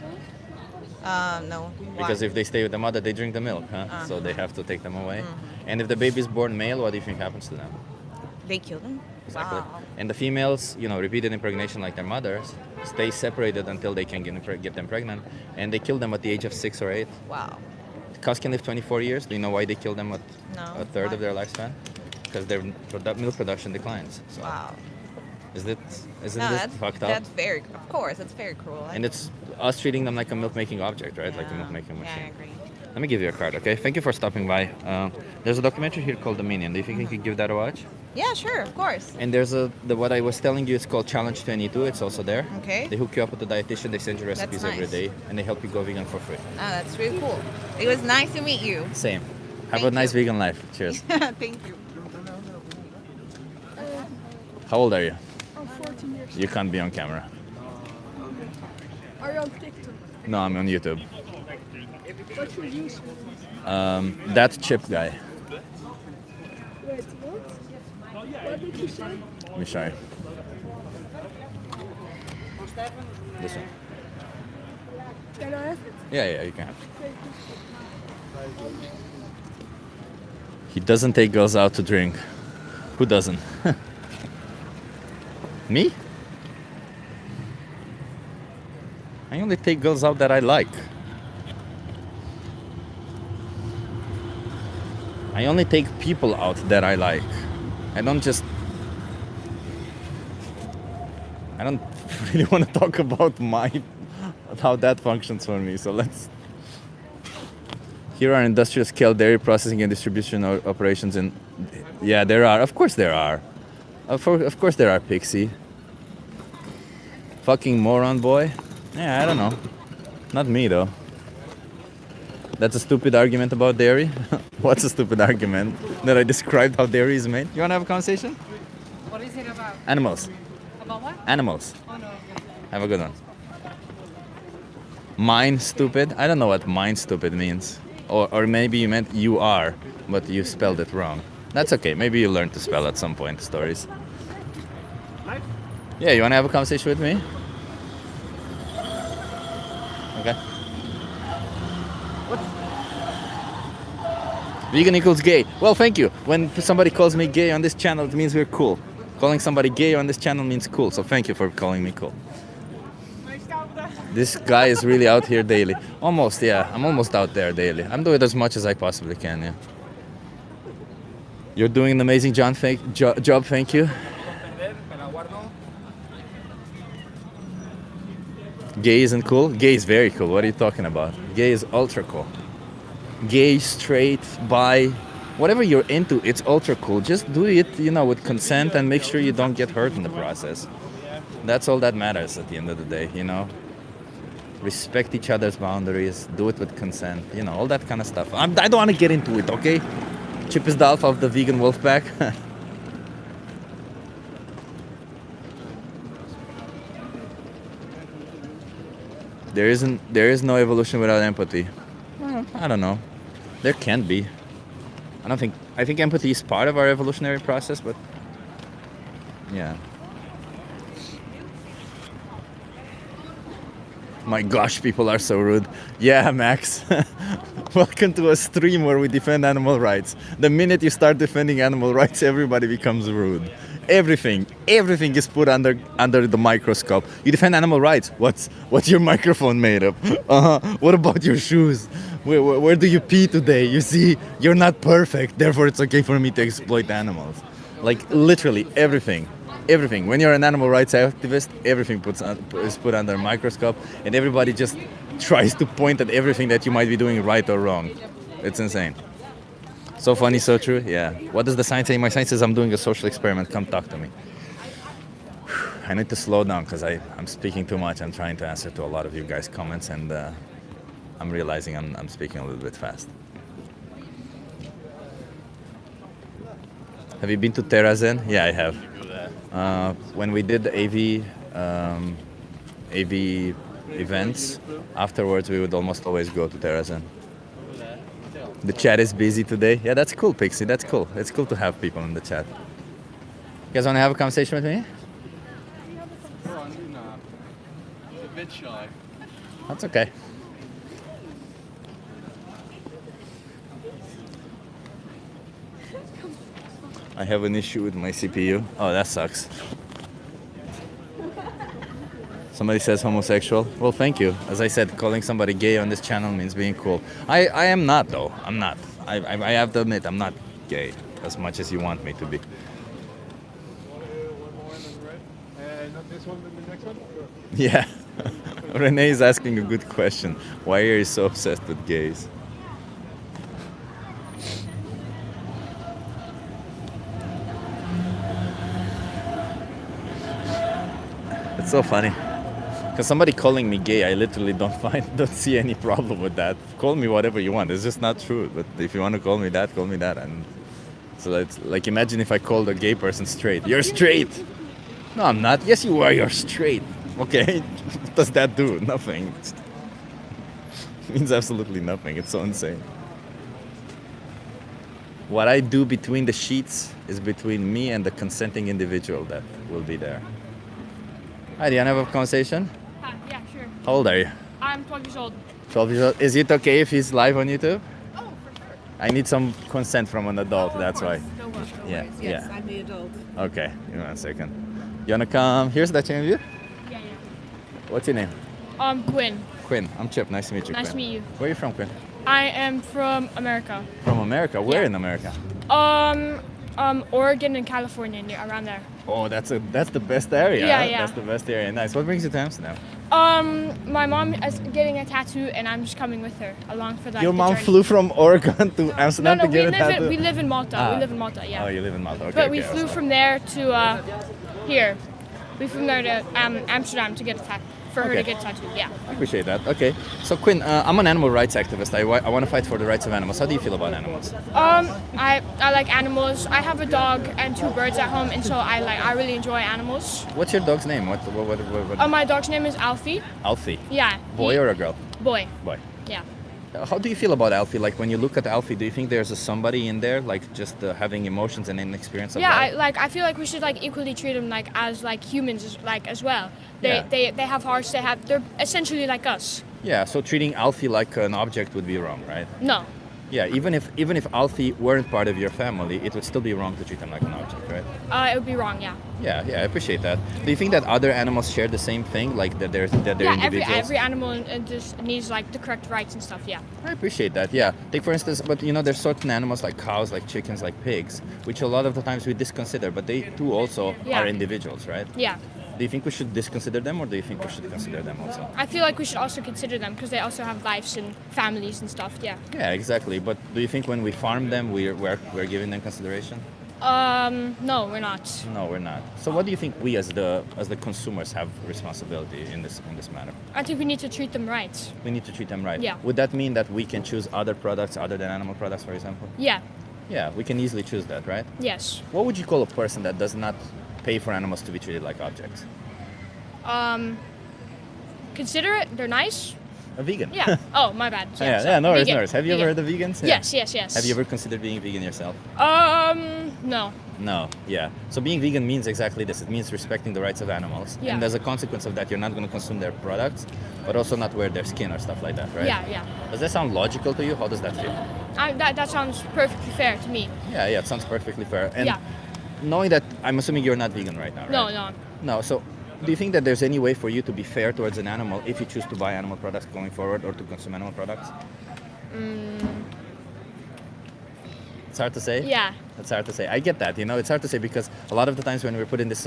[SPEAKER 6] No.
[SPEAKER 1] Because
[SPEAKER 6] Why?
[SPEAKER 1] if they stay with the mother, they drink the milk, huh? So they have to take them away. And if the baby is born male, what do you think happens to them?
[SPEAKER 6] They kill them.
[SPEAKER 1] Exactly.
[SPEAKER 6] Wow.
[SPEAKER 1] And the females, repeated impregnation like their mothers, stay separated until they can get them pregnant, and they kill them at the age of 6 or 8.
[SPEAKER 6] Wow.
[SPEAKER 1] Cows can live 24 years. Do you know why they kill them at
[SPEAKER 6] No.
[SPEAKER 1] a third of
[SPEAKER 6] Why?
[SPEAKER 1] their lifespan? Because their milk production declines. So
[SPEAKER 6] Wow.
[SPEAKER 1] isn't
[SPEAKER 6] No,
[SPEAKER 1] this
[SPEAKER 6] that's
[SPEAKER 1] fucked up?
[SPEAKER 6] That's very. Of course, that's very cruel.
[SPEAKER 1] And it's us treating them like a milk-making object, right? Like a milk-making
[SPEAKER 6] Yeah, I
[SPEAKER 1] machine.
[SPEAKER 6] agree.
[SPEAKER 1] Let me give you a card, okay? Thank you for stopping by. There's a documentary here called Dominion. Do you think you could give that a watch?
[SPEAKER 6] Yeah, sure, of course.
[SPEAKER 1] And there's what I was telling you, it's called Challenge 22. It's also there.
[SPEAKER 6] Okay.
[SPEAKER 1] They hook you up with a dietitian. They send you recipes
[SPEAKER 6] That's
[SPEAKER 1] every
[SPEAKER 6] nice.
[SPEAKER 1] day, and they help you go vegan for free.
[SPEAKER 6] Oh, that's really cool. It was nice to meet you.
[SPEAKER 1] Same. Have
[SPEAKER 6] Thank
[SPEAKER 1] a nice
[SPEAKER 6] you.
[SPEAKER 1] vegan life. Cheers.
[SPEAKER 6] Thank you.
[SPEAKER 1] How old are you?
[SPEAKER 7] I'm 14 years.
[SPEAKER 1] You can't be on camera.
[SPEAKER 7] Are you on TikTok?
[SPEAKER 1] No, I'm on YouTube.
[SPEAKER 7] What's your use?
[SPEAKER 1] That chip guy.
[SPEAKER 7] Wait, what? What did you say?
[SPEAKER 1] Let me show you. This one.
[SPEAKER 7] Can I have it?
[SPEAKER 1] Yeah, you can have.
[SPEAKER 7] Thank you.
[SPEAKER 1] He doesn't take girls out to drink. Who doesn't? Me? I only take girls out that I like. I only take people out that I like. I don't really want to talk about how that functions for me. So let's. Here are industrial scale dairy processing and distribution operations in. Yeah, there are. Of course there are. Of course there are, Pixie. Fucking moron boy. Yeah, I don't know. Not me though. That's a stupid argument about dairy. What's a stupid argument? That I described how dairy is made? You wanna have a conversation?
[SPEAKER 8] What is it about?
[SPEAKER 1] Animals.
[SPEAKER 8] About what?
[SPEAKER 1] Animals.
[SPEAKER 8] Oh no.
[SPEAKER 1] Have a good one. Mine stupid? I don't know what mine stupid means. Or maybe you meant you are, but you spelled it wrong. That's okay. Maybe you learn to spell at some point stories. Yeah, you wanna have a conversation with me? Okay. Vegan equals gay. Well, thank you. When somebody calls me gay on this channel, it means we're cool. Calling somebody gay on this channel means cool. So thank you for calling me cool. This guy is really out here daily. Almost, yeah. I'm almost out there daily. I'm doing as much as I possibly can, yeah. You're doing an amazing job, thank you. Gay isn't cool? Gay is very cool. What are you talking about? Gay is ultra cool. Gay, straight, bi, whatever you're into, it's ultra cool. Just do it, with consent and make sure you don't get hurt in the process. That's all that matters at the end of the day, Respect each other's boundaries, do it with consent, all that kind of stuff. I don't want to get into it, okay? Chip is the alpha of the vegan wolf pack. There is no evolution without empathy. I don't know. There can be. I think empathy is part of our evolutionary process, but yeah. My gosh, people are so rude. Yeah, Max. Welcome to a stream where we defend animal rights. The minute you start defending animal rights, everybody becomes rude. Everything is put under the microscope. You defend animal rights. What's your microphone made of? What about your shoes? Where do you pee today? You see, you're not perfect. Therefore, it's okay for me to exploit animals. Like literally everything. Everything. When you're an animal rights activist, everything is put under a microscope, and everybody just tries to point at everything that you might be doing right or wrong. It's insane. So funny, so true. Yeah. What does the science say? My science says I'm doing a social experiment. Come talk to me. I need to slow down because I'm speaking too much. I'm trying to answer to a lot of you guys' comments, and I'm realizing I'm speaking a little bit fast. Have you been to Terrazen? Yeah, I have. When we did the AV events, afterwards we would almost always go to Terrazen. The chat is busy today. Yeah, that's cool, Pixie. That's cool. It's cool to have people in the chat. You guys want to have a conversation with me?
[SPEAKER 3] A bit shy.
[SPEAKER 1] That's okay. I have an issue with my CPU. Oh, that sucks. Somebody says homosexual. Well, thank you. As I said, calling somebody gay on this channel means being cool. I am not, though. I'm not. I have to admit, I'm not gay as much as you want me to be.
[SPEAKER 3] Not this one, but the next one?
[SPEAKER 1] Yeah. Renee is asking a good question. Why are you so obsessed with gays? It's so funny. Because somebody calling me gay, I literally don't see any problem with that. Call me whatever you want. It's just not true. But if you want to call me that, call me that. And so it's like, imagine if I called a gay person straight. You're straight. No, I'm not. Yes, you are. You're straight. Okay. What does that do? Nothing. It means absolutely nothing. It's so insane. What I do between the sheets is between me and the consenting individual that will be there. Hi, do you want to have a conversation?
[SPEAKER 7] Yeah, sure.
[SPEAKER 1] How old are you?
[SPEAKER 7] I'm 12 years old.
[SPEAKER 1] 12 years old. Is it okay if he's live on YouTube?
[SPEAKER 7] Oh, for sure.
[SPEAKER 1] I need some consent from an adult,
[SPEAKER 7] Oh,
[SPEAKER 1] that's why.
[SPEAKER 7] No worries.
[SPEAKER 1] Yeah,
[SPEAKER 9] Yes,
[SPEAKER 1] yeah.
[SPEAKER 9] I'm the adult.
[SPEAKER 1] Okay, give me 1 second. You wanna come? Here's that change you?
[SPEAKER 7] Yeah,
[SPEAKER 1] What's your name?
[SPEAKER 7] yeah. Quinn.
[SPEAKER 1] Quinn. I'm Chip. Nice to meet you,
[SPEAKER 7] Nice to
[SPEAKER 1] Quinn.
[SPEAKER 7] meet you.
[SPEAKER 1] Where are you from, Quinn?
[SPEAKER 7] I am from America.
[SPEAKER 1] From America? Where
[SPEAKER 7] Yeah.
[SPEAKER 1] in America?
[SPEAKER 7] Oregon and California, around there.
[SPEAKER 1] Oh, that's the best area.
[SPEAKER 7] Yeah,
[SPEAKER 1] huh?
[SPEAKER 7] yeah.
[SPEAKER 1] That's the best area. Nice. What brings you to Amsterdam?
[SPEAKER 7] My mom is getting a tattoo, and I'm just coming with her along for that.
[SPEAKER 1] Your mom flew from Oregon to
[SPEAKER 7] No,
[SPEAKER 1] Amsterdam
[SPEAKER 7] no,
[SPEAKER 1] to get a tattoo?
[SPEAKER 7] we live in Malta.
[SPEAKER 1] Ah.
[SPEAKER 7] We live in Malta, yeah.
[SPEAKER 1] Oh, you live in Malta. Okay.
[SPEAKER 7] But we
[SPEAKER 1] okay,
[SPEAKER 7] flew
[SPEAKER 1] awesome.
[SPEAKER 7] from there to here. We flew there to Amsterdam to get a tattoo. For her to
[SPEAKER 1] Okay.
[SPEAKER 7] get a tattoo, yeah.
[SPEAKER 1] I appreciate that. Okay. So, Quinn, I'm an animal rights activist. I want to fight for the rights of animals. How do you feel about animals?
[SPEAKER 7] I like animals. I have a dog and 2 birds at home, and so I really enjoy animals.
[SPEAKER 1] What's your dog's name? What?
[SPEAKER 7] My dog's name is Alfie.
[SPEAKER 1] Alfie.
[SPEAKER 7] Yeah.
[SPEAKER 1] Boy or a girl?
[SPEAKER 7] Boy.
[SPEAKER 1] Boy.
[SPEAKER 7] Yeah.
[SPEAKER 1] How do you feel about Alfie? Like when you look at Alfie, do you think there's somebody in there, like just having emotions and an experience of
[SPEAKER 7] Yeah,
[SPEAKER 1] life?
[SPEAKER 7] I feel like we should equally treat them as humans as well.
[SPEAKER 1] Yeah.
[SPEAKER 7] They have hearts. They're essentially like us.
[SPEAKER 1] Yeah. So treating Alfie like an object would be wrong, right?
[SPEAKER 7] No.
[SPEAKER 1] Yeah. Even if Alfie weren't part of your family, it would still be wrong to treat him like an object, right?
[SPEAKER 7] It would be wrong. Yeah.
[SPEAKER 1] Yeah. Yeah. I appreciate that. Do you think that other animals share the same thing, like that they're
[SPEAKER 7] Yeah.
[SPEAKER 1] individuals?
[SPEAKER 7] Every animal just needs the correct rights and stuff. Yeah.
[SPEAKER 1] I appreciate that. Yeah. Take for instance, but there's certain animals like cows, like chickens, like pigs, which a lot of the times we disconsider, but they too also
[SPEAKER 7] Yeah.
[SPEAKER 1] are individuals, right?
[SPEAKER 7] Yeah.
[SPEAKER 1] Do you think we should disconsider them, or do you think we should consider them also?
[SPEAKER 7] I feel like we should also consider them because they also have lives and families and stuff. Yeah.
[SPEAKER 1] Yeah, exactly. But do you think when we farm them, we're giving them consideration?
[SPEAKER 7] No, we're not.
[SPEAKER 1] No, we're not. So what do you think we as the consumers have responsibility in this matter?
[SPEAKER 7] I think we need to treat them right.
[SPEAKER 1] We need to treat them right.
[SPEAKER 7] Yeah.
[SPEAKER 1] Would that mean that we can choose other products other than animal products, for example?
[SPEAKER 7] Yeah.
[SPEAKER 1] Yeah, we can easily choose that, right?
[SPEAKER 7] Yes.
[SPEAKER 1] What would you call a person that does not pay for animals to be treated like objects?
[SPEAKER 7] Considerate. They're nice.
[SPEAKER 1] A vegan.
[SPEAKER 7] Yeah. Oh, my bad.
[SPEAKER 1] Yeah,
[SPEAKER 7] sorry.
[SPEAKER 1] no worries,
[SPEAKER 7] Vegan.
[SPEAKER 1] no worries. Have you ever
[SPEAKER 7] Vegan.
[SPEAKER 1] heard of vegans? Yeah.
[SPEAKER 7] Yes.
[SPEAKER 1] Have you ever considered being vegan yourself?
[SPEAKER 7] No.
[SPEAKER 1] No, yeah. So being vegan means exactly this. It means respecting the rights of animals.
[SPEAKER 7] Yeah.
[SPEAKER 1] And as a consequence of that, you're not going to consume their products, but also not wear their skin or stuff like that, right?
[SPEAKER 7] Yeah.
[SPEAKER 1] Does that sound logical to you? How does that feel?
[SPEAKER 7] That sounds perfectly fair to me.
[SPEAKER 1] Yeah, it sounds perfectly fair. And
[SPEAKER 7] Yeah.
[SPEAKER 1] knowing that, I'm assuming you're not vegan right now, right?
[SPEAKER 7] No.
[SPEAKER 1] No, so do you think that there's any way for you to be fair towards an animal if you choose to buy animal products going forward or to consume animal products? It's hard to say?
[SPEAKER 7] Yeah.
[SPEAKER 1] It's hard to say. I get that, it's hard to say because a lot of the times when we're put in this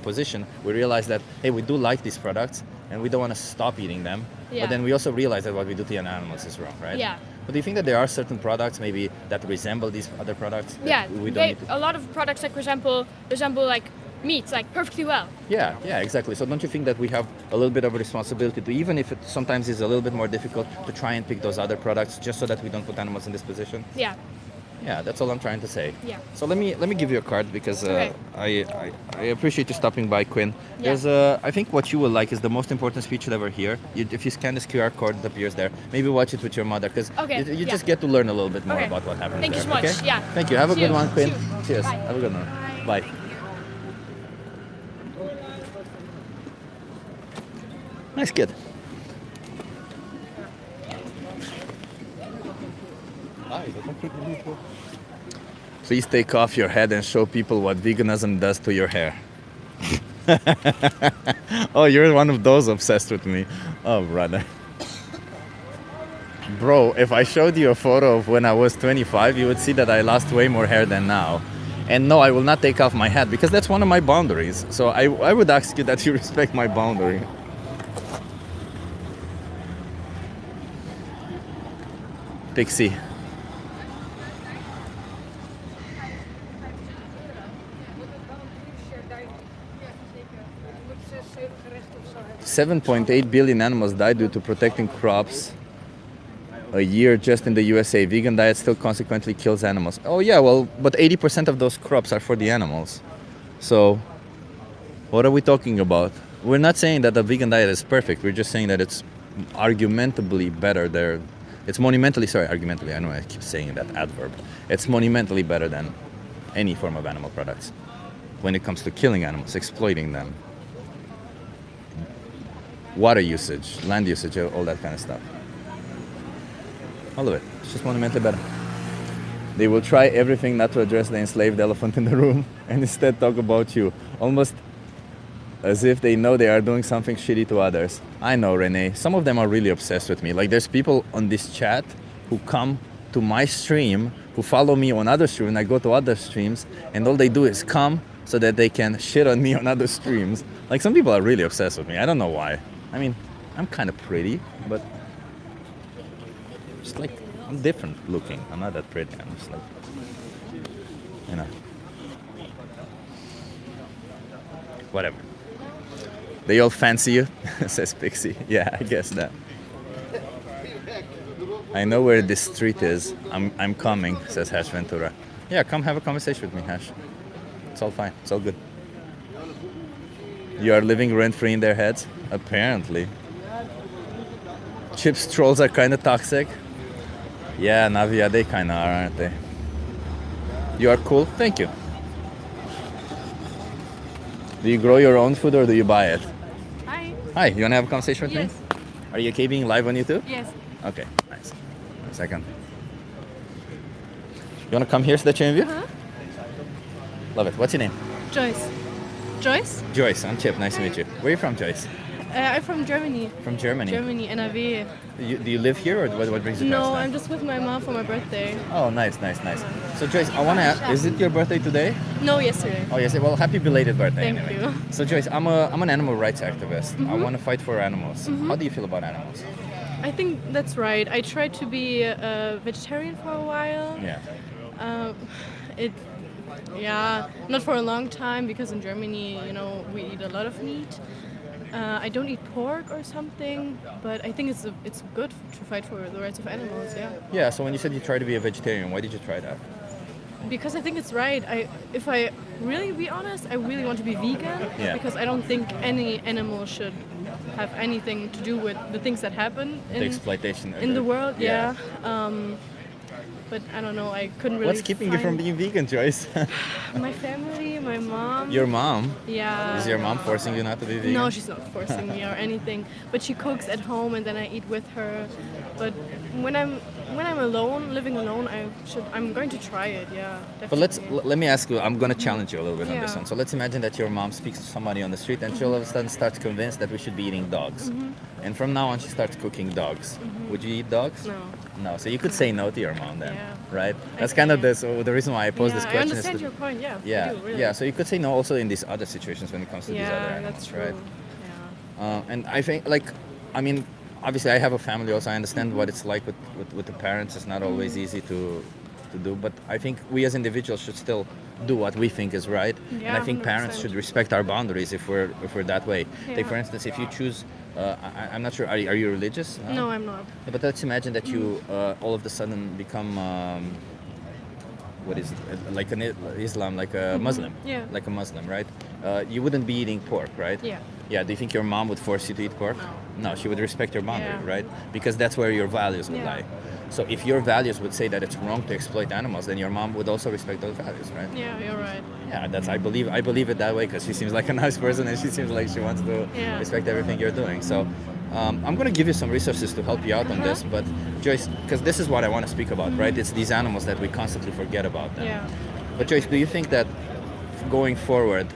[SPEAKER 1] position, we realize that, hey, we do like these products and we don't want to stop eating them.
[SPEAKER 7] Yeah.
[SPEAKER 1] But then we also realize that what we do to animals is wrong, right?
[SPEAKER 7] Yeah.
[SPEAKER 1] But do you think that there are certain products maybe that resemble these other products? That
[SPEAKER 7] Yeah.
[SPEAKER 1] We don't need to...
[SPEAKER 7] A lot of products like resemble like meat like perfectly well.
[SPEAKER 1] Yeah, exactly. So don't you think that we have a little bit of a responsibility to, even if it sometimes is a little bit more difficult, to try and pick those other products just so that we don't put animals in this position?
[SPEAKER 7] Yeah.
[SPEAKER 1] Yeah, that's all I'm trying to say.
[SPEAKER 7] Yeah.
[SPEAKER 1] So let me give you a card because
[SPEAKER 7] Okay.
[SPEAKER 1] I appreciate you stopping by, Quinn.
[SPEAKER 7] Yeah.
[SPEAKER 1] There's I think what you will like is the most important speech you'll ever hear. If you scan this QR code, it appears there. Maybe watch it with your mother because
[SPEAKER 7] Okay,
[SPEAKER 1] you
[SPEAKER 7] yeah.
[SPEAKER 1] just get to learn a little bit more
[SPEAKER 7] Okay.
[SPEAKER 1] about what happens.
[SPEAKER 7] Thank you
[SPEAKER 1] there,
[SPEAKER 7] so much.
[SPEAKER 1] okay?
[SPEAKER 7] Yeah.
[SPEAKER 1] Thank you. Have a
[SPEAKER 7] See
[SPEAKER 1] good
[SPEAKER 7] you.
[SPEAKER 1] one, Quinn.
[SPEAKER 7] See you.
[SPEAKER 1] Cheers.
[SPEAKER 7] Bye.
[SPEAKER 1] Have a good one. Bye. Nice kid. Please take off your head and show people what veganism does to your hair. Oh, you're one of those obsessed with me. Oh, brother. Bro, if I showed you a photo of when I was 25, you would see that I lost way more hair than now. And no, I will not take off my hat because that's one of my boundaries. So I would ask you that you respect my boundary. Pixie. $7.8 billion animals die due to protecting crops a year just in the USA. Vegan diet still consequently kills animals. Oh yeah, well, but 80% of those crops are for the animals. So what are we talking about? We're not saying that the vegan diet is perfect. We're just saying that it's argumentably better there. It's argumentally, I know I keep saying that adverb. It's monumentally better than any form of animal products when it comes to killing animals, exploiting them. Water usage, land usage, all that kind of stuff. All of it. It's just monumentally better. They will try everything not to address the enslaved elephant in the room and instead talk about you. Almost as if they know they are doing something shitty to others. I know, Renee. Some of them are really obsessed with me. Like there's people on this chat who come to my stream, who follow me on other streams, and I go to other streams, and all they do is come so that they can shit on me on other streams. Like some people are really obsessed with me. I don't know why. I mean, I'm kind of pretty, but just like, I'm different looking. I'm not that pretty. I'm just like, whatever. They all fancy you, says Pixie. Yeah, I guess that. I know where this street is. I'm coming, says Hash Ventura. Yeah, come have a conversation with me, Hash. It's all fine. It's all good. You are living rent-free in their heads? Apparently. Chips trolls are kind of toxic. Yeah, Navia, they kind of are, aren't they? You are cool? Thank you. Do you grow your own food or do you buy it?
[SPEAKER 8] Hi.
[SPEAKER 1] Hi, you want to have a conversation with
[SPEAKER 8] Yes.
[SPEAKER 1] me? Are you okay being live on YouTube?
[SPEAKER 8] Yes.
[SPEAKER 1] Okay, nice. 1 second. You want to come here so that you interview? Love it. What's your name?
[SPEAKER 9] Joyce. Joyce?
[SPEAKER 1] Joyce. I'm Chip. Nice to meet you. Where are you from, Joyce?
[SPEAKER 9] I'm from Germany.
[SPEAKER 1] From Germany.
[SPEAKER 9] Germany, NRW.
[SPEAKER 1] Do you live here or what brings you to
[SPEAKER 9] No,
[SPEAKER 1] Amsterdam?
[SPEAKER 9] I'm just with my mom for my birthday.
[SPEAKER 1] Oh, nice. So, Joyce, I want to ask, is it your birthday today?
[SPEAKER 9] No, yesterday.
[SPEAKER 1] Oh, yes. Well, happy belated birthday
[SPEAKER 9] Thank
[SPEAKER 1] anyway.
[SPEAKER 9] you.
[SPEAKER 1] So, Joyce, I'm an animal rights activist. I want to fight for animals. How do you feel about animals?
[SPEAKER 9] I think that's right. I tried to be a vegetarian for a while.
[SPEAKER 1] Yeah.
[SPEAKER 9] Not for a long time because in Germany, we eat a lot of meat. I don't eat pork or something, but I think it's good to fight for the rights of animals. Yeah.
[SPEAKER 1] Yeah. So when you said you tried to be a vegetarian, why did you try that?
[SPEAKER 9] Because I think it's right. If I really be honest, I really want to be vegan.
[SPEAKER 1] Yeah.
[SPEAKER 9] Because I don't think any animal should have anything to do with the things that happen
[SPEAKER 1] The exploitation.
[SPEAKER 9] in the world. Yeah. But I don't know. I couldn't really.
[SPEAKER 1] What's keeping you from being vegan, Joyce?
[SPEAKER 9] My family, my mom.
[SPEAKER 1] Your mom?
[SPEAKER 9] Yeah.
[SPEAKER 1] Is your mom forcing you not to be vegan?
[SPEAKER 9] No, she's not forcing me or anything. But she cooks at home and then I eat with her. But when I'm alone, living alone, I'm going to try it. Yeah.
[SPEAKER 1] But let me ask you. I'm going to challenge you a little bit on this
[SPEAKER 9] Yeah.
[SPEAKER 1] one. So let's imagine that your mom speaks to somebody on the street and she all of a sudden starts convinced that we should be eating dogs. And from now on, she starts cooking dogs. Would you eat dogs?
[SPEAKER 9] No.
[SPEAKER 1] No. So you could say no to your mom then,
[SPEAKER 9] Yeah.
[SPEAKER 1] right?
[SPEAKER 9] I
[SPEAKER 1] That's kind of
[SPEAKER 9] can.
[SPEAKER 1] the reason why I posed
[SPEAKER 9] Yeah,
[SPEAKER 1] this
[SPEAKER 9] I
[SPEAKER 1] question.
[SPEAKER 9] understand
[SPEAKER 1] is
[SPEAKER 9] your point. Yeah.
[SPEAKER 1] yeah,
[SPEAKER 9] I do, really.
[SPEAKER 1] yeah. So you could say no also in these other situations when it comes to these other
[SPEAKER 9] Yeah,
[SPEAKER 1] animals,
[SPEAKER 9] that's true.
[SPEAKER 1] right?
[SPEAKER 9] Yeah.
[SPEAKER 1] And I think, I mean, obviously I have a family also. I understand what it's like with the parents. It's not always easy to do, but I think we as individuals should still do what we think is right. And
[SPEAKER 9] Yeah,
[SPEAKER 1] I think parents
[SPEAKER 9] 100%.
[SPEAKER 1] should respect our boundaries if we're that way. Take
[SPEAKER 9] Yeah.
[SPEAKER 1] for instance, if you choose, I'm not sure, are you religious?
[SPEAKER 9] No, I'm not.
[SPEAKER 1] Yeah, but let's imagine that you all of a sudden become what is it? Like an Islam, like a Muslim,
[SPEAKER 9] Yeah.
[SPEAKER 1] like a Muslim, right? You wouldn't be eating pork, right?
[SPEAKER 9] Yeah.
[SPEAKER 1] Yeah. Do you think your mom would force you to eat pork? No, she would respect your boundary,
[SPEAKER 9] Yeah.
[SPEAKER 1] right? Because that's where your values would
[SPEAKER 9] Yeah.
[SPEAKER 1] lie. So if your values would say that it's wrong to exploit animals, then your mom would also respect those values, right?
[SPEAKER 9] Yeah, you're right.
[SPEAKER 1] Yeah, that's I believe it that way because she seems like a nice person and she seems like she wants to
[SPEAKER 9] Yeah.
[SPEAKER 1] respect everything you're doing. So I'm going to give you some resources to help you out on this, but Joyce, because this is what I want to speak about, right? It's these animals that we constantly forget about them.
[SPEAKER 9] Yeah.
[SPEAKER 1] But Joyce, do you think that going forward,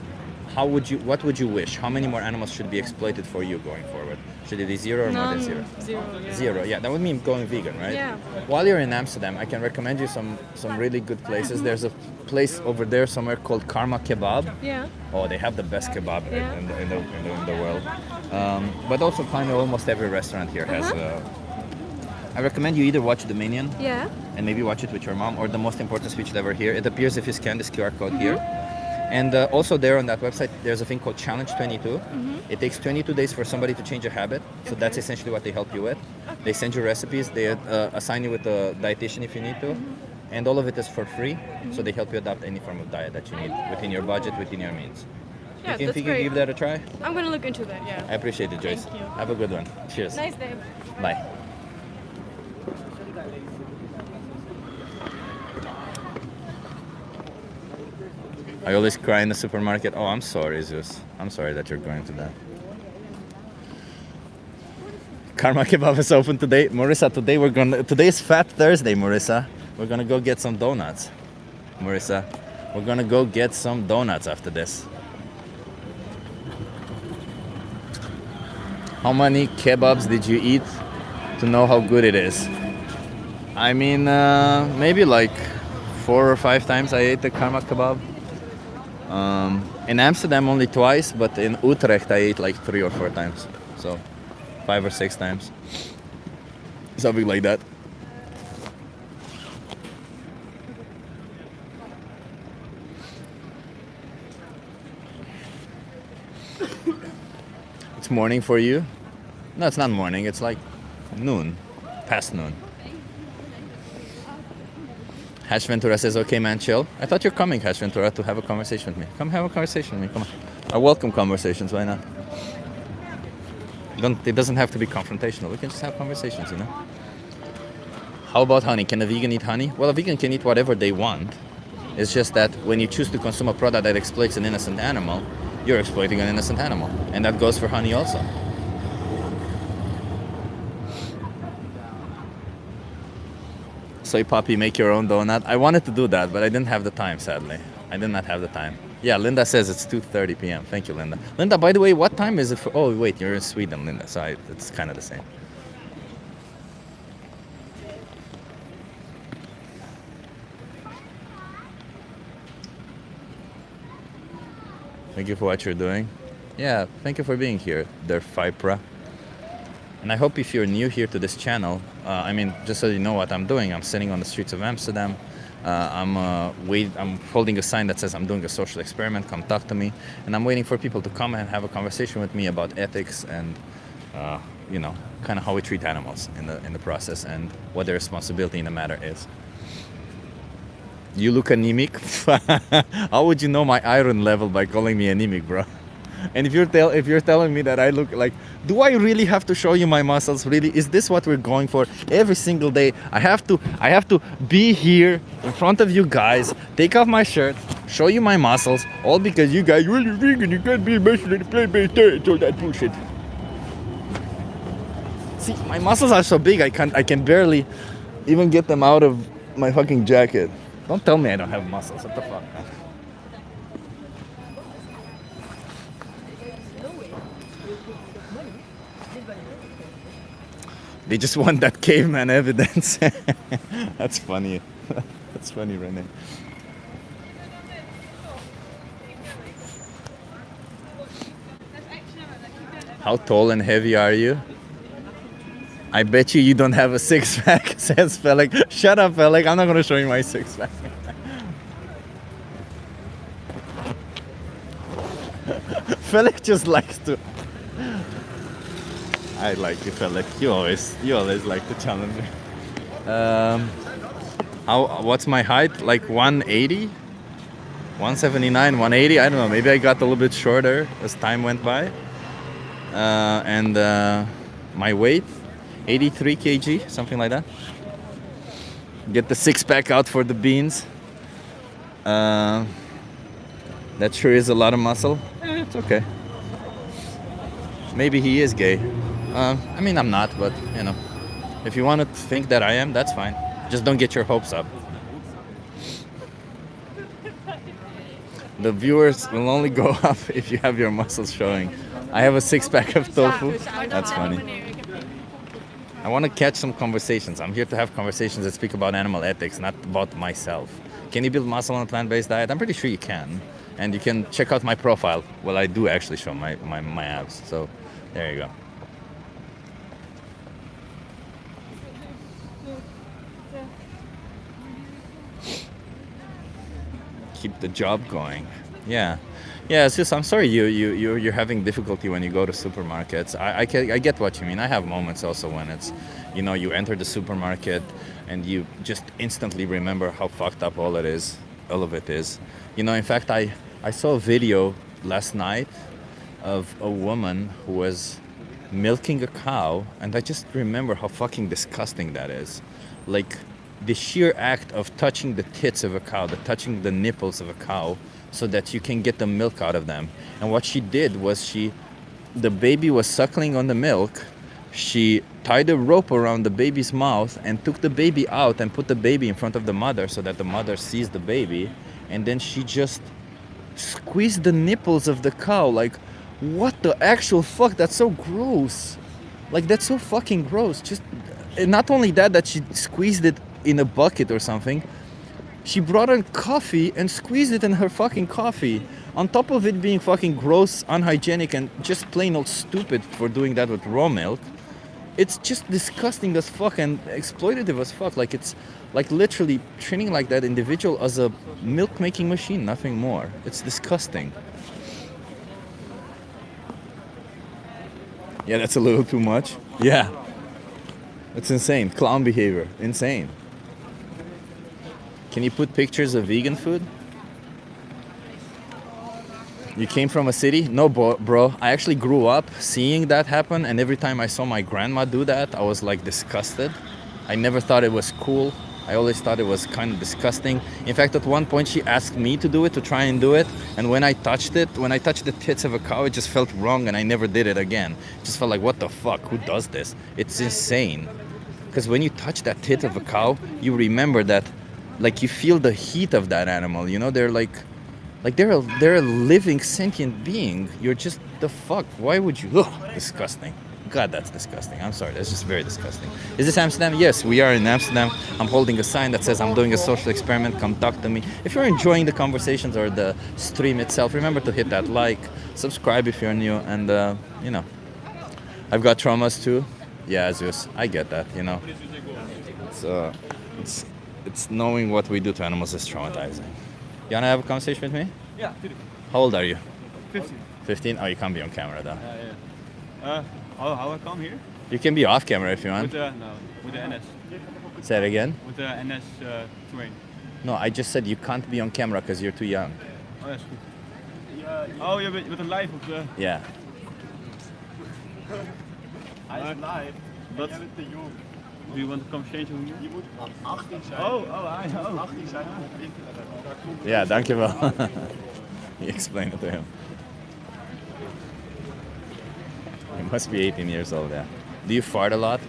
[SPEAKER 1] what would you wish? How many more animals should be exploited for you going forward? Should it be zero or more than zero?
[SPEAKER 9] Zero. Yeah.
[SPEAKER 1] Zero, yeah. That would mean going vegan, right?
[SPEAKER 9] Yeah.
[SPEAKER 1] While you're in Amsterdam, I can recommend you some really good places. There's a place over there somewhere called Karma Kebab.
[SPEAKER 9] Yeah.
[SPEAKER 1] Oh, they have the best kebab
[SPEAKER 9] Yeah.
[SPEAKER 1] in the world. But also, kind of almost every restaurant here has. I recommend you either watch Dominion
[SPEAKER 9] Yeah.
[SPEAKER 1] and maybe watch it with your mom, or the most important speech ever here. It appears if you scan this QR code here. And also there on that website, there's a thing called Challenge 22. It takes 22 days for somebody to change a habit. So that's essentially what they help you with. They send you recipes. They assign you with a dietitian if you need to. And all of it is for free. So they help you adopt any form of diet that you need within your budget, within your means.
[SPEAKER 9] Yeah,
[SPEAKER 1] you think
[SPEAKER 9] that's
[SPEAKER 1] you can
[SPEAKER 9] great.
[SPEAKER 1] give that a try?
[SPEAKER 9] I'm gonna look into that. Yeah.
[SPEAKER 1] I appreciate it, Joyce.
[SPEAKER 9] Thank you.
[SPEAKER 1] Have a good one. Cheers.
[SPEAKER 9] Nice day.
[SPEAKER 1] Bye. I always cry in the supermarket. Oh, I'm sorry, Zeus. I'm sorry that you're going to that. Karma Kebab is open today. Marissa, today is Fat Thursday, Marissa. We're gonna go get some donuts. Marissa, we're gonna go get some donuts after this. How many kebabs did you eat to know how good it is? I mean, maybe like 4 or 5 times I ate the Karma Kebab. In Amsterdam only twice, but in Utrecht I ate like 3 or 4 times. So 5 or 6 times. Something like that. It's morning for you? No, it's not morning. It's like noon, past noon. Hash Ventura says, okay, man, chill. I thought you're coming, Hash Ventura, to have a conversation with me. Come have a conversation with me. Come on. I welcome conversations. Why not? It doesn't have to be confrontational. We can just have conversations, you know? How about honey? Can a vegan eat honey? Well, a vegan can eat whatever they want. It's just that when you choose to consume a product that exploits an innocent animal, you're exploiting an innocent animal. And that goes for honey also. Soy Poppy, make your own donut. I wanted to do that, but I didn't have the time, sadly. I did not have the time. Yeah, Linda says it's 2:30 p.m. Thank you, Linda. Linda, by the way, what time is it for... Oh, wait, you're in Sweden, Linda, so it's kind of the same. Thank you for what you're doing. Yeah, thank you for being here, der Fipra. And I hope if you're new here to this channel, just so you know what I'm doing, I'm sitting on the streets of Amsterdam. I'm holding a sign that says I'm doing a social experiment, come talk to me. And I'm waiting for people to come and have a conversation with me about ethics and, kind of how we treat animals in the process and what their responsibility in the matter is. You look anemic? How would you know my iron level by calling me anemic, bro? And if you're telling me that I look like, do I really have to show you my muscles? Really, is this what we're going for every single day? I have to be here in front of you guys, take off my shirt, show you my muscles, all because you guys really vegan. You can't be a muscle and play based diet, all that bullshit. See, my muscles are so big I can barely even get them out of my fucking jacket. Don't tell me I don't have muscles. What the fuck, man? They just want that caveman evidence. That's funny. That's funny, Renee. How tall and heavy are you? I bet you don't have a six-pack, says Felix. Shut up, Felix. I'm not going to show you my six-pack. Felix just likes to... I like you, Felix. You always like to challenge me. What's my height? Like 180? 179, 180? I don't know. Maybe I got a little bit shorter as time went by. And my weight? 83 kg, something like that. Get the six-pack out for the beans. That sure is a lot of muscle. It's okay. Maybe he is gay. I mean, I'm not, but you know, if you want to think that I am, that's fine. Just don't get your hopes up. The viewers will only go up if you have your muscles showing. I have a six-pack of tofu. That's funny. I want to catch some conversations. I'm here to have conversations that speak about animal ethics, not about myself. Can you build muscle on a plant-based diet? I'm pretty sure you can. And you can check out my profile. Well, I do actually show my abs. So there you go. Keep the job going. Yeah. Yeah, it's just I'm sorry you're having difficulty when you go to supermarkets. I get what you mean. I have moments also when it's, you know, you enter the supermarket and you just instantly remember how fucked up all of it is. You know, in fact, I saw a video last night of a woman who was milking a cow, and I just remember how fucking disgusting that is. Like the sheer act of touching the tits of a cow, touching the nipples of a cow, so that you can get the milk out of them. And what she did was the baby was suckling on the milk. She tied a rope around the baby's mouth and took the baby out and put the baby in front of the mother so that the mother sees the baby. And then she just squeezed the nipples of the cow. Like, what the actual fuck? That's so gross. Like, that's so fucking gross. Just, and not only that she squeezed it in a bucket or something. She brought in coffee and squeezed it in her fucking coffee. On top of it being fucking gross, unhygienic, and just plain old stupid for doing that with raw milk, it's just disgusting as fuck and exploitative as fuck. Like, it's like literally treating like that individual as a milk making machine, nothing more. It's disgusting. Yeah, that's a little too much. Yeah. It's insane. Clown behavior. Insane. Can you put pictures of vegan food? You came from a city? No, bro. I actually grew up seeing that happen, and every time I saw my grandma do that, I was like disgusted. I never thought it was cool. I always thought it was kind of disgusting. In fact, at one point she asked me to do it, to try and do it, and when I touched the tits of a cow, it just felt wrong, and I never did it again. It just felt like, what the fuck? Who does this? It's insane. Because when you touch that tit of a cow, you remember that, like, you feel the heat of that animal, you know? They're they're a living sentient being. You're just, the fuck? Why would you? Ugh, disgusting. God, that's disgusting. I'm sorry, that's just very disgusting. Is this Amsterdam? Yes, we are in Amsterdam. I'm holding a sign that says I'm doing a social experiment. Come talk to me. If you're enjoying the conversations or the stream itself, remember to hit that like, subscribe if you're new, and you know, I've got traumas too. Yeah, Zeus, I get that. You know, it's knowing what we do to animals is traumatizing. You wanna have a conversation with me?
[SPEAKER 3] Yeah.
[SPEAKER 1] How old are you?
[SPEAKER 3] 15.
[SPEAKER 1] 15? Oh, you can't be on camera though.
[SPEAKER 3] Yeah. How I come here?
[SPEAKER 1] You can be off camera if you want.
[SPEAKER 3] With the NS.
[SPEAKER 1] Say it again.
[SPEAKER 3] With the NS train.
[SPEAKER 1] No, I just said you can't be on camera because you're too young.
[SPEAKER 3] Oh, that's good. Oh, je bent een live op de...
[SPEAKER 1] Yeah.
[SPEAKER 3] Hij is live. Wat? Do you want to come change with me? Je moet 18 zijn. Oh. 18 zijn op internet.
[SPEAKER 1] Yeah, dankjewel. He explained it to him. He must be 18 years old, yeah. Do you fart a lot?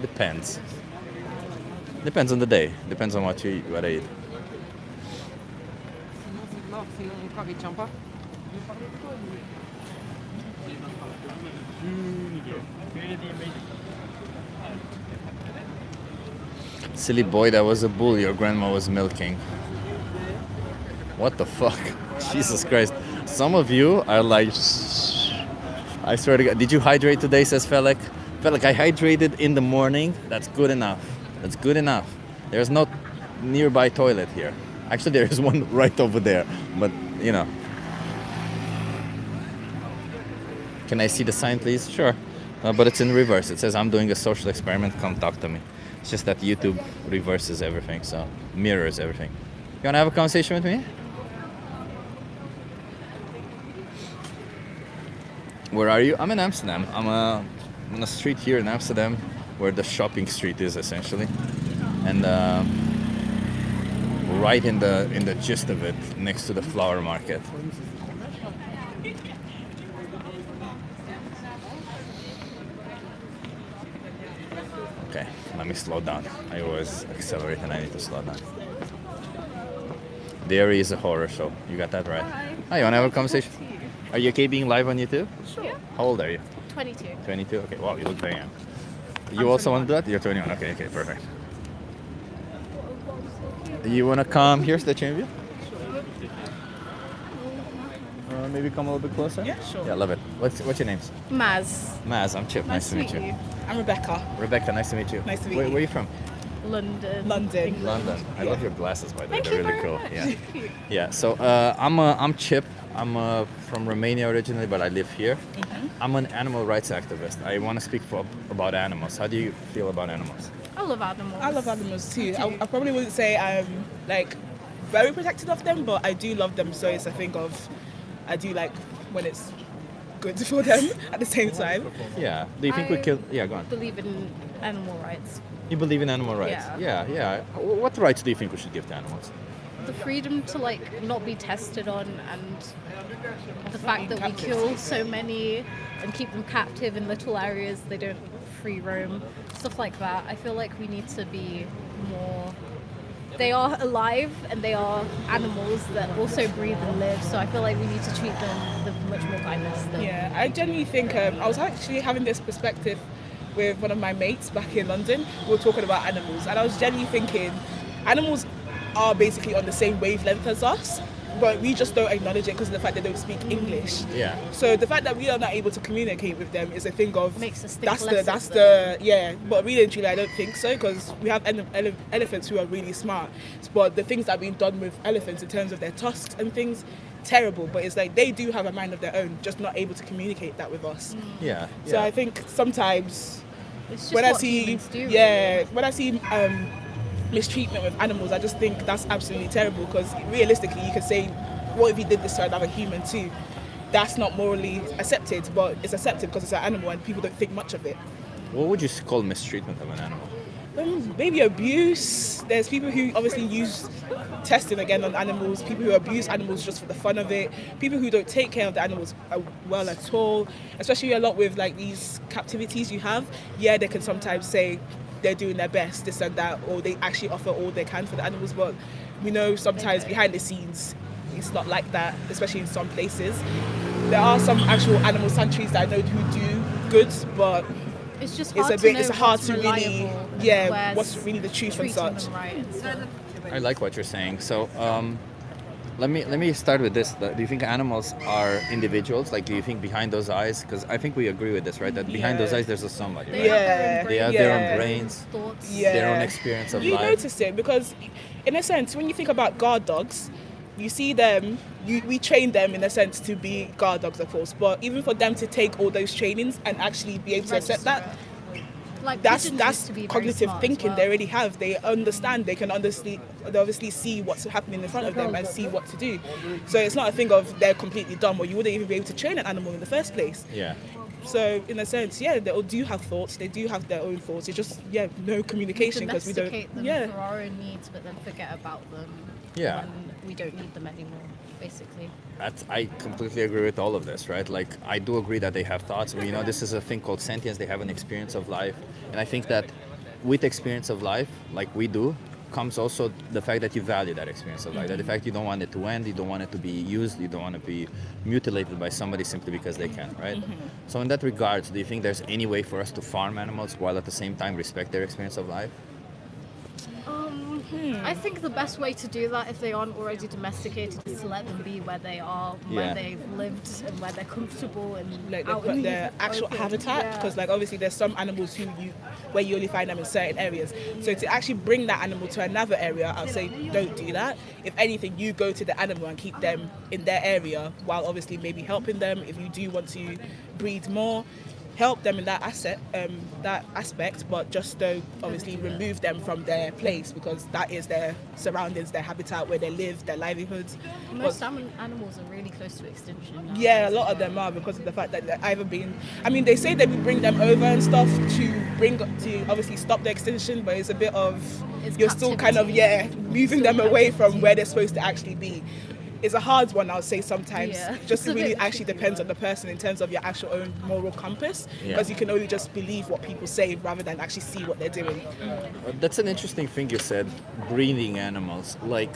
[SPEAKER 1] Depends. Depends on the day. Depends on what I eat. Silly boy, that was a bull your grandma was milking. What the fuck? Jesus Christ. Some of you are like, I swear to God. Did you hydrate today, says Felek? Felek, I hydrated in the morning. That's good enough. That's good enough. There's no nearby toilet here. Actually, there is one right over there. But, you know. Can I see the sign, please? Sure. But it's in reverse. It says, I'm doing a social experiment. Come talk to me. It's just that YouTube reverses everything, so mirrors everything. You want to have a conversation with me? Where are you? I'm in Amsterdam. I'm on a street here in Amsterdam where the shopping street is essentially. And right in the gist of it, next to the flower market. Okay, let me slow down. I always accelerate and I need to slow down. Dairy is a horror show. You got that right. Hi, you want to have a conversation? Are you okay being live on YouTube?
[SPEAKER 9] Sure.
[SPEAKER 1] How old are you?
[SPEAKER 9] 22.
[SPEAKER 1] 22? Okay, wow, you look very young. You also want to do that? You're 21. Okay, perfect. You want to come? Here's the chain view. Maybe come a little bit closer?
[SPEAKER 10] Yeah, sure.
[SPEAKER 1] Yeah, love it. What's your names?
[SPEAKER 9] Maz.
[SPEAKER 1] Maz, I'm Chip. Nice to meet you.
[SPEAKER 10] I'm Rebecca.
[SPEAKER 1] Rebecca, nice to meet you.
[SPEAKER 10] Nice to meet
[SPEAKER 1] Where
[SPEAKER 10] you.
[SPEAKER 1] are you from?
[SPEAKER 9] London.
[SPEAKER 10] London.
[SPEAKER 1] London. I love your glasses, by the way.
[SPEAKER 9] Thank
[SPEAKER 1] They're
[SPEAKER 9] you
[SPEAKER 1] really
[SPEAKER 9] very
[SPEAKER 1] cool.
[SPEAKER 9] much.
[SPEAKER 1] Yeah. Yeah. So I'm Chip. I'm from Romania originally, but I live here. I'm an animal rights activist. I want to speak about animals. How do you feel about animals?
[SPEAKER 9] I love animals.
[SPEAKER 10] I love animals too. I probably wouldn't say I'm like very protective of them, but I do love them. So it's a thing of I do like when it's good for them at the same time.
[SPEAKER 1] Yeah. Do you think we kill? Yeah, go on.
[SPEAKER 9] believe in animal rights.
[SPEAKER 1] You believe in animal rights? Yeah. What rights do you think we should give to animals?
[SPEAKER 9] The freedom to not be tested on, and the fact that we kill so many and keep them captive in little areas, they don't free roam, stuff like that. I feel like we need to be more. They are alive and they are animals that also breathe and live, so I feel like we need to treat them with much more kindness.
[SPEAKER 10] Yeah, I genuinely think I was actually having this perspective with one of my mates back in London. We were talking about animals, and I was genuinely thinking animals are basically on the same wavelength as us, but we just don't acknowledge it because of the fact they don't speak English.
[SPEAKER 1] Yeah.
[SPEAKER 10] So the fact that we are not able to communicate with them is a thing of
[SPEAKER 9] Makes us think
[SPEAKER 10] that's
[SPEAKER 9] less of
[SPEAKER 10] the yeah. But really and truly, I don't think so, because we have elephants who are really smart. But the things that are being done with elephants in terms of their tusks and things, terrible. But it's like they do have a mind of their own, just not able to communicate that with us.
[SPEAKER 1] Yeah.
[SPEAKER 10] So I think sometimes
[SPEAKER 9] It's just
[SPEAKER 10] when I
[SPEAKER 9] what
[SPEAKER 10] see
[SPEAKER 9] humans do,
[SPEAKER 10] when I see mistreatment with animals, I just think that's absolutely terrible, because realistically you could say, what if you did this to another human too? That's not morally accepted, but it's accepted because it's an animal and people don't think much of it.
[SPEAKER 1] What would you call mistreatment of an animal?
[SPEAKER 10] Maybe abuse. There's people who obviously use testing again on animals, people who abuse animals just for the fun of it, people who don't take care of the animals well at all, especially a lot with like these captivities you have. Yeah, they can sometimes say they're doing their best, this and that, or they actually offer all they can for the animals, but we know sometimes behind the scenes it's not like that, especially in some places. There are some actual animal sanctuaries that I know who do good, but
[SPEAKER 9] it's just
[SPEAKER 10] it's
[SPEAKER 9] hard
[SPEAKER 10] a bit
[SPEAKER 9] to know
[SPEAKER 10] it's hard
[SPEAKER 9] what's
[SPEAKER 10] to really
[SPEAKER 9] reliable,
[SPEAKER 10] what's really the truth and
[SPEAKER 9] treating
[SPEAKER 10] such.
[SPEAKER 9] them right and stuff.
[SPEAKER 1] I like what you're saying. So let me start with this. Do you think animals are individuals? Like, do you think behind those eyes? Because I think we agree with this, right? That behind those eyes there's a somebody. Right? They have their own brains,
[SPEAKER 9] thoughts.
[SPEAKER 1] their own experience of
[SPEAKER 10] You
[SPEAKER 1] life.
[SPEAKER 10] notice it because, in a sense, when you think about guard dogs, you see them. We train them in a sense to be guard dogs, of course. But even for them to take all those trainings and actually be able to accept that,
[SPEAKER 9] Like
[SPEAKER 10] that's
[SPEAKER 9] pigeons
[SPEAKER 10] that's
[SPEAKER 9] used to be very
[SPEAKER 10] cognitive
[SPEAKER 9] smart as
[SPEAKER 10] thinking.
[SPEAKER 9] well.
[SPEAKER 10] They already have. They understand. They can they obviously see what's happening in front of them and see what to do. So it's not a thing of they're completely dumb, or you wouldn't even be able to train an animal in the first place.
[SPEAKER 1] Yeah.
[SPEAKER 10] So in a sense, yeah, they all do have thoughts. They do have their own thoughts. It's just no communication because we don't.
[SPEAKER 9] Domesticate them
[SPEAKER 10] Yeah.
[SPEAKER 9] for our own needs, but then forget about them.
[SPEAKER 1] Yeah.
[SPEAKER 9] When we don't need them anymore, basically.
[SPEAKER 1] I completely agree with all of this, right? Like, I do agree that they have thoughts. You know, this is a thing called sentience. They have an experience of life. And I think that with experience of life, like we do, comes also the fact that you value that experience of life. That the fact you don't want it to end, you don't want it to be used, you don't want to be mutilated by somebody simply because they can, right? So in that regards, do you think there's any way for us to farm animals while at the same time respect their experience of life?
[SPEAKER 9] I think the best way to do that, if they aren't already domesticated, is to let them be where they are, where
[SPEAKER 1] Yeah.
[SPEAKER 9] they've lived, and where they're comfortable and
[SPEAKER 10] Like
[SPEAKER 9] out
[SPEAKER 10] they've
[SPEAKER 9] in
[SPEAKER 10] got
[SPEAKER 9] the
[SPEAKER 10] their actual
[SPEAKER 9] open.
[SPEAKER 10] habitat,
[SPEAKER 9] Yeah.
[SPEAKER 10] because like obviously there's some animals where you only find them in certain areas. So to actually bring that animal to another area, I'll say don't do that. If anything, you go to the animal and keep them in their area, while obviously maybe helping them if you do want to breed more. Help them in that aspect, but just don't obviously remove them from their place, because that is their surroundings, their habitat, where they live, their livelihoods.
[SPEAKER 9] Most animals are really close to extinction.
[SPEAKER 10] Yeah, a lot of them are, because of the fact that they're either being. I mean, they say that we bring them over and stuff to obviously stop the extinction, but it's a bit of
[SPEAKER 9] It's
[SPEAKER 10] you're still kind of moving them away from where they're supposed to actually be. It's a hard one, I'll say sometimes.
[SPEAKER 9] Yeah.
[SPEAKER 10] Just
[SPEAKER 9] It's a
[SPEAKER 10] really
[SPEAKER 9] bit
[SPEAKER 10] actually
[SPEAKER 9] tricky
[SPEAKER 10] depends
[SPEAKER 9] one.
[SPEAKER 10] on the person in terms of your actual own moral compass,
[SPEAKER 1] Yeah.
[SPEAKER 10] because you can only just believe what people say rather than actually see what they're doing.
[SPEAKER 1] That's an interesting thing you said, breeding animals. Like,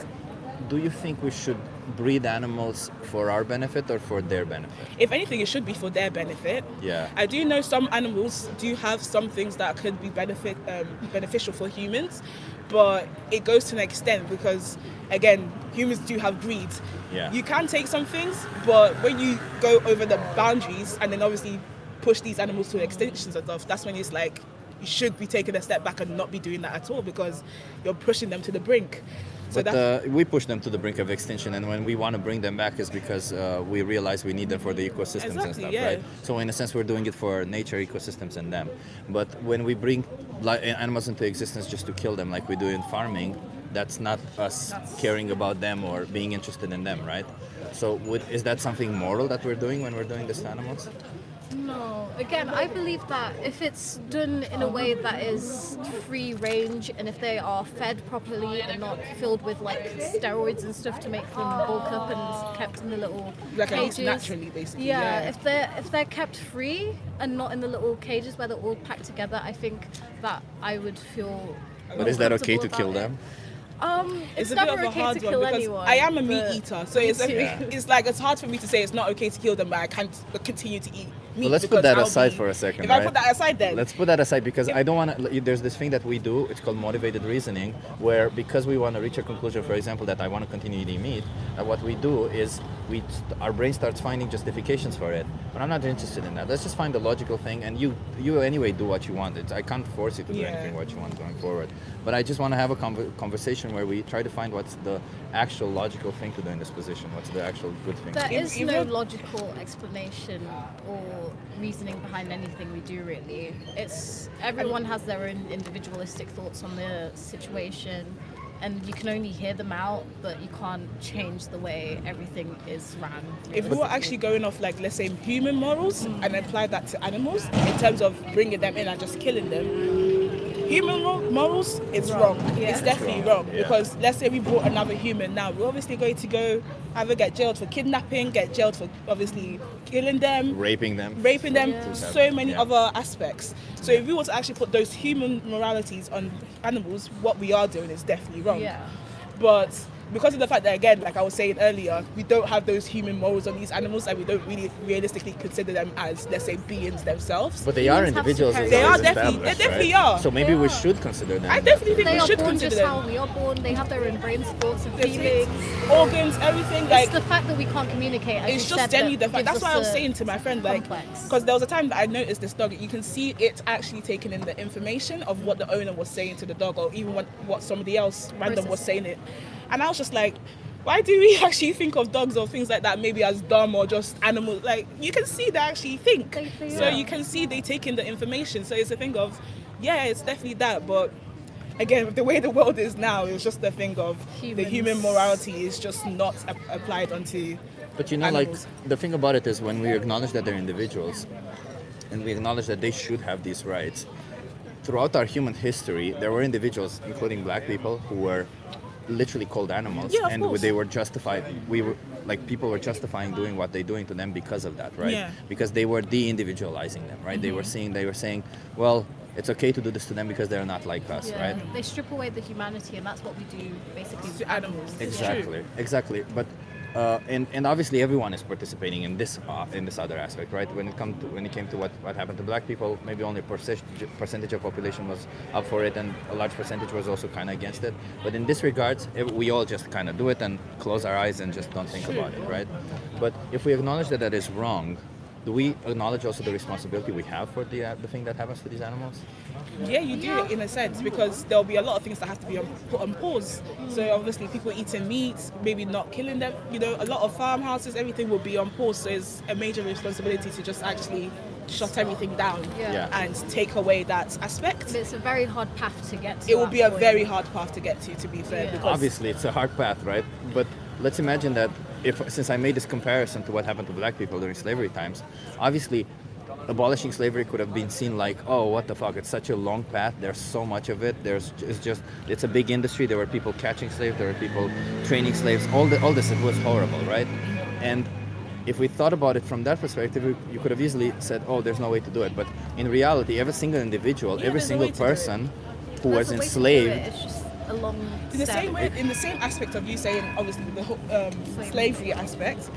[SPEAKER 1] do you think we should breed animals for our benefit or for their benefit?
[SPEAKER 10] If anything, it should be for their benefit.
[SPEAKER 1] Yeah.
[SPEAKER 10] I do know some animals do have some things that could be beneficial for humans, but it goes to an extent because, again, humans do have greed.
[SPEAKER 1] Yeah.
[SPEAKER 10] You can take some things, but when you go over the boundaries and then obviously push these animals to extinctions and stuff, that's when it's like you should be taking a step back and not be doing that at all, because you're pushing them to the brink. So
[SPEAKER 1] But we push them to the brink of extinction, and when we want to bring them back is because we realize we need them for the ecosystems and
[SPEAKER 10] Exactly,
[SPEAKER 1] stuff,
[SPEAKER 10] yeah.
[SPEAKER 1] right? So in a sense, we're doing it for nature, ecosystems, and them. But when we bring animals into existence just to kill them, like we do in farming, that's not us caring about them or being interested in them, right? So is that something moral that we're doing when we're doing this to animals?
[SPEAKER 9] No. Again, I believe that if it's done in a way that is free range, and if they are fed properly and not filled with like steroids and stuff to make them bulk up and kept in the little
[SPEAKER 10] like at least
[SPEAKER 9] cages.
[SPEAKER 10] naturally, basically.
[SPEAKER 9] Yeah, if they're kept free and not in the little cages where they're all packed together, I think that I would feel.
[SPEAKER 1] But is that okay to
[SPEAKER 9] comfortable
[SPEAKER 1] kill
[SPEAKER 9] about it.
[SPEAKER 1] them?
[SPEAKER 9] It's
[SPEAKER 10] a bit
[SPEAKER 9] never
[SPEAKER 10] of a
[SPEAKER 9] okay
[SPEAKER 10] hard
[SPEAKER 9] to
[SPEAKER 10] one
[SPEAKER 9] kill
[SPEAKER 10] because
[SPEAKER 9] anyone.
[SPEAKER 10] I am a meat
[SPEAKER 9] but
[SPEAKER 10] eater, so
[SPEAKER 9] me
[SPEAKER 10] it's
[SPEAKER 9] too.
[SPEAKER 10] it's like it's hard for me to say it's not okay to kill them, but I can't continue to eat meat.
[SPEAKER 1] Well, let's put
[SPEAKER 10] because
[SPEAKER 1] that
[SPEAKER 10] I'll
[SPEAKER 1] aside
[SPEAKER 10] be-
[SPEAKER 1] for a second,
[SPEAKER 10] If I
[SPEAKER 1] right?
[SPEAKER 10] put that aside, then
[SPEAKER 1] Let's put that aside because I don't want to. There's this thing that we do. It's called motivated reasoning, where because we want to reach a conclusion, for example, that I want to continue eating meat, what we do is our brain starts finding justifications for it. But I'm not interested in that. Let's just find the logical thing, and you anyway do what you want. I can't force you to do
[SPEAKER 10] Yeah.
[SPEAKER 1] anything what you want going forward. But I just want to have a conversation where we try to find what's the actual logical thing to do in this position. What's the actual good thing?
[SPEAKER 9] There is no
[SPEAKER 10] you're-
[SPEAKER 9] logical explanation or reasoning behind anything we do, really. It's everyone has their own individualistic thoughts on the situation, and you can only hear them out, but you can't change the way everything is ran.
[SPEAKER 10] if we were actually going off like, let's say, human morals and apply that to animals in terms of bringing them in and just killing them, human morals, it's wrong.
[SPEAKER 9] Yeah.
[SPEAKER 10] It's definitely wrong,
[SPEAKER 1] yeah.
[SPEAKER 10] because let's say we brought another human now, we're obviously going to go either get jailed for kidnapping, get jailed for obviously killing them,
[SPEAKER 1] Raping them.
[SPEAKER 10] so many
[SPEAKER 1] Yeah.
[SPEAKER 10] other aspects. So if we were to actually put those human moralities on animals, what we are doing is definitely wrong.
[SPEAKER 9] Yeah.
[SPEAKER 10] But because of the fact that, again, like I was saying earlier, we don't have those human morals on these animals, and we don't really realistically consider them as, let's say, beings themselves.
[SPEAKER 1] But they are
[SPEAKER 9] Humans have
[SPEAKER 1] individuals.
[SPEAKER 9] superior-
[SPEAKER 1] as
[SPEAKER 10] They
[SPEAKER 1] always
[SPEAKER 10] are definitely-
[SPEAKER 1] established,
[SPEAKER 10] they definitely
[SPEAKER 1] right?
[SPEAKER 10] are.
[SPEAKER 1] So maybe
[SPEAKER 9] They
[SPEAKER 1] we
[SPEAKER 9] are.
[SPEAKER 1] should consider them.
[SPEAKER 10] I definitely think
[SPEAKER 9] They
[SPEAKER 10] we
[SPEAKER 9] are
[SPEAKER 10] should
[SPEAKER 9] born
[SPEAKER 10] consider
[SPEAKER 9] just
[SPEAKER 10] them.
[SPEAKER 9] how we are born. They have their own brains, thoughts, and
[SPEAKER 10] Their
[SPEAKER 9] feelings.
[SPEAKER 10] organs, everything. Like,
[SPEAKER 9] It's the fact that we can't communicate. As
[SPEAKER 10] it's
[SPEAKER 9] you
[SPEAKER 10] just
[SPEAKER 9] said,
[SPEAKER 10] genuinely the
[SPEAKER 9] that
[SPEAKER 10] fact.
[SPEAKER 9] gives
[SPEAKER 10] That's why I was
[SPEAKER 9] us a
[SPEAKER 10] saying to my friend, like,
[SPEAKER 9] complex.
[SPEAKER 10] because there was a time that I noticed this dog. You can see it actually taking in the information of what the owner was saying to the dog, or even what somebody else random was saying it. And I was just like, why do we actually think of dogs or things like that maybe as dumb or just animals? Like, you can see they actually think.
[SPEAKER 9] They
[SPEAKER 10] So
[SPEAKER 9] are.
[SPEAKER 10] you can see they take in the information. So it's a thing of, yeah, it's definitely that. But again, with the way the world is now, it's just the thing of the
[SPEAKER 9] Humans.
[SPEAKER 10] human morality is just not applied onto.
[SPEAKER 1] But you know,
[SPEAKER 10] Animals.
[SPEAKER 1] like the thing about it is when we acknowledge that they're individuals, and we acknowledge that they should have these rights. Throughout our human history, there were individuals, including black people, who were literally called animals,
[SPEAKER 10] Yeah, of
[SPEAKER 1] and
[SPEAKER 10] course.
[SPEAKER 1] they were justified. We were like people were justifying doing what they're doing to them because of that, right?
[SPEAKER 10] Yeah.
[SPEAKER 1] Because they were de-individualizing them, right? They were saying, well, it's okay to do this to them because they're not like us,
[SPEAKER 9] Yeah,
[SPEAKER 1] right?
[SPEAKER 9] they strip away the humanity, and that's what we do basically
[SPEAKER 10] To
[SPEAKER 9] with
[SPEAKER 10] animals. It's true.
[SPEAKER 1] Exactly. But and obviously everyone is participating in this other aspect, right? When it came to what happened to black people, maybe only a percentage of population was up for it, and a large percentage was also kind of against it. But in this regards, we all just kind of do it and close our eyes and just don't think about it, right? But if we acknowledge that is wrong, do we acknowledge also the responsibility we have for the thing that happens to these animals?
[SPEAKER 10] Yeah, you do in a sense, because there'll be a lot of things that have to be put on pause. So obviously people eating meat, maybe not killing them, a lot of farmhouses, everything will be on pause. So it's a major responsibility to just actually shut everything down
[SPEAKER 9] Yeah.
[SPEAKER 10] and take away that aspect.
[SPEAKER 9] But it's a very hard path to get to.
[SPEAKER 10] It will
[SPEAKER 9] that
[SPEAKER 10] be a
[SPEAKER 9] point.
[SPEAKER 10] very hard path to get to be fair.
[SPEAKER 9] Yeah.
[SPEAKER 10] Because
[SPEAKER 1] Obviously, it's a hard path, right? But let's imagine that since I made this comparison to what happened to black people during slavery times, obviously abolishing slavery could have been seen like, oh, what the fuck, it's such a long path, there's so much of it, it's a big industry, there were people catching slaves, there were people training slaves, all this, it was horrible, right? And if we thought about it from that perspective, you could have easily said, oh, there's no way to do it. But in reality, every single individual, every
[SPEAKER 10] there's a
[SPEAKER 1] single
[SPEAKER 10] way to do it.
[SPEAKER 1] person who
[SPEAKER 9] There's
[SPEAKER 1] was
[SPEAKER 9] a way to do
[SPEAKER 1] enslaved,
[SPEAKER 9] it, it's just a long
[SPEAKER 10] in the
[SPEAKER 9] step.
[SPEAKER 10] same way, in the same aspect of you saying, obviously, the whole, slavery aspect,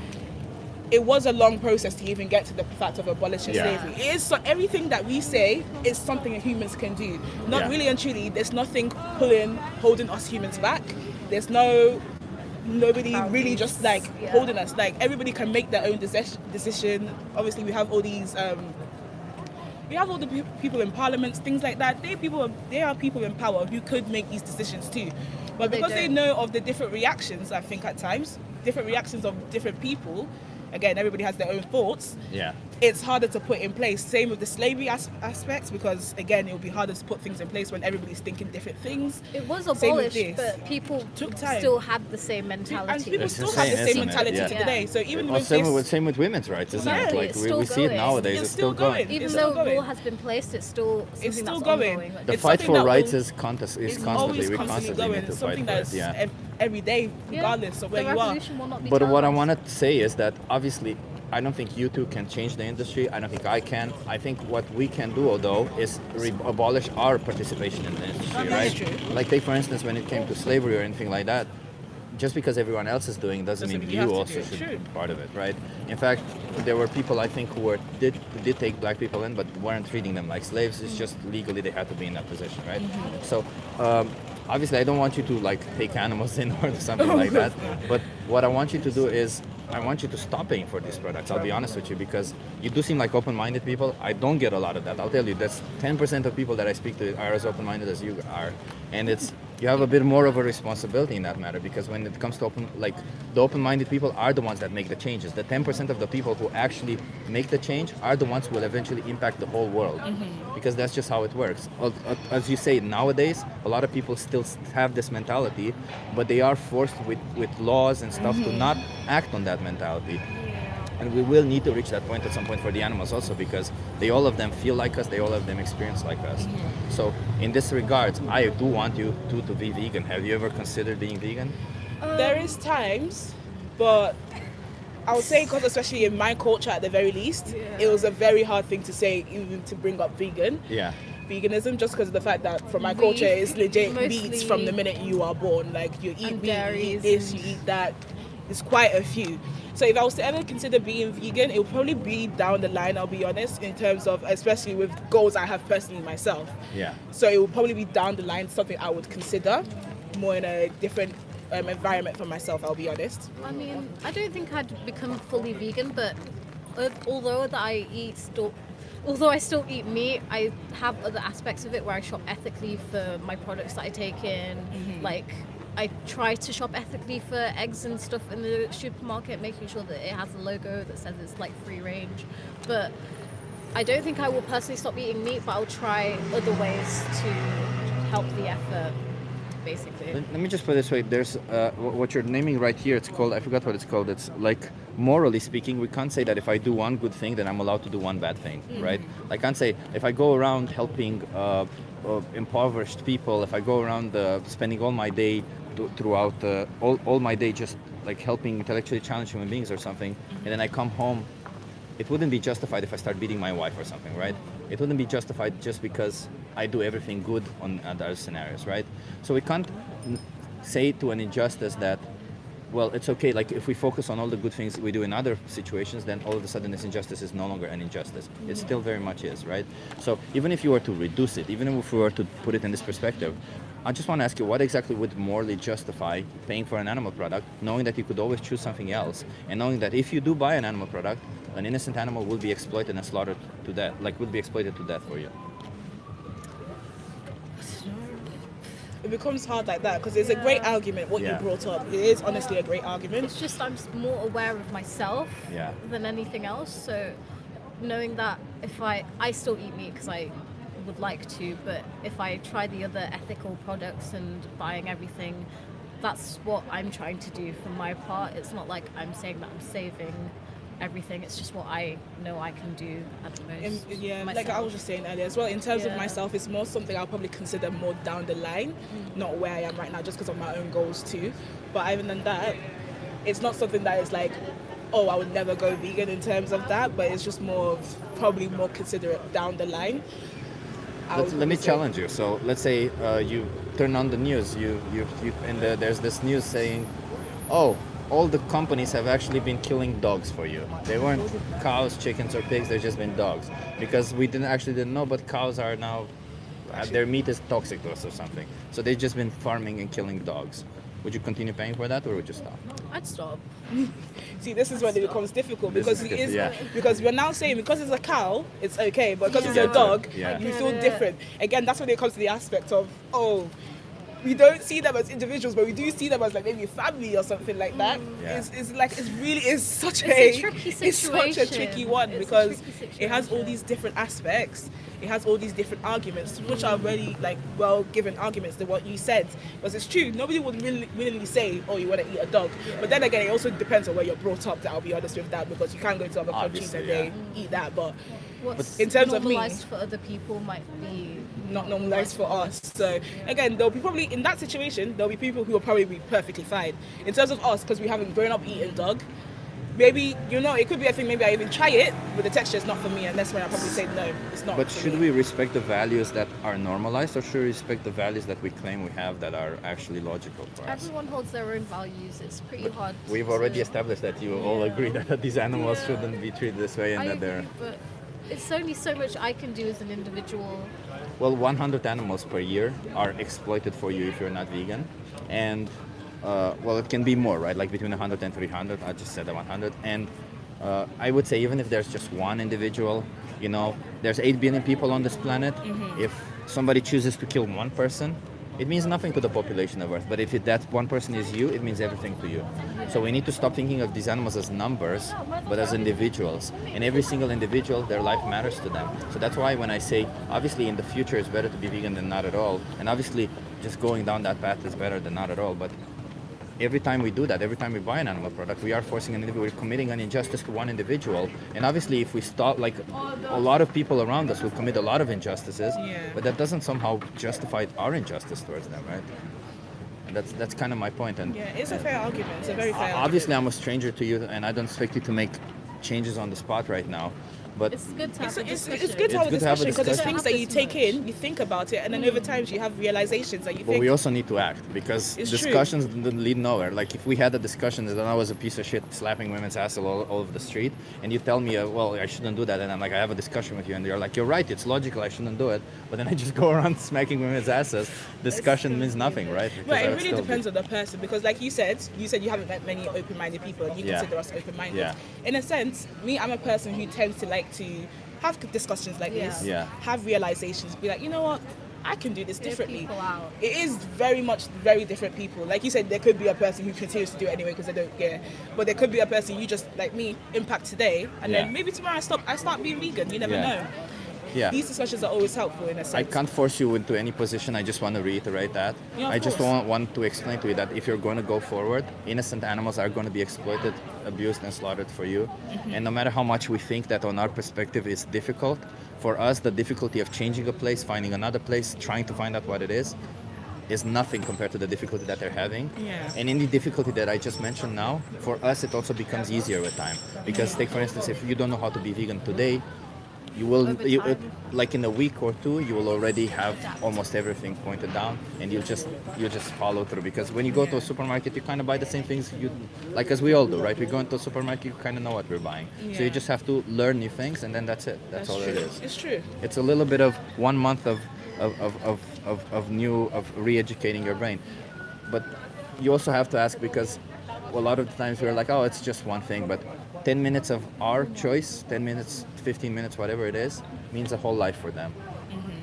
[SPEAKER 10] it was a long process to even get to the fact of abolishing
[SPEAKER 1] Yeah.
[SPEAKER 10] slavery. It is so everything that we say is something that humans can do. Not
[SPEAKER 1] Yeah.
[SPEAKER 10] really and truly. There's nothing holding us humans back. There's nobody really just like
[SPEAKER 9] Yeah.
[SPEAKER 10] holding us. Like everybody can make their own decision. Obviously, we have all these. We have all the people in parliaments, things like that. They are people in power who could make these decisions too. But
[SPEAKER 9] They
[SPEAKER 10] because they
[SPEAKER 9] don't.
[SPEAKER 10] know of the different reactions, I think at times, different reactions of different people, again, everybody has their own thoughts,
[SPEAKER 1] yeah.
[SPEAKER 10] it's harder to put in place. Same with the slavery aspects, because again, it will be harder to put things in place when everybody's thinking different things.
[SPEAKER 9] It was
[SPEAKER 10] Same with
[SPEAKER 9] abolished,
[SPEAKER 10] this.
[SPEAKER 9] but people
[SPEAKER 10] Took time.
[SPEAKER 9] still had the same
[SPEAKER 10] And
[SPEAKER 9] mentality.
[SPEAKER 10] people
[SPEAKER 1] It's
[SPEAKER 10] still
[SPEAKER 1] insane,
[SPEAKER 10] have the same
[SPEAKER 1] isn't it?
[SPEAKER 10] mentality
[SPEAKER 1] Yeah.
[SPEAKER 10] to today. So even
[SPEAKER 1] Well,
[SPEAKER 10] with
[SPEAKER 1] same
[SPEAKER 10] this,
[SPEAKER 1] with women's rights, isn't it?
[SPEAKER 9] Exactly,
[SPEAKER 1] Like
[SPEAKER 9] it's
[SPEAKER 1] we
[SPEAKER 9] still
[SPEAKER 1] see it
[SPEAKER 9] going.
[SPEAKER 1] nowadays,
[SPEAKER 10] It's still going.
[SPEAKER 9] Even
[SPEAKER 10] It's
[SPEAKER 9] though
[SPEAKER 10] still going.
[SPEAKER 9] law has been placed, it's still something
[SPEAKER 10] it's still
[SPEAKER 9] that's
[SPEAKER 10] going.
[SPEAKER 9] ongoing.
[SPEAKER 1] The
[SPEAKER 10] It's
[SPEAKER 1] fight
[SPEAKER 10] something
[SPEAKER 1] for
[SPEAKER 10] that
[SPEAKER 1] rights
[SPEAKER 10] will-
[SPEAKER 1] is constantly,
[SPEAKER 10] it's
[SPEAKER 1] we
[SPEAKER 10] always
[SPEAKER 1] constantly
[SPEAKER 10] constantly
[SPEAKER 1] need
[SPEAKER 10] going.
[SPEAKER 1] to
[SPEAKER 10] It's
[SPEAKER 1] fight
[SPEAKER 10] something
[SPEAKER 1] for it.
[SPEAKER 10] that's
[SPEAKER 1] Yeah.
[SPEAKER 10] every day,
[SPEAKER 9] Yeah.
[SPEAKER 10] regardless of where
[SPEAKER 9] the
[SPEAKER 10] you are.
[SPEAKER 9] revolution will not be
[SPEAKER 1] But what I
[SPEAKER 9] televised.
[SPEAKER 1] want to say is that obviously, I don't think you two can change the industry. I don't think I can. I think what we can do, though, is abolish our participation in the industry,
[SPEAKER 10] That is
[SPEAKER 1] right?
[SPEAKER 10] true.
[SPEAKER 1] Like, take for instance, when it came to slavery or anything like that, just because everyone else is doing it doesn't mean
[SPEAKER 10] mean
[SPEAKER 1] you
[SPEAKER 10] have to
[SPEAKER 1] also
[SPEAKER 10] do it.
[SPEAKER 1] should
[SPEAKER 10] True.
[SPEAKER 1] be part of it, right? In fact, there were people I think who did take black people in, but weren't treating them like slaves. It's just legally they had to be in that position, right? So. Obviously, I don't want you to like take animals in or something like that. But what I want you to do is, I want you to stop paying for these products. I'll be honest with you, because you do seem like open-minded people. I don't get a lot of that. I'll tell you, that's 10% of people that I speak to are as open-minded as you are, and you have a bit more of a responsibility in that matter, because when it comes to the open-minded people are the ones that make the changes. The 10% of the people who actually make the change are the ones who will eventually impact the whole world, because that's just how it works. As you say, nowadays, a lot of people still have this mentality, but they are forced with laws and stuff to not act on that mentality. And we will need to reach that point at some point for the animals also, because all of them feel like us, they all of them experience like us. So in this regard, I do want you to be vegan. Have you ever considered being vegan?
[SPEAKER 10] There is times, but I would say, because especially in my culture at the very least, it was a very hard thing to say, even to bring up vegan.
[SPEAKER 1] Yeah.
[SPEAKER 10] Veganism, just because of the fact that from my
[SPEAKER 9] Meat,
[SPEAKER 10] culture, it's legit
[SPEAKER 9] mostly.
[SPEAKER 10] meats from the minute you are born. Like you eat
[SPEAKER 9] And
[SPEAKER 10] meat, you
[SPEAKER 9] dairies
[SPEAKER 10] eat this,
[SPEAKER 9] and-
[SPEAKER 10] you eat that. It's quite a few. So if I was to ever consider being vegan, it would probably be down the line, I'll be honest, in terms of, especially with goals I have personally myself.
[SPEAKER 1] Yeah.
[SPEAKER 10] So it would probably be down the line, something I would consider more in a different environment for myself, I'll be honest.
[SPEAKER 9] I mean, I don't think I'd become fully vegan, but although I still eat meat, I have other aspects of it where I shop ethically for my products that I take in. Like, I try to shop ethically for eggs and stuff in the supermarket, making sure that it has a logo that says it's like free range. But I don't think I will personally stop eating meat, but I'll try other ways to help the effort, basically.
[SPEAKER 1] Let me just put it this way. There's what you're naming right here. It's called, I forgot what it's called. It's like, morally speaking, we can't say that if I do one good thing, then I'm allowed to do one bad thing, right? I can't say if I go around helping impoverished people, if I go around spending all my day throughout all my day just like helping intellectually challenged human beings or something, and then I come home, it wouldn't be justified if I start beating my wife or something, right? It wouldn't be justified just because I do everything good on other scenarios, right? So we can't say to an injustice that, well, it's okay, like if we focus on all the good things we do in other situations, then all of a sudden this injustice is no longer an injustice. It still very much is, right? So even if you were to reduce it, even if we were to put it in this perspective, I just want to ask you, what exactly would morally justify paying for an animal product, knowing that you could always choose something else, and knowing that if you do buy an animal product, an innocent animal will be exploited and slaughtered to death, like would be exploited to death for you?
[SPEAKER 10] It becomes hard like that because it's a great argument what you brought up. It is honestly a great argument.
[SPEAKER 9] It's just I'm more aware of myself
[SPEAKER 1] Yeah.
[SPEAKER 9] than anything else. So knowing that if I still eat meat because I would like to, but if I try the other ethical products and buying everything, that's what I'm trying to do for my part. It's not like I'm saying that I'm saving everything. It's just what I know I can do at the most.
[SPEAKER 10] Like I was just saying earlier as well, in terms of myself, it's more something I'll probably consider more down the line, not where I am right now, just because of my own goals too. But other than that, it's not something that is like, oh, I would never go vegan in terms of that, but it's just more of probably more considerate down the line.
[SPEAKER 1] Let me challenge you. So let's say you turn on the news, there's this news saying, oh, all the companies have actually been killing dogs for you. They weren't cows, chickens, or pigs. They've just been dogs because we didn't know. But cows are now their meat is toxic to us or something. So they've just been farming and killing dogs. Would you continue paying for that, or would you stop?
[SPEAKER 9] I'd stop.
[SPEAKER 10] See, this is when it becomes difficult because because we're now saying because it's a cow, it's okay, but because it's a dog, you feel different. Again, that's when it comes to the aspect of we don't see them as individuals, but we do see them as like maybe family or something like that. It's like it's such a
[SPEAKER 9] tricky situation.
[SPEAKER 10] It's such a tricky one because it has all these different aspects. It has all these different arguments, which are really like well-given arguments to what you said. Because it's true, nobody would willingly say, "Oh, you want to eat a dog." But then again, it also depends on where you're brought up. I'll be honest with that, because you can't go to other countries and they eat that. But in terms of me,
[SPEAKER 9] normalized for other people might be
[SPEAKER 10] not normalized for us. So again, there'll be probably in that situation, there'll be people who will probably be perfectly fine. In terms of us, because we haven't grown up eating dog. Maybe, it could be a thing, maybe I even try it, but the texture is not for me, and that's when I'll probably say no, it's not.
[SPEAKER 1] But should we respect the values that are normalized, or should we respect the values that we claim we have that are actually logical for us?
[SPEAKER 9] Everyone holds their own values. It's pretty hard.
[SPEAKER 1] We've already established that you all agree that these animals shouldn't be treated this way, and that they're...
[SPEAKER 9] But it's only so much I can do as an individual.
[SPEAKER 1] Well, 100 animals per year are exploited for you if you're not vegan, and it can be more, right? Like between 100 and 300. I just said 100, and I would say even if there's just one individual, there's 8 billion people on this planet. If somebody chooses to kill one person, it means nothing to the population of Earth. But if that one person is you, it means everything to you. So we need to stop thinking of these animals as numbers, but as individuals. And every single individual, their life matters to them. So that's why when I say, obviously in the future it's better to be vegan than not at all. And obviously just going down that path is better than not at all. But every time we do that, every time we buy an animal product, we are forcing an individual, we're committing an injustice to one individual. And obviously if we stop, like a lot of people around us will commit a lot of injustices, but that doesn't somehow justify our injustice towards them, right? And that's kind of my point. And
[SPEAKER 10] it's a fair argument. It's a very fair argument.
[SPEAKER 1] Obviously I'm a stranger to you, and I don't expect you to make changes on the spot right now. But
[SPEAKER 9] it's good to have a discussion.
[SPEAKER 10] It's good to have a discussion because it's things that you take in, you think about it, and then over time you have realizations that you think.
[SPEAKER 1] But we also need to act, because discussions don't lead nowhere. Like if we had a discussion that I was a piece of shit slapping women's ass all over the street, and you tell me, I shouldn't do that, and I'm like, I have a discussion with you, and you're like, you're right, it's logical, I shouldn't do it. But then I just go around smacking women's asses. Discussion means nothing, right?
[SPEAKER 10] But it really depends on the person, because like you said you haven't met many open-minded people, and you consider us open-minded.
[SPEAKER 1] Yeah.
[SPEAKER 10] In a sense, I'm a person who tends to like to have discussions like this, have realizations, be like, you know what, I can do this differently.
[SPEAKER 9] people out.
[SPEAKER 10] It is very different people. Like you said, there could be a person who continues to do it anyway because they don't care. But there could be a person you just, like me, impact today, and
[SPEAKER 1] Yeah.
[SPEAKER 10] then maybe tomorrow I start being vegan. You never
[SPEAKER 1] Yeah.
[SPEAKER 10] know.
[SPEAKER 1] Yeah.
[SPEAKER 10] These discussions are always helpful in a sense.
[SPEAKER 1] I can't force you into any position. I just want to reiterate that.
[SPEAKER 10] Yeah, of
[SPEAKER 1] I just
[SPEAKER 10] course.
[SPEAKER 1] want to explain to you that if you're going to go forward, innocent animals are going to be exploited, abused, and slaughtered for you. And no matter how much we think that on our perspective is difficult, for us, the difficulty of changing a place, finding another place, trying to find out what it is nothing compared to the difficulty that they're having.
[SPEAKER 10] Yeah.
[SPEAKER 1] And any difficulty that I just mentioned now, for us, it also becomes easier with time. Because take, for instance, if you don't know how to be vegan today, you will, like in a week or two, you will already have almost everything pointed down, and you just follow through. Because when you go to a supermarket, you kind of buy the same things like as we all do, right? We go into a supermarket, you kind of know what we're buying. So you
[SPEAKER 10] Yeah.
[SPEAKER 1] just have to learn new things, and then that's it. That's all
[SPEAKER 10] true.
[SPEAKER 1] it is.
[SPEAKER 10] It's true.
[SPEAKER 1] It's a little bit of 1 month of re-educating your brain, but you also have to ask, because a lot of the times we're like, oh, it's just one thing, but 10 minutes of our choice, 10 minutes, 15 minutes, whatever it is, means a whole life for them.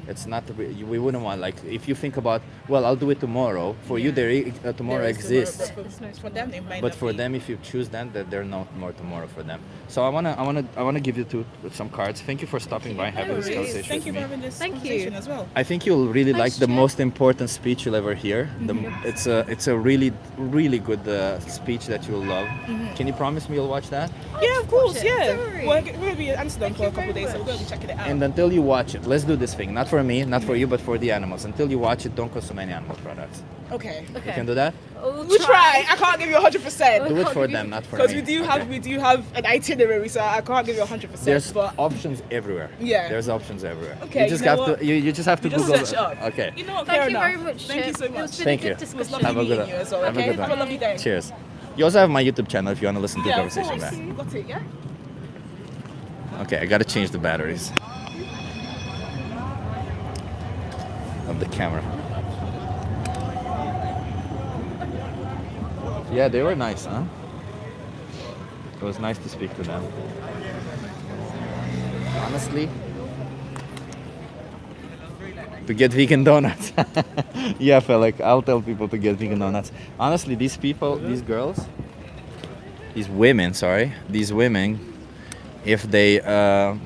[SPEAKER 1] It's not, we wouldn't want, like, if you think about, well, I'll do it tomorrow, for you, tomorrow
[SPEAKER 10] There is
[SPEAKER 1] exists.
[SPEAKER 10] tomorrow, but for them, they might
[SPEAKER 1] But
[SPEAKER 10] not
[SPEAKER 1] for
[SPEAKER 10] be.
[SPEAKER 1] them, if you choose then, that there's no more tomorrow for them. So I wanna give you some cards. Thank you for stopping by and having this
[SPEAKER 10] Worries.
[SPEAKER 1] conversation
[SPEAKER 10] Thank you
[SPEAKER 1] with
[SPEAKER 10] for
[SPEAKER 1] me.
[SPEAKER 10] having this
[SPEAKER 9] Thank you.
[SPEAKER 10] conversation as well.
[SPEAKER 1] I think you'll really like the most important speech you'll ever hear. It's a really good speech that you'll love. Can you promise me you'll watch that?
[SPEAKER 10] Yeah, of course,
[SPEAKER 9] it.
[SPEAKER 10] yeah.
[SPEAKER 9] Don't worry.
[SPEAKER 10] We're going to be in Amsterdam for a couple of days, so we're going to be checking it out.
[SPEAKER 1] And until you watch it, let's do this thing. Not for me, not for you, but for the animals. Until you watch it, don't consume any animal products.
[SPEAKER 10] Okay.
[SPEAKER 1] You can do that?
[SPEAKER 10] We'll try. I can't give you 100%.
[SPEAKER 1] Do it for them, not for me.
[SPEAKER 10] Because we do
[SPEAKER 1] Okay.
[SPEAKER 10] have an itinerary, so I can't give you 100%.
[SPEAKER 1] There's
[SPEAKER 10] but
[SPEAKER 1] options everywhere.
[SPEAKER 10] Yeah.
[SPEAKER 1] There's options everywhere.
[SPEAKER 10] Okay,
[SPEAKER 1] You just
[SPEAKER 10] you know
[SPEAKER 1] have
[SPEAKER 10] what?
[SPEAKER 1] to you just have to
[SPEAKER 10] you just
[SPEAKER 1] Google.
[SPEAKER 10] search it up.
[SPEAKER 1] Okay.
[SPEAKER 10] You know what?
[SPEAKER 9] Thank
[SPEAKER 10] Fair
[SPEAKER 9] you
[SPEAKER 10] enough.
[SPEAKER 9] very much.
[SPEAKER 10] Thank you so
[SPEAKER 9] It
[SPEAKER 10] much.
[SPEAKER 9] was been
[SPEAKER 1] Thank
[SPEAKER 9] a
[SPEAKER 1] you.
[SPEAKER 9] good
[SPEAKER 10] It was
[SPEAKER 9] discussion.
[SPEAKER 10] lovely
[SPEAKER 1] Have a
[SPEAKER 10] meeting
[SPEAKER 1] good
[SPEAKER 10] you as well.
[SPEAKER 1] have a
[SPEAKER 10] Okay.
[SPEAKER 1] good
[SPEAKER 10] Have
[SPEAKER 1] one.
[SPEAKER 10] a lovely day.
[SPEAKER 1] Cheers. You also have my YouTube channel if you want to listen to the
[SPEAKER 10] Yeah, of
[SPEAKER 1] conversation
[SPEAKER 10] course.
[SPEAKER 1] back.
[SPEAKER 10] Got it, yeah?
[SPEAKER 1] Okay, I gotta change the batteries of the camera. Yeah, they were nice, huh? It was nice to speak to them. Honestly, to get vegan donuts. Yeah, Felix, I'll tell people to get vegan donuts. Honestly, these people, these girls, these women, if there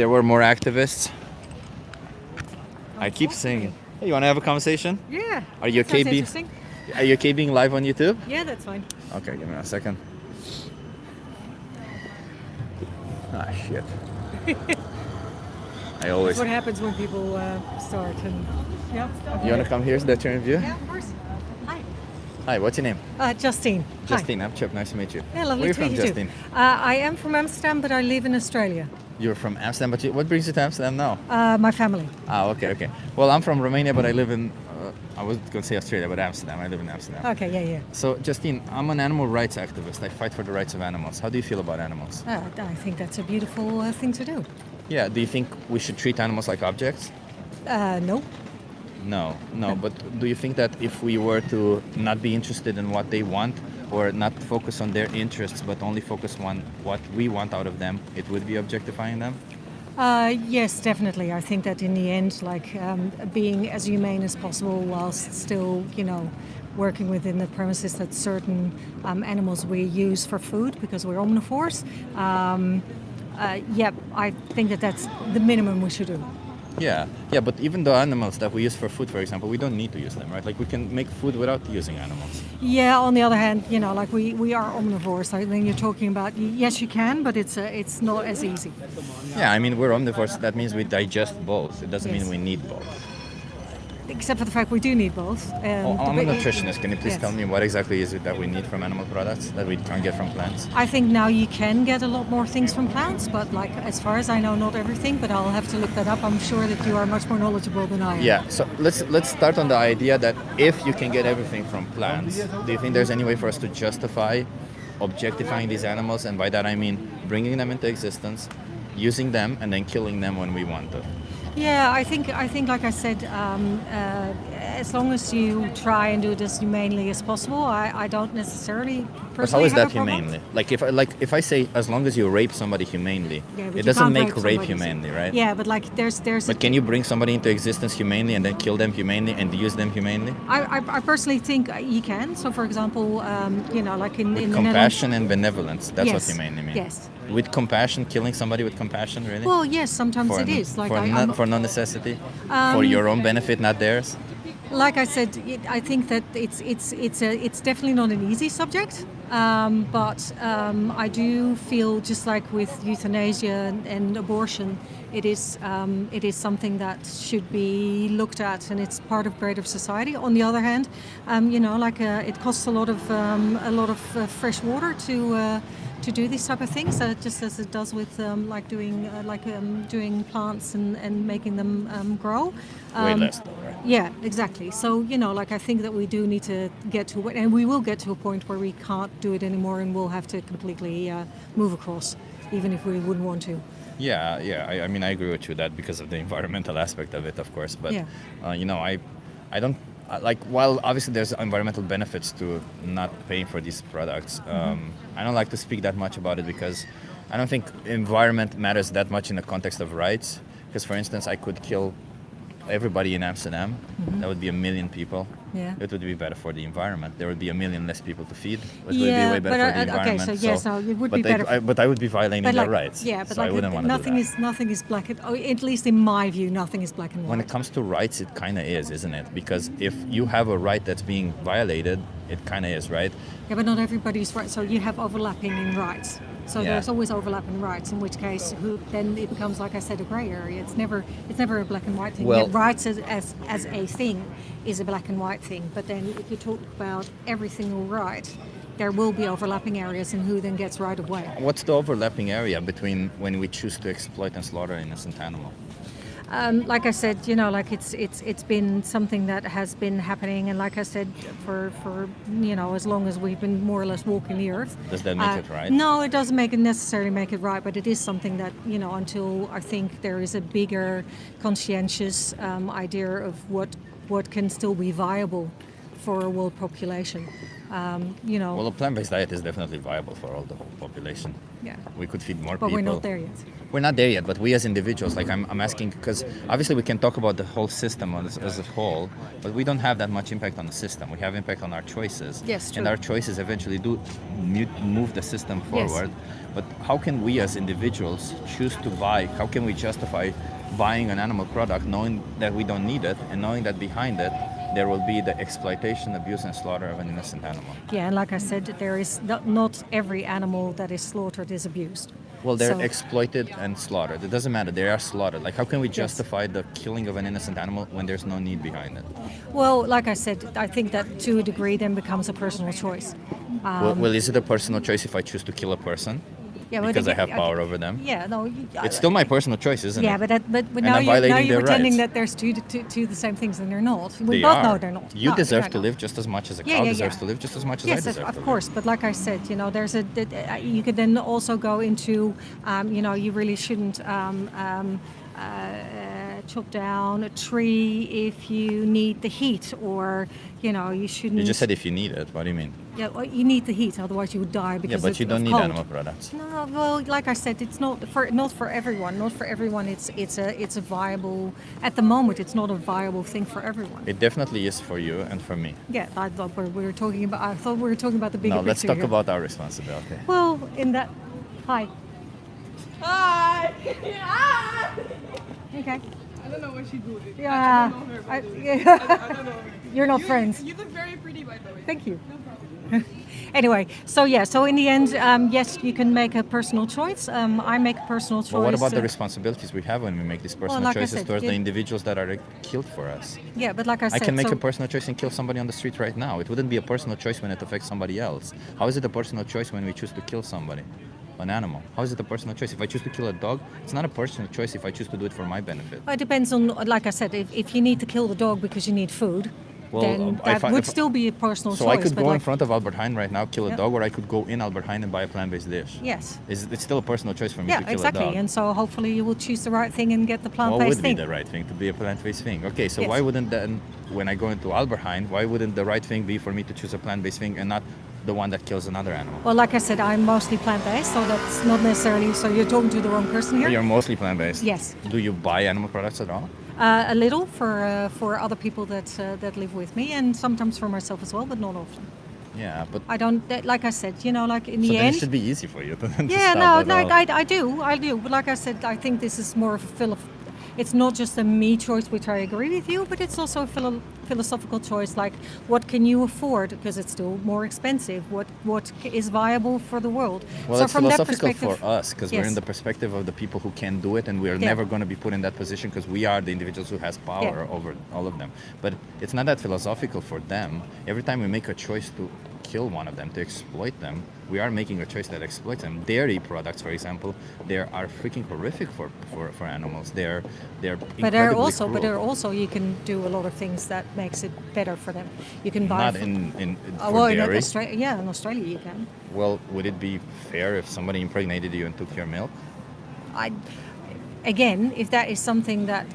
[SPEAKER 1] were more activists, I keep saying, hey, you want to have a conversation?
[SPEAKER 8] Yeah.
[SPEAKER 1] Are you okay?
[SPEAKER 8] Sounds interesting.
[SPEAKER 1] Are you okay being live on YouTube?
[SPEAKER 8] Yeah, that's fine.
[SPEAKER 1] Okay, give me a second. Ah, shit. I always.
[SPEAKER 8] That's what happens when people start and yeah.
[SPEAKER 1] You want to come here? Is that your interview?
[SPEAKER 8] Yeah, of course. Hi.
[SPEAKER 1] Hi, what's your name?
[SPEAKER 8] Justine.
[SPEAKER 1] Justine, I'm Chip. Nice to meet you.
[SPEAKER 8] Hi. Yeah, lovely
[SPEAKER 1] Where are you
[SPEAKER 8] to
[SPEAKER 1] from,
[SPEAKER 8] meet you
[SPEAKER 1] Justine?
[SPEAKER 8] too. I am from Amsterdam, but I live in Australia.
[SPEAKER 1] You're from Amsterdam, but what brings you to Amsterdam now?
[SPEAKER 8] My family.
[SPEAKER 1] Ah, okay. Well, I'm from Romania, but I live in, I was going to say Australia, but Amsterdam. I live in Amsterdam.
[SPEAKER 8] Okay, yeah.
[SPEAKER 1] So, Justine, I'm an animal rights activist. I fight for the rights of animals. How do you feel about animals?
[SPEAKER 8] I think that's a beautiful thing to do.
[SPEAKER 1] Yeah, do you think we should treat animals like objects?
[SPEAKER 8] No.
[SPEAKER 1] No. But do you think that if we were to not be interested in what they want, or not focus on their interests, but only focus on what we want out of them, it would be objectifying them?
[SPEAKER 8] Yes, definitely. I think that in the end, being as humane as possible whilst still, working within the premises that certain animals we use for food because we're omnivores. I think that that's the minimum we should do.
[SPEAKER 1] Yeah, but even the animals that we use for food, for example, we don't need to use them, right? Like we can make food without using animals.
[SPEAKER 8] Yeah, on the other hand, we are omnivores. I think you're talking about, yes, you can, but it's not as easy.
[SPEAKER 1] Yeah, I mean, we're omnivores. That means we digest both. It doesn't
[SPEAKER 8] Yes.
[SPEAKER 1] mean we need both.
[SPEAKER 8] Except for the fact we do need both.
[SPEAKER 1] I'm a nutritionist. Can you please
[SPEAKER 8] Yes.
[SPEAKER 1] tell me what exactly is it that we need from animal products that we can't get from plants?
[SPEAKER 8] I think now you can get a lot more things from plants, but as far as I know, not everything. But I'll have to look that up. I'm sure that you are much more knowledgeable than I am.
[SPEAKER 1] Yeah, so let's start on the idea that if you can get everything from plants, do you think there's any way for us to justify objectifying these animals? And by that I mean bringing them into existence, using them, and then killing them when we want to.
[SPEAKER 8] Yeah, I think, like I said, as long as you try and do it as humanely as possible, I don't necessarily
[SPEAKER 1] But
[SPEAKER 8] personally
[SPEAKER 1] how is
[SPEAKER 8] have
[SPEAKER 1] that
[SPEAKER 8] a problem.
[SPEAKER 1] humanely? Like if I say as long as you rape somebody humanely,
[SPEAKER 8] Yeah, but
[SPEAKER 1] it
[SPEAKER 8] you
[SPEAKER 1] doesn't
[SPEAKER 8] can't
[SPEAKER 1] make rape
[SPEAKER 8] somebody, so-
[SPEAKER 1] humanely, right?
[SPEAKER 8] Yeah, but like there's.
[SPEAKER 1] But can you bring somebody into existence humanely and then kill them humanely and use them humanely?
[SPEAKER 8] I personally think you can. So, for example, like in
[SPEAKER 1] With
[SPEAKER 8] the
[SPEAKER 1] compassion and benevolence. That's what
[SPEAKER 8] Yes,
[SPEAKER 1] humanely means.
[SPEAKER 8] yes.
[SPEAKER 1] With compassion, killing somebody with compassion, really?
[SPEAKER 8] Well, yes, sometimes
[SPEAKER 1] for,
[SPEAKER 8] it is. Like
[SPEAKER 1] for no necessity, for your own benefit, not theirs.
[SPEAKER 8] Like I said, I think that it's definitely not an easy subject, but I do feel just like with euthanasia and abortion, it is something that should be looked at, and it's part of greater society. On the other hand, it costs a lot of fresh water to do these type of things, just as it does with doing plants and making them grow.
[SPEAKER 1] Way less, though, right?
[SPEAKER 8] Yeah, exactly. So, I think that we do need to get to, and we will get to a point where we can't do it anymore and we'll have to completely move across, even if we wouldn't want to.
[SPEAKER 1] Yeah. I mean, I agree with you that because of the environmental aspect of it, of course. But,
[SPEAKER 8] Yeah.
[SPEAKER 1] I don't, like, while obviously there's environmental benefits to not paying for these products, I don't like to speak that much about it because I don't think environment matters that much in the context of rights. Because, for instance, I could kill everybody in Amsterdam. That would be 1 million people.
[SPEAKER 8] Yeah.
[SPEAKER 1] It would be better for the environment. There would be 1 million less people to feed. It would
[SPEAKER 8] Yeah,
[SPEAKER 1] be way better
[SPEAKER 8] but,
[SPEAKER 1] for the
[SPEAKER 8] okay,
[SPEAKER 1] environment.
[SPEAKER 8] so yes, no, it would be better for-
[SPEAKER 1] But I would be violating
[SPEAKER 8] But
[SPEAKER 1] their rights.
[SPEAKER 8] Yeah, but
[SPEAKER 1] so I wouldn't want to do that.
[SPEAKER 8] nothing is black and at least in my view, nothing is black and white.
[SPEAKER 1] When it comes to rights, it kind of is, isn't it? Because if you have a right that's being violated, it kind of is, right?
[SPEAKER 8] Yeah, but not everybody's right. So you have overlapping in rights. So
[SPEAKER 1] Yeah.
[SPEAKER 8] there's always overlapping rights. In which case, then it becomes, like I said, a grey area. It's never a black and white thing.
[SPEAKER 1] Well-
[SPEAKER 8] Yet rights as a thing is a black and white thing. But then if you talk about every single right, there will be overlapping areas, and who then gets right of way.
[SPEAKER 1] What's the overlapping area between when we choose to exploit and slaughter an innocent animal?
[SPEAKER 8] Like I said, it's been something that has been happening, and like I said, for as long as we've been more or less walking the earth.
[SPEAKER 1] Does that make it right?
[SPEAKER 8] No, it doesn't necessarily make it right, but it is something that until I think there is a bigger conscientious idea of what can still be viable for a world population.
[SPEAKER 1] Well, a plant-based diet is definitely viable for all the whole population.
[SPEAKER 8] Yeah.
[SPEAKER 1] We could feed more
[SPEAKER 8] But
[SPEAKER 1] people.
[SPEAKER 8] we're not there yet.
[SPEAKER 1] We're not there yet, but we as individuals, like I'm asking, because obviously we can talk about the whole system as a whole, but we don't have that much impact on the system. We have impact on our choices.
[SPEAKER 8] Yes, true.
[SPEAKER 1] And our choices eventually do move the system forward. But how can we as individuals choose to buy? How can we justify buying an animal product knowing that we don't need it and knowing that behind it there will be the exploitation, abuse, and slaughter of an innocent animal?
[SPEAKER 8] Yeah, and like I said, there is not every animal that is slaughtered is abused.
[SPEAKER 1] Well, they're
[SPEAKER 8] So-
[SPEAKER 1] exploited and slaughtered. It doesn't matter. They are slaughtered. Like, how can we justify the killing of an innocent animal when there's no need behind it?
[SPEAKER 8] Well, like I said, I think that to a degree then becomes a personal choice.
[SPEAKER 1] Well, is it a personal choice if I choose to kill a person?
[SPEAKER 8] Yeah, but
[SPEAKER 1] Because I
[SPEAKER 8] again-
[SPEAKER 1] have power over them?
[SPEAKER 8] Yeah, no.
[SPEAKER 1] It's still my personal choice, isn't
[SPEAKER 8] Yeah,
[SPEAKER 1] it?
[SPEAKER 8] but
[SPEAKER 1] And
[SPEAKER 8] now
[SPEAKER 1] I'm
[SPEAKER 8] you're
[SPEAKER 1] violating their
[SPEAKER 8] pretending
[SPEAKER 1] rights.
[SPEAKER 8] that there's two the same things, and they're not. We
[SPEAKER 1] They
[SPEAKER 8] both
[SPEAKER 1] are.
[SPEAKER 8] know they're not.
[SPEAKER 1] You
[SPEAKER 8] No,
[SPEAKER 1] deserve
[SPEAKER 8] they're
[SPEAKER 1] to
[SPEAKER 8] not.
[SPEAKER 1] live just as much as a
[SPEAKER 8] Yeah,
[SPEAKER 1] cow
[SPEAKER 8] yeah,
[SPEAKER 1] deserves
[SPEAKER 8] yeah.
[SPEAKER 1] to live just as much as I
[SPEAKER 8] Yes,
[SPEAKER 1] deserve
[SPEAKER 8] of
[SPEAKER 1] to live.
[SPEAKER 8] course. But like I said, there's you could then also go into, you really shouldn't chop down a tree if you need the heat, or you shouldn't.
[SPEAKER 1] You just said if you need it. What do you mean?
[SPEAKER 8] Yeah, well, you need the heat, otherwise you would die because
[SPEAKER 1] Yeah, but you
[SPEAKER 8] of
[SPEAKER 1] don't need
[SPEAKER 8] cold.
[SPEAKER 1] animal products.
[SPEAKER 8] No, well, like I said, it's not for everyone. Not for everyone. It's a viable. At the moment, it's not a viable thing for everyone.
[SPEAKER 1] It definitely is for you and for me.
[SPEAKER 8] Yeah, I thought we were talking about. I thought we were talking about the bigger
[SPEAKER 1] No, let's
[SPEAKER 8] picture
[SPEAKER 1] talk
[SPEAKER 8] here.
[SPEAKER 1] about our responsibility.
[SPEAKER 8] Well, in that. Hi.
[SPEAKER 10] Hi! Hi!
[SPEAKER 8] Okay.
[SPEAKER 10] I don't know what she's doing.
[SPEAKER 8] Yeah.
[SPEAKER 10] I don't know her.
[SPEAKER 8] I-
[SPEAKER 10] by the way.
[SPEAKER 8] yeah.
[SPEAKER 10] I don't know her.
[SPEAKER 8] You're not friends.
[SPEAKER 10] You look very pretty, by the way.
[SPEAKER 8] Thank you.
[SPEAKER 10] No problem.
[SPEAKER 8] Anyway, so in the end, yes, you can make a personal choice. I make a personal choice.
[SPEAKER 1] Well, what about the responsibilities we have when we make these personal
[SPEAKER 8] like I
[SPEAKER 1] choices
[SPEAKER 8] said,
[SPEAKER 1] towards the
[SPEAKER 8] it-
[SPEAKER 1] individuals that are killed for us?
[SPEAKER 8] Yeah, but like I
[SPEAKER 1] I
[SPEAKER 8] said,
[SPEAKER 1] can make
[SPEAKER 8] so,
[SPEAKER 1] a personal choice and kill somebody on the street right now. It wouldn't be a personal choice when it affects somebody else. How is it a personal choice when we choose to kill somebody? An animal. How is it a personal choice? If I choose to kill a dog, it's not a personal choice if I choose to do it for my benefit.
[SPEAKER 8] Well, it depends on, like I said, if you need to kill the dog because you need food,
[SPEAKER 1] Well,
[SPEAKER 8] then that would still be a personal
[SPEAKER 1] so
[SPEAKER 8] choice.
[SPEAKER 1] I could
[SPEAKER 8] but
[SPEAKER 1] go in
[SPEAKER 8] like,
[SPEAKER 1] front of Albert Heijn right now, kill a
[SPEAKER 8] Yeah.
[SPEAKER 1] dog, or I could go in Albert Heijn and buy a plant-based dish.
[SPEAKER 8] yes.
[SPEAKER 1] It's still a personal choice for me
[SPEAKER 8] Yeah,
[SPEAKER 1] to kill
[SPEAKER 8] exactly.
[SPEAKER 1] a dog.
[SPEAKER 8] And so hopefully you will choose the right thing and get the
[SPEAKER 1] What
[SPEAKER 8] plant-based
[SPEAKER 1] would
[SPEAKER 8] thing.
[SPEAKER 1] be the right thing to be a plant-based thing? Okay, so
[SPEAKER 8] Yes.
[SPEAKER 1] why wouldn't then, when I go into Albert Heijn, why wouldn't the right thing be for me to choose a plant-based thing and not the one that kills another animal?
[SPEAKER 8] Well, like I said, I'm mostly plant-based, so that's not necessarily. So you're talking to the wrong person here.
[SPEAKER 1] You're mostly plant-based.
[SPEAKER 8] Yes.
[SPEAKER 1] Do you buy animal products at all?
[SPEAKER 8] A little for other people that live with me, and sometimes for myself as well, but not often.
[SPEAKER 1] Yeah, but
[SPEAKER 8] I don't. Like I said, like in
[SPEAKER 1] so
[SPEAKER 8] the
[SPEAKER 1] then
[SPEAKER 8] end.
[SPEAKER 1] it should be easy for you to
[SPEAKER 8] Yeah,
[SPEAKER 1] stop
[SPEAKER 8] no,
[SPEAKER 1] at all.
[SPEAKER 8] I do. But like I said, I think this is more of a it's not just a me choice, which I agree with you, but it's also a philosophical choice. Like, what can you afford? Because it's still more expensive. What is viable for the world?
[SPEAKER 1] Well,
[SPEAKER 8] so
[SPEAKER 1] it's
[SPEAKER 8] from that
[SPEAKER 1] philosophical
[SPEAKER 8] perspective,
[SPEAKER 1] for us because we're
[SPEAKER 8] yes.
[SPEAKER 1] in the perspective of the people who can do it, and we are
[SPEAKER 8] Yeah.
[SPEAKER 1] never going to be put in that position because we are the individuals who has power over all of them. But it's not that philosophical for them. Every time we make a choice to kill one of them, to exploit them, we are making a choice that exploits them. Dairy products, for example, they are freaking horrific for animals. They're
[SPEAKER 8] But there are
[SPEAKER 1] incredibly
[SPEAKER 8] also,
[SPEAKER 1] cruel.
[SPEAKER 8] you can do a lot of things that makes it better for them. You can buy.
[SPEAKER 1] Not in for
[SPEAKER 8] well, in
[SPEAKER 1] dairy.
[SPEAKER 8] Australia, yeah, in Australia you can.
[SPEAKER 1] Well, would it be fair if somebody impregnated you and took your milk?
[SPEAKER 8] Again, if that is something that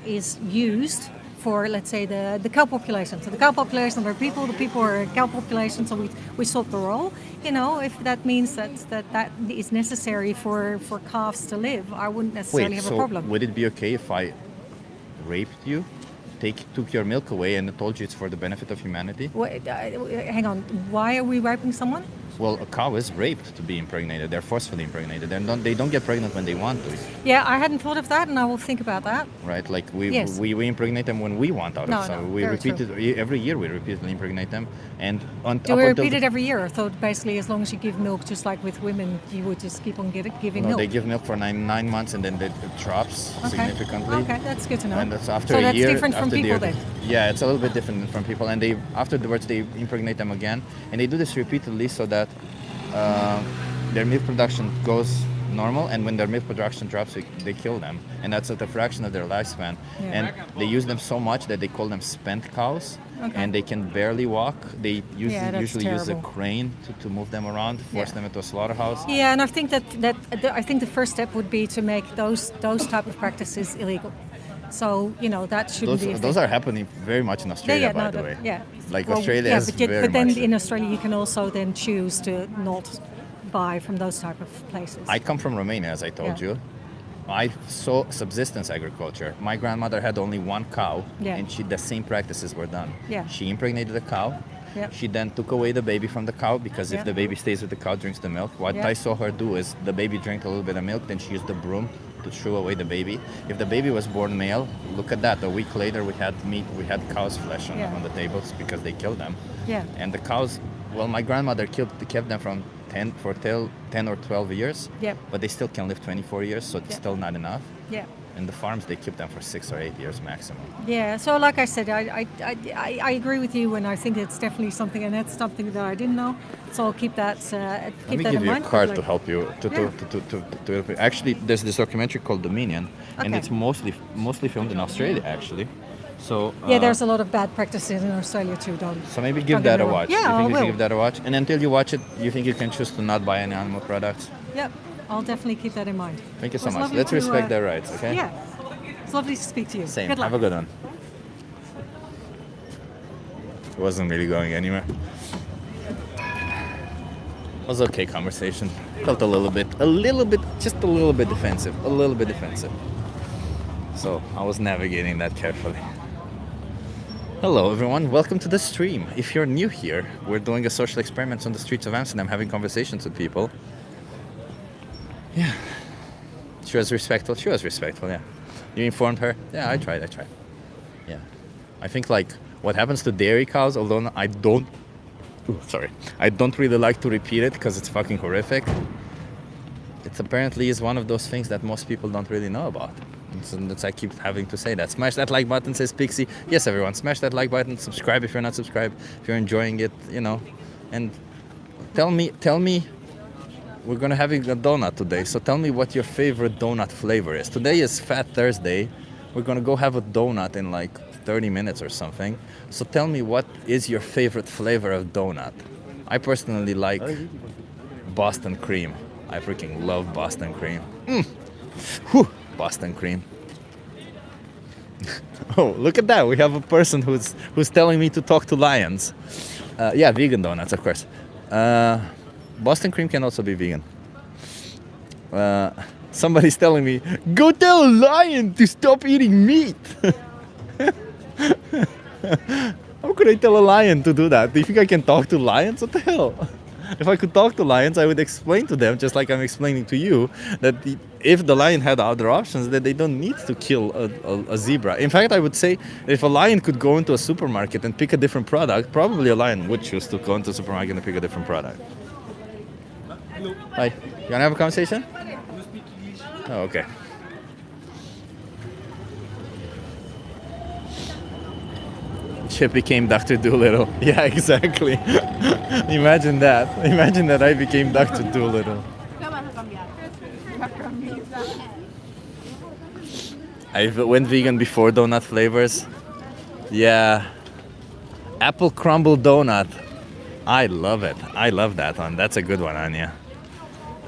[SPEAKER 8] is used for, let's say, the cow population. So the cow population are people, the people are a cow population, so we swap the role. If that means that is necessary for calves to live, I wouldn't necessarily have a problem.
[SPEAKER 1] Would it be okay if I raped you, took your milk away and told you it's for the benefit of humanity?
[SPEAKER 8] Wait, hang on, why are we raping someone?
[SPEAKER 1] Well, a cow is raped to be impregnated. They're forcefully impregnated. They don't get pregnant when they want to,
[SPEAKER 8] Yeah, I hadn't thought of that, and I will think about that.
[SPEAKER 1] right? Like
[SPEAKER 8] Yes.
[SPEAKER 1] we impregnate them when we want out of.
[SPEAKER 8] No,
[SPEAKER 1] So
[SPEAKER 8] no,
[SPEAKER 1] we
[SPEAKER 8] very
[SPEAKER 1] repeat
[SPEAKER 8] true.
[SPEAKER 1] it every year. We repeatedly impregnate them, and
[SPEAKER 8] Do we repeat it every year? I thought basically as long as you give milk, just like with women, you would just keep on giving
[SPEAKER 1] No,
[SPEAKER 8] milk.
[SPEAKER 1] they give milk for nine months, and then it drops significantly.
[SPEAKER 8] Okay, that's good to know.
[SPEAKER 1] And that's after
[SPEAKER 8] so
[SPEAKER 1] a
[SPEAKER 8] that's
[SPEAKER 1] year.
[SPEAKER 8] different from
[SPEAKER 1] after the
[SPEAKER 8] people
[SPEAKER 1] year-
[SPEAKER 8] then.
[SPEAKER 1] Yeah, it's a little bit different from people, and they afterwards they impregnate them again, and they do this repeatedly so that their milk production goes normal, and when their milk production drops, they kill them, and that's at a fraction of their lifespan.
[SPEAKER 8] Yeah.
[SPEAKER 1] And they use them so much that they call them spent cows,
[SPEAKER 8] Okay.
[SPEAKER 1] and they can barely walk. They
[SPEAKER 8] Yeah, that's
[SPEAKER 1] usually use a
[SPEAKER 8] terrible.
[SPEAKER 1] crane to move them around, force
[SPEAKER 8] Yeah.
[SPEAKER 1] them into a slaughterhouse.
[SPEAKER 8] Yeah, and I think I think the first step would be to make those type of practices illegal. So that shouldn't be.
[SPEAKER 1] Those are happening very much in Australia, by the way.
[SPEAKER 8] Yeah.
[SPEAKER 1] Like
[SPEAKER 8] Well,
[SPEAKER 1] Australia
[SPEAKER 8] yeah,
[SPEAKER 1] is
[SPEAKER 8] but,
[SPEAKER 1] very
[SPEAKER 8] but then
[SPEAKER 1] much.
[SPEAKER 8] in Australia you can also then choose to not buy from those type of places.
[SPEAKER 1] I come from Romania, as I told
[SPEAKER 8] Yeah.
[SPEAKER 1] you. I saw subsistence agriculture. My grandmother had only one cow,
[SPEAKER 8] Yeah.
[SPEAKER 1] and the same practices were done.
[SPEAKER 8] Yeah.
[SPEAKER 1] She impregnated a cow.
[SPEAKER 8] Yeah.
[SPEAKER 1] She then took away the baby from the cow because
[SPEAKER 8] Yeah.
[SPEAKER 1] if the baby stays with the cow, drinks the milk. What
[SPEAKER 8] Yeah.
[SPEAKER 1] I saw her do is the baby drank a little bit of milk, then she used the broom to shoo away the baby. If the baby was born male, look at that. A week later, we had meat. We had cow's flesh on,
[SPEAKER 8] Yeah.
[SPEAKER 1] on the tables because they killed them.
[SPEAKER 8] Yeah.
[SPEAKER 1] And the cows, well, my grandmother kept them from 10 or 12 years.
[SPEAKER 8] Yep.
[SPEAKER 1] But they still can live 24 years, so it's
[SPEAKER 8] Yeah.
[SPEAKER 1] still not enough.
[SPEAKER 8] Yeah.
[SPEAKER 1] And the farms, they keep them for 6 or 8 years maximum.
[SPEAKER 8] Yeah, so like I said, I agree with you, and I think it's definitely something, and that's something that I didn't know. So I'll keep that
[SPEAKER 1] Let
[SPEAKER 8] keep
[SPEAKER 1] me
[SPEAKER 8] that
[SPEAKER 1] give
[SPEAKER 8] in
[SPEAKER 1] you
[SPEAKER 8] mind.
[SPEAKER 1] a card
[SPEAKER 8] Like-
[SPEAKER 1] to help you. Actually, there's this documentary called Dominion, and
[SPEAKER 8] Okay.
[SPEAKER 1] it's mostly filmed in Australia, actually. So
[SPEAKER 8] Yeah, there's a lot of bad practices in Australia too, don't.
[SPEAKER 1] so maybe
[SPEAKER 8] don't
[SPEAKER 1] give
[SPEAKER 8] get
[SPEAKER 1] that
[SPEAKER 8] me
[SPEAKER 1] a
[SPEAKER 8] wrong.
[SPEAKER 1] watch.
[SPEAKER 8] Yeah,
[SPEAKER 1] you think
[SPEAKER 8] I
[SPEAKER 1] you
[SPEAKER 8] will.
[SPEAKER 1] should give that a watch? And until you watch it, you think you can choose to not buy any animal products?
[SPEAKER 8] Yep, I'll definitely keep that in mind.
[SPEAKER 1] Thank you so
[SPEAKER 8] It was
[SPEAKER 1] much.
[SPEAKER 8] lovely
[SPEAKER 1] Let's
[SPEAKER 8] to,
[SPEAKER 1] respect their rights, okay?
[SPEAKER 8] Yeah, it's lovely to speak to you.
[SPEAKER 1] Same.
[SPEAKER 8] Good luck.
[SPEAKER 1] Have a good one. It wasn't really going anywhere. It was okay conversation. Felt a little bit, just a little bit defensive. So I was navigating that carefully. Hello everyone, welcome to the stream. If you're new here, we're doing a social experiment on the streets of Amsterdam, having conversations with people. Yeah. She was respectful, yeah. You informed her? Yeah, I tried. Yeah. I think like what happens to dairy cows, although I don't really like to repeat it because it's fucking horrific. It apparently is one of those things that most people don't really know about. And that's I keep having to say that. Smash that like button, says Pixie. Yes, everyone, smash that like button. Subscribe if you're not subscribed. If you're enjoying it, And tell me, we're gonna having a donut today. So tell me what your favorite donut flavor is. Today is Fat Thursday. We're gonna go have a donut in like 30 minutes or something. So tell me, what is your favorite flavor of donut? I personally like Boston cream. I freaking love Boston cream. Whew, Boston cream. Oh, look at that. We have a person who's telling me to talk to lions. Yeah, vegan donuts, of course. Boston cream can also be vegan. Somebody's telling me, go tell a lion to stop eating meat. How could I tell a lion to do that? Do you think I can talk to lions? What the hell? If I could talk to lions, I would explain to them, just like I'm explaining to you, that if the lion had other options, that they don't need to kill a zebra. In fact, I would say if a lion could go into a supermarket and pick a different product, probably a lion would choose to go into a supermarket and pick a different product. Hi, you wanna have a conversation? Oh, okay. Chip became Dr. Dolittle. Yeah, exactly. Imagine that. Imagine that I became Dr. Dolittle. I went vegan before donut flavors. Yeah. Apple crumble donut. I love it. I love that one. That's a good one, Anya.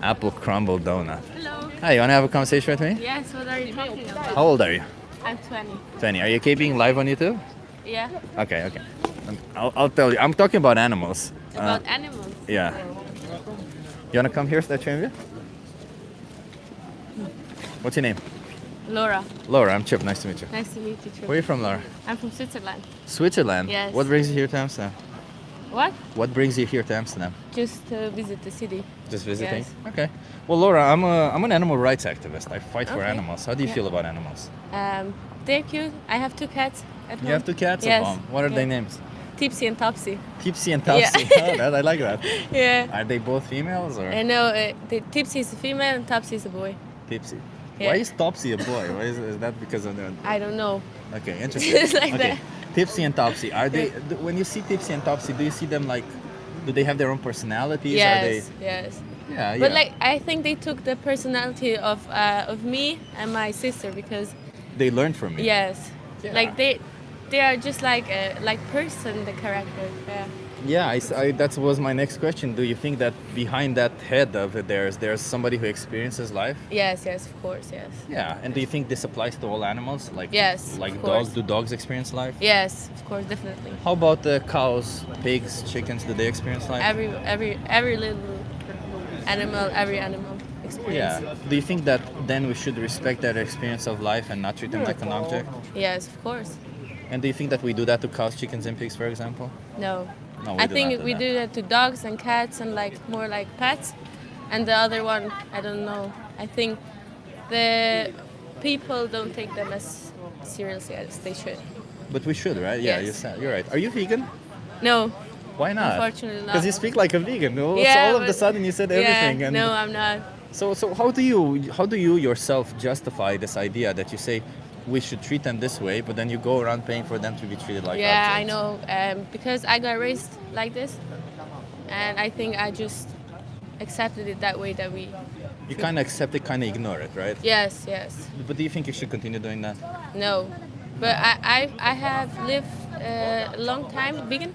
[SPEAKER 1] Apple crumble donut.
[SPEAKER 11] Hello.
[SPEAKER 1] Hi, you want to have a conversation with me?
[SPEAKER 11] Yes, what are you talking about?
[SPEAKER 1] How old are you?
[SPEAKER 11] I'm 20.
[SPEAKER 1] 20. Are you okay being live on YouTube?
[SPEAKER 11] Yeah.
[SPEAKER 1] Okay. I'll tell you. I'm talking about animals.
[SPEAKER 11] About animals?
[SPEAKER 1] Yeah. You want to come here, start showing you? What's your name?
[SPEAKER 11] Laura.
[SPEAKER 1] Laura, I'm Chip. Nice to meet you.
[SPEAKER 11] Nice to meet you too.
[SPEAKER 1] Where are you from, Laura?
[SPEAKER 11] I'm from Switzerland.
[SPEAKER 1] Switzerland?
[SPEAKER 11] Yes.
[SPEAKER 1] What brings you here to Amsterdam?
[SPEAKER 11] What?
[SPEAKER 1] What brings you here to Amsterdam?
[SPEAKER 11] Just to visit the city.
[SPEAKER 1] Just visiting?
[SPEAKER 11] Yes.
[SPEAKER 1] Okay. Well, Laura, I'm an animal rights activist. I fight for
[SPEAKER 11] Okay.
[SPEAKER 1] animals. How do you
[SPEAKER 11] Yeah.
[SPEAKER 1] feel about animals?
[SPEAKER 11] They're cute. I have 2 cats at home.
[SPEAKER 1] You have 2 cats
[SPEAKER 11] Yes.
[SPEAKER 1] at home. What are their names?
[SPEAKER 11] Tipsy and Topsy.
[SPEAKER 1] Tipsy and Topsy.
[SPEAKER 11] Yeah.
[SPEAKER 1] Oh, I like that.
[SPEAKER 11] Yeah.
[SPEAKER 1] Are they both females or?
[SPEAKER 11] And no, the Tipsy is a female and Topsy is a boy.
[SPEAKER 1] Tipsy.
[SPEAKER 11] Yeah.
[SPEAKER 1] Why is Topsy a boy? Why is that because of the?
[SPEAKER 11] I don't know.
[SPEAKER 1] Okay, interesting.
[SPEAKER 11] Just like
[SPEAKER 1] okay.
[SPEAKER 11] that.
[SPEAKER 1] Tipsy and Topsy. Are they? When you see Tipsy and Topsy, do you see them like? Do they have their own personalities?
[SPEAKER 11] Yes,
[SPEAKER 1] Are they?
[SPEAKER 11] yes.
[SPEAKER 1] Yeah,
[SPEAKER 11] But
[SPEAKER 1] yeah.
[SPEAKER 11] like, I think they took the personality of me and my sister because
[SPEAKER 1] They learned from me.
[SPEAKER 11] yes,
[SPEAKER 1] Yeah.
[SPEAKER 11] like they are just like person, the character. Yeah.
[SPEAKER 1] Yeah, that was my next question. Do you think that behind that head of it, there's somebody who experiences life?
[SPEAKER 11] Yes, yes, of course, yes.
[SPEAKER 1] Yeah, and do you think this applies to all animals? Like
[SPEAKER 11] Yes,
[SPEAKER 1] like
[SPEAKER 11] of
[SPEAKER 1] dogs?
[SPEAKER 11] course.
[SPEAKER 1] Do dogs experience life?
[SPEAKER 11] Yes, of course, definitely.
[SPEAKER 1] How about the cows, pigs, chickens? Do they experience life?
[SPEAKER 11] Every little animal, every animal experience.
[SPEAKER 1] Yeah. Do you think that then we should respect their experience of life and not treat them like an object?
[SPEAKER 11] Yes, of course.
[SPEAKER 1] And do you think that we do that to cows, chickens, and pigs, for example?
[SPEAKER 11] No.
[SPEAKER 1] No, we
[SPEAKER 11] I
[SPEAKER 1] do
[SPEAKER 11] think
[SPEAKER 1] not do
[SPEAKER 11] we
[SPEAKER 1] that.
[SPEAKER 11] do that to dogs and cats and like more like pets. And the other one, I don't know. I think the people don't take them as seriously as they should.
[SPEAKER 1] But we should, right? Yeah,
[SPEAKER 11] Yes.
[SPEAKER 1] you're right. Are you vegan?
[SPEAKER 11] No.
[SPEAKER 1] Why not?
[SPEAKER 11] Unfortunately not.
[SPEAKER 1] Because you speak like a vegan. No?
[SPEAKER 11] Yeah,
[SPEAKER 1] so all of a
[SPEAKER 11] but-
[SPEAKER 1] sudden you said everything.
[SPEAKER 11] Yeah,
[SPEAKER 1] And
[SPEAKER 11] no, I'm not.
[SPEAKER 1] So how do you yourself justify this idea that you say we should treat them this way, but then you go around paying for them to be treated like
[SPEAKER 11] Yeah, I
[SPEAKER 1] objects?
[SPEAKER 11] know. Because I got raised like this, and I think I just accepted it that way. That we.
[SPEAKER 1] You kind of accept it, kind of ignore it, right?
[SPEAKER 11] Yes, yes.
[SPEAKER 1] But do you think you should continue doing that?
[SPEAKER 11] No, but I have lived a long time vegan,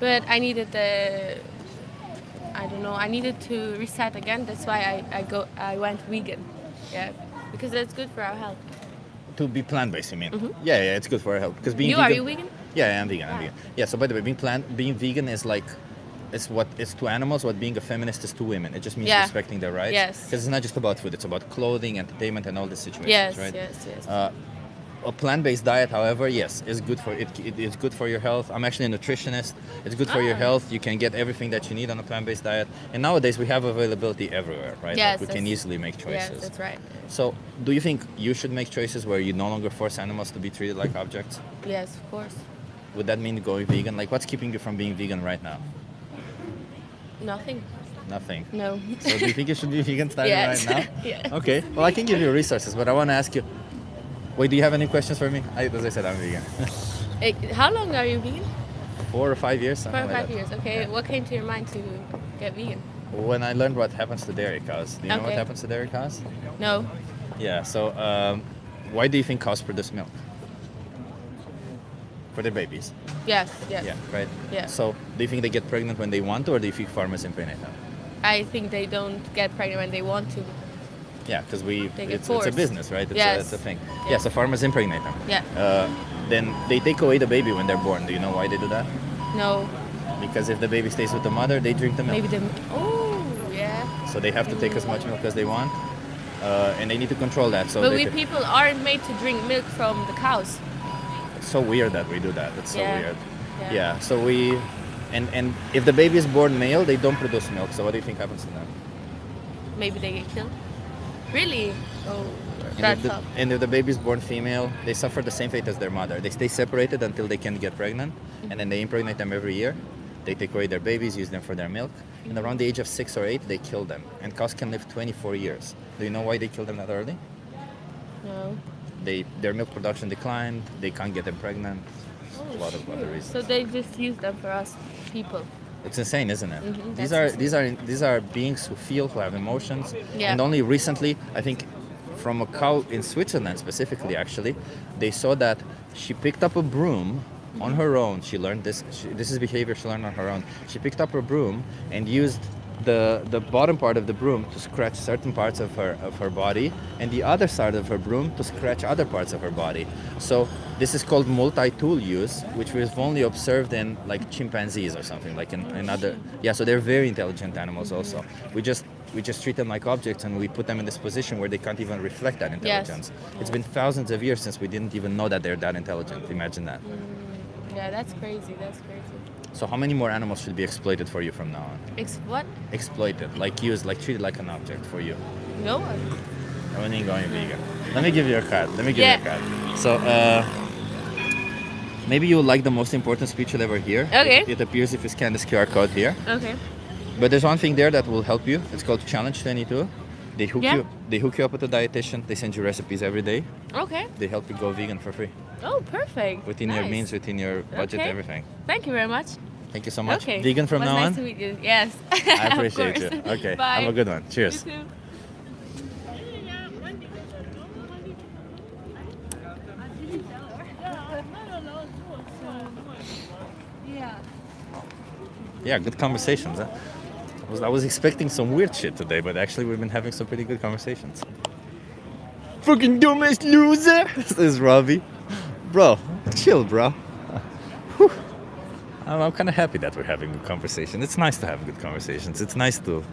[SPEAKER 11] but I needed I don't know. I needed to reset again. That's why I went vegan. Yeah, because that's good for our health.
[SPEAKER 1] To be plant-based, you mean? Yeah, it's good for our health. Because being
[SPEAKER 11] Are
[SPEAKER 1] vegan,
[SPEAKER 11] you vegan?
[SPEAKER 1] Yeah, I'm vegan. I'm vegan. Yeah. So by the way, being vegan is like, it's to animals what being a feminist is to women. It just means
[SPEAKER 11] Yeah.
[SPEAKER 1] respecting their rights.
[SPEAKER 11] Yes.
[SPEAKER 1] Because it's not just about food. It's about clothing, entertainment, and all these situations,
[SPEAKER 11] Yes,
[SPEAKER 1] right?
[SPEAKER 11] yes.
[SPEAKER 1] A plant-based diet, however, yes, is good for it. It's good for your health. I'm actually a nutritionist. It's good for your health. You can get everything that you need on a plant-based diet. And nowadays we have availability everywhere, right?
[SPEAKER 11] Yes,
[SPEAKER 1] Like we can
[SPEAKER 11] that's-
[SPEAKER 1] easily make choices.
[SPEAKER 11] Yes, that's right.
[SPEAKER 1] So, do you think you should make choices where you no longer force animals to be treated like objects?
[SPEAKER 11] Yes, of course.
[SPEAKER 1] Would that mean going vegan? Like, what's keeping you from being vegan right now?
[SPEAKER 11] Nothing.
[SPEAKER 1] Nothing.
[SPEAKER 11] No.
[SPEAKER 1] So, do you think you should be vegan starting
[SPEAKER 11] Yes.
[SPEAKER 1] right now?
[SPEAKER 11] Yes.
[SPEAKER 1] Okay. Well, I can give you resources, but I want to ask you. Wait, do you have any questions for me? As I said, I'm vegan.
[SPEAKER 11] How long are you vegan?
[SPEAKER 1] 4 or 5 years.
[SPEAKER 11] 4
[SPEAKER 1] something
[SPEAKER 11] or
[SPEAKER 1] like
[SPEAKER 11] 5
[SPEAKER 1] that.
[SPEAKER 11] years. Okay. What came to your mind to get vegan?
[SPEAKER 1] When I learned what happens to dairy cows. Do you know what
[SPEAKER 11] Okay.
[SPEAKER 1] happens to dairy cows?
[SPEAKER 11] No.
[SPEAKER 1] Yeah. So, why do you think cows produce milk? for their babies.
[SPEAKER 11] Yes, yes.
[SPEAKER 1] Yeah, right?
[SPEAKER 11] Yeah.
[SPEAKER 1] So do you think they get pregnant when they want to, or do you think farmers impregnate them?
[SPEAKER 11] I think they don't get pregnant when they want to.
[SPEAKER 1] Yeah, because
[SPEAKER 11] They get
[SPEAKER 1] it's a
[SPEAKER 11] forced.
[SPEAKER 1] business, right?
[SPEAKER 11] Yes.
[SPEAKER 1] It's a thing.
[SPEAKER 11] Yeah.
[SPEAKER 1] Yeah, so farmers impregnate them.
[SPEAKER 11] Yeah.
[SPEAKER 1] Then they take away the baby when they're born. Do you know why they do that?
[SPEAKER 11] No.
[SPEAKER 1] Because if the baby stays with the mother, they drink the milk.
[SPEAKER 11] Maybe the. Oh, yeah.
[SPEAKER 1] So they have to take as much milk as they want, and they need to control that. So
[SPEAKER 11] But
[SPEAKER 1] they
[SPEAKER 11] we people aren't made to drink milk from the cows.
[SPEAKER 1] it's so weird that we do that. It's so
[SPEAKER 11] Yeah.
[SPEAKER 1] weird.
[SPEAKER 11] Yeah.
[SPEAKER 1] Yeah. So and if the baby is born male, they don't produce milk. So what do you think happens to them?
[SPEAKER 11] Maybe they get killed. Really? Oh,
[SPEAKER 1] And
[SPEAKER 11] that's
[SPEAKER 1] if, the,
[SPEAKER 11] tough.
[SPEAKER 1] and if the baby is born female, they suffer the same fate as their mother. They stay separated until they can get pregnant, and then they impregnate them every year. They take away their babies, use them for their milk, and around the age of 6 or 8, they kill them. And cows can live 24 years. Do you know why they kill them that early?
[SPEAKER 11] No.
[SPEAKER 1] Their milk production declined. They can't get them pregnant. A lot of other reasons.
[SPEAKER 11] So they just use them for us people.
[SPEAKER 1] It's insane, isn't it?
[SPEAKER 11] Mhm,
[SPEAKER 1] These are beings who feel, who have emotions.
[SPEAKER 11] Yeah.
[SPEAKER 1] And only recently, I think, from a cow in Switzerland specifically, actually, they saw that she picked up a broom on her own. She learned this. This is behavior she learned on her own. She picked up her broom and used the bottom part of the broom to scratch certain parts of her body, and the other side of her broom to scratch other parts of her body. So this is called multi-tool use, which we've only observed in like chimpanzees or something, like in other. Yeah, so they're very intelligent animals also. We just treat them like objects, and we put them in this position where they can't even reflect that intelligence. It's been thousands of years since we didn't even know that they're that intelligent. Imagine that.
[SPEAKER 11] Yeah, that's crazy. That's crazy.
[SPEAKER 1] So how many more animals should be exploited for you from now on?
[SPEAKER 11] What?
[SPEAKER 1] Exploited, like used, like treated like an object for you.
[SPEAKER 11] No one.
[SPEAKER 1] When are you going vegan? Let me give you a card. You a card. So, maybe you will like the most important speech you'll ever hear.
[SPEAKER 11] Okay.
[SPEAKER 1] It appears if you scan this QR code here.
[SPEAKER 11] Okay.
[SPEAKER 1] But there's one thing there that will help you. It's called Challenge 22. They hook
[SPEAKER 11] Yeah.
[SPEAKER 1] you. They hook you up with a dietitian. They send you recipes every day.
[SPEAKER 11] Okay.
[SPEAKER 1] They help you go vegan for free.
[SPEAKER 11] Oh, perfect.
[SPEAKER 1] Within your
[SPEAKER 11] Nice.
[SPEAKER 1] means, within your budget,
[SPEAKER 11] Okay.
[SPEAKER 1] everything.
[SPEAKER 11] Thank you very much.
[SPEAKER 1] Thank you so much.
[SPEAKER 11] Okay.
[SPEAKER 1] Vegan from
[SPEAKER 11] Was
[SPEAKER 1] now
[SPEAKER 11] nice
[SPEAKER 1] on.
[SPEAKER 11] to meet you. Yes.
[SPEAKER 1] I
[SPEAKER 11] Of
[SPEAKER 1] appreciate you.
[SPEAKER 11] course.
[SPEAKER 1] Okay.
[SPEAKER 11] Bye.
[SPEAKER 1] Have a good one. Cheers.
[SPEAKER 11] You too.
[SPEAKER 1] Yeah, good conversations. Huh? I was expecting some weird shit today, but actually we've been having some pretty good conversations. Fucking dumbest loser! This is Robbie. Bro, chill, bro. Whew. I'm kind of happy that we're having a conversation. It's nice to have good conversations. It's nice to...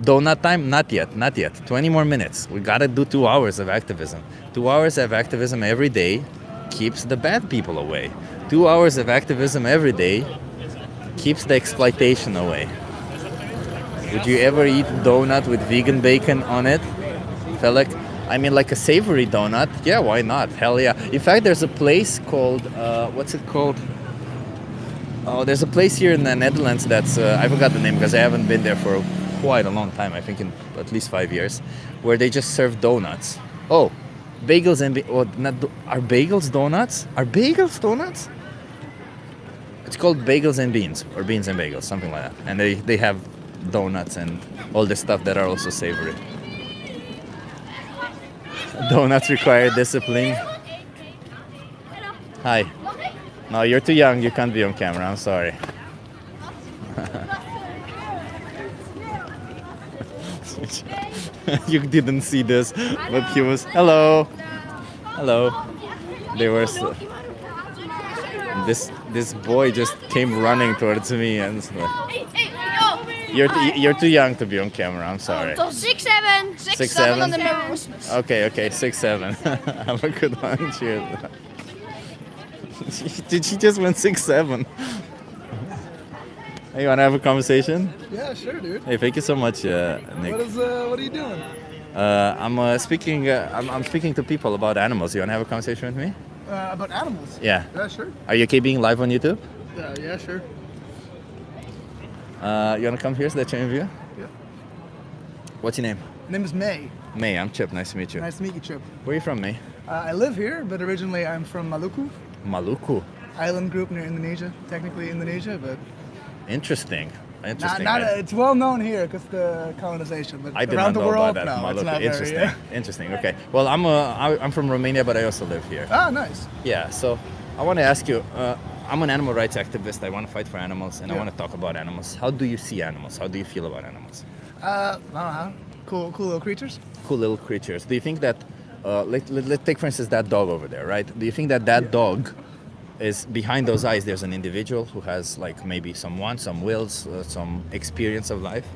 [SPEAKER 1] Donut time? Not yet. 20 more minutes. We gotta do 2 hours of activism. 2 hours of activism every day keeps the bad people away. 2 hours of activism every day keeps the exploitation away. Would you ever eat donut with vegan bacon on it? Felek? I mean, like a savory donut? Yeah, why not? Hell yeah. In fact, there's a place called, what's it called? Oh, there's a place here in the Netherlands that's, I forgot the name because I haven't been there for quite a long time, I think in at least 5 years, where they just serve donuts. Oh, bagels and, are bagels donuts? Are bagels donuts? It's called bagels and beans, or beans and bagels, something like that. And they have donuts and all this stuff that are also savory. Donuts require discipline. Hi. No, you're too young. You can't be on camera. I'm sorry. You didn't see this, but he was. Hello. Hello. They were. This boy just came running towards me and was like, you're too young to be on camera. I'm sorry.
[SPEAKER 12] 6'7".
[SPEAKER 1] 6'7"
[SPEAKER 12] on the nose.
[SPEAKER 1] Okay, 6'7". Have a good one. Cheers. Did she just went 6'7"? Hey, you wanna have a conversation?
[SPEAKER 13] Yeah, sure, dude.
[SPEAKER 1] Hey, thank you so much, Nick.
[SPEAKER 13] What are you doing?
[SPEAKER 1] I'm speaking to people about animals. You wanna have a conversation with me?
[SPEAKER 13] About animals?
[SPEAKER 1] Yeah.
[SPEAKER 13] Yeah, sure.
[SPEAKER 1] Are you okay being live on YouTube?
[SPEAKER 13] Yeah, sure.
[SPEAKER 1] You wanna come here so that you interview?
[SPEAKER 13] Yeah.
[SPEAKER 1] What's your name?
[SPEAKER 13] My name is May.
[SPEAKER 1] May, I'm Chip. Nice to meet you.
[SPEAKER 13] Nice to meet you, Chip.
[SPEAKER 1] Where are you from, May?
[SPEAKER 13] I live here, but originally I'm from Maluku.
[SPEAKER 1] Maluku.
[SPEAKER 13] Island group near Indonesia. Technically Indonesia, but...
[SPEAKER 1] Interesting.
[SPEAKER 13] It's well known here because the colonization, but
[SPEAKER 1] I did
[SPEAKER 13] around
[SPEAKER 1] not
[SPEAKER 13] the
[SPEAKER 1] know
[SPEAKER 13] world,
[SPEAKER 1] about that.
[SPEAKER 13] no, it's
[SPEAKER 1] Maluku.
[SPEAKER 13] not
[SPEAKER 1] Interesting.
[SPEAKER 13] very,
[SPEAKER 1] Interesting. Okay. Well, I'm from Romania, but I also live here.
[SPEAKER 13] Ah, nice.
[SPEAKER 1] Yeah. So, I want to ask you. I'm an animal rights activist. I want to fight for animals, and I
[SPEAKER 13] Yeah.
[SPEAKER 1] want to talk about animals. How do you see animals? How do you feel about animals?
[SPEAKER 13] I don't know. Cool little creatures.
[SPEAKER 1] Cool little creatures. Do you think that, let's take for instance that dog over there, right? Do you think that dog is behind those eyes? There's an individual who has like maybe some wants, some wills, some experience of life.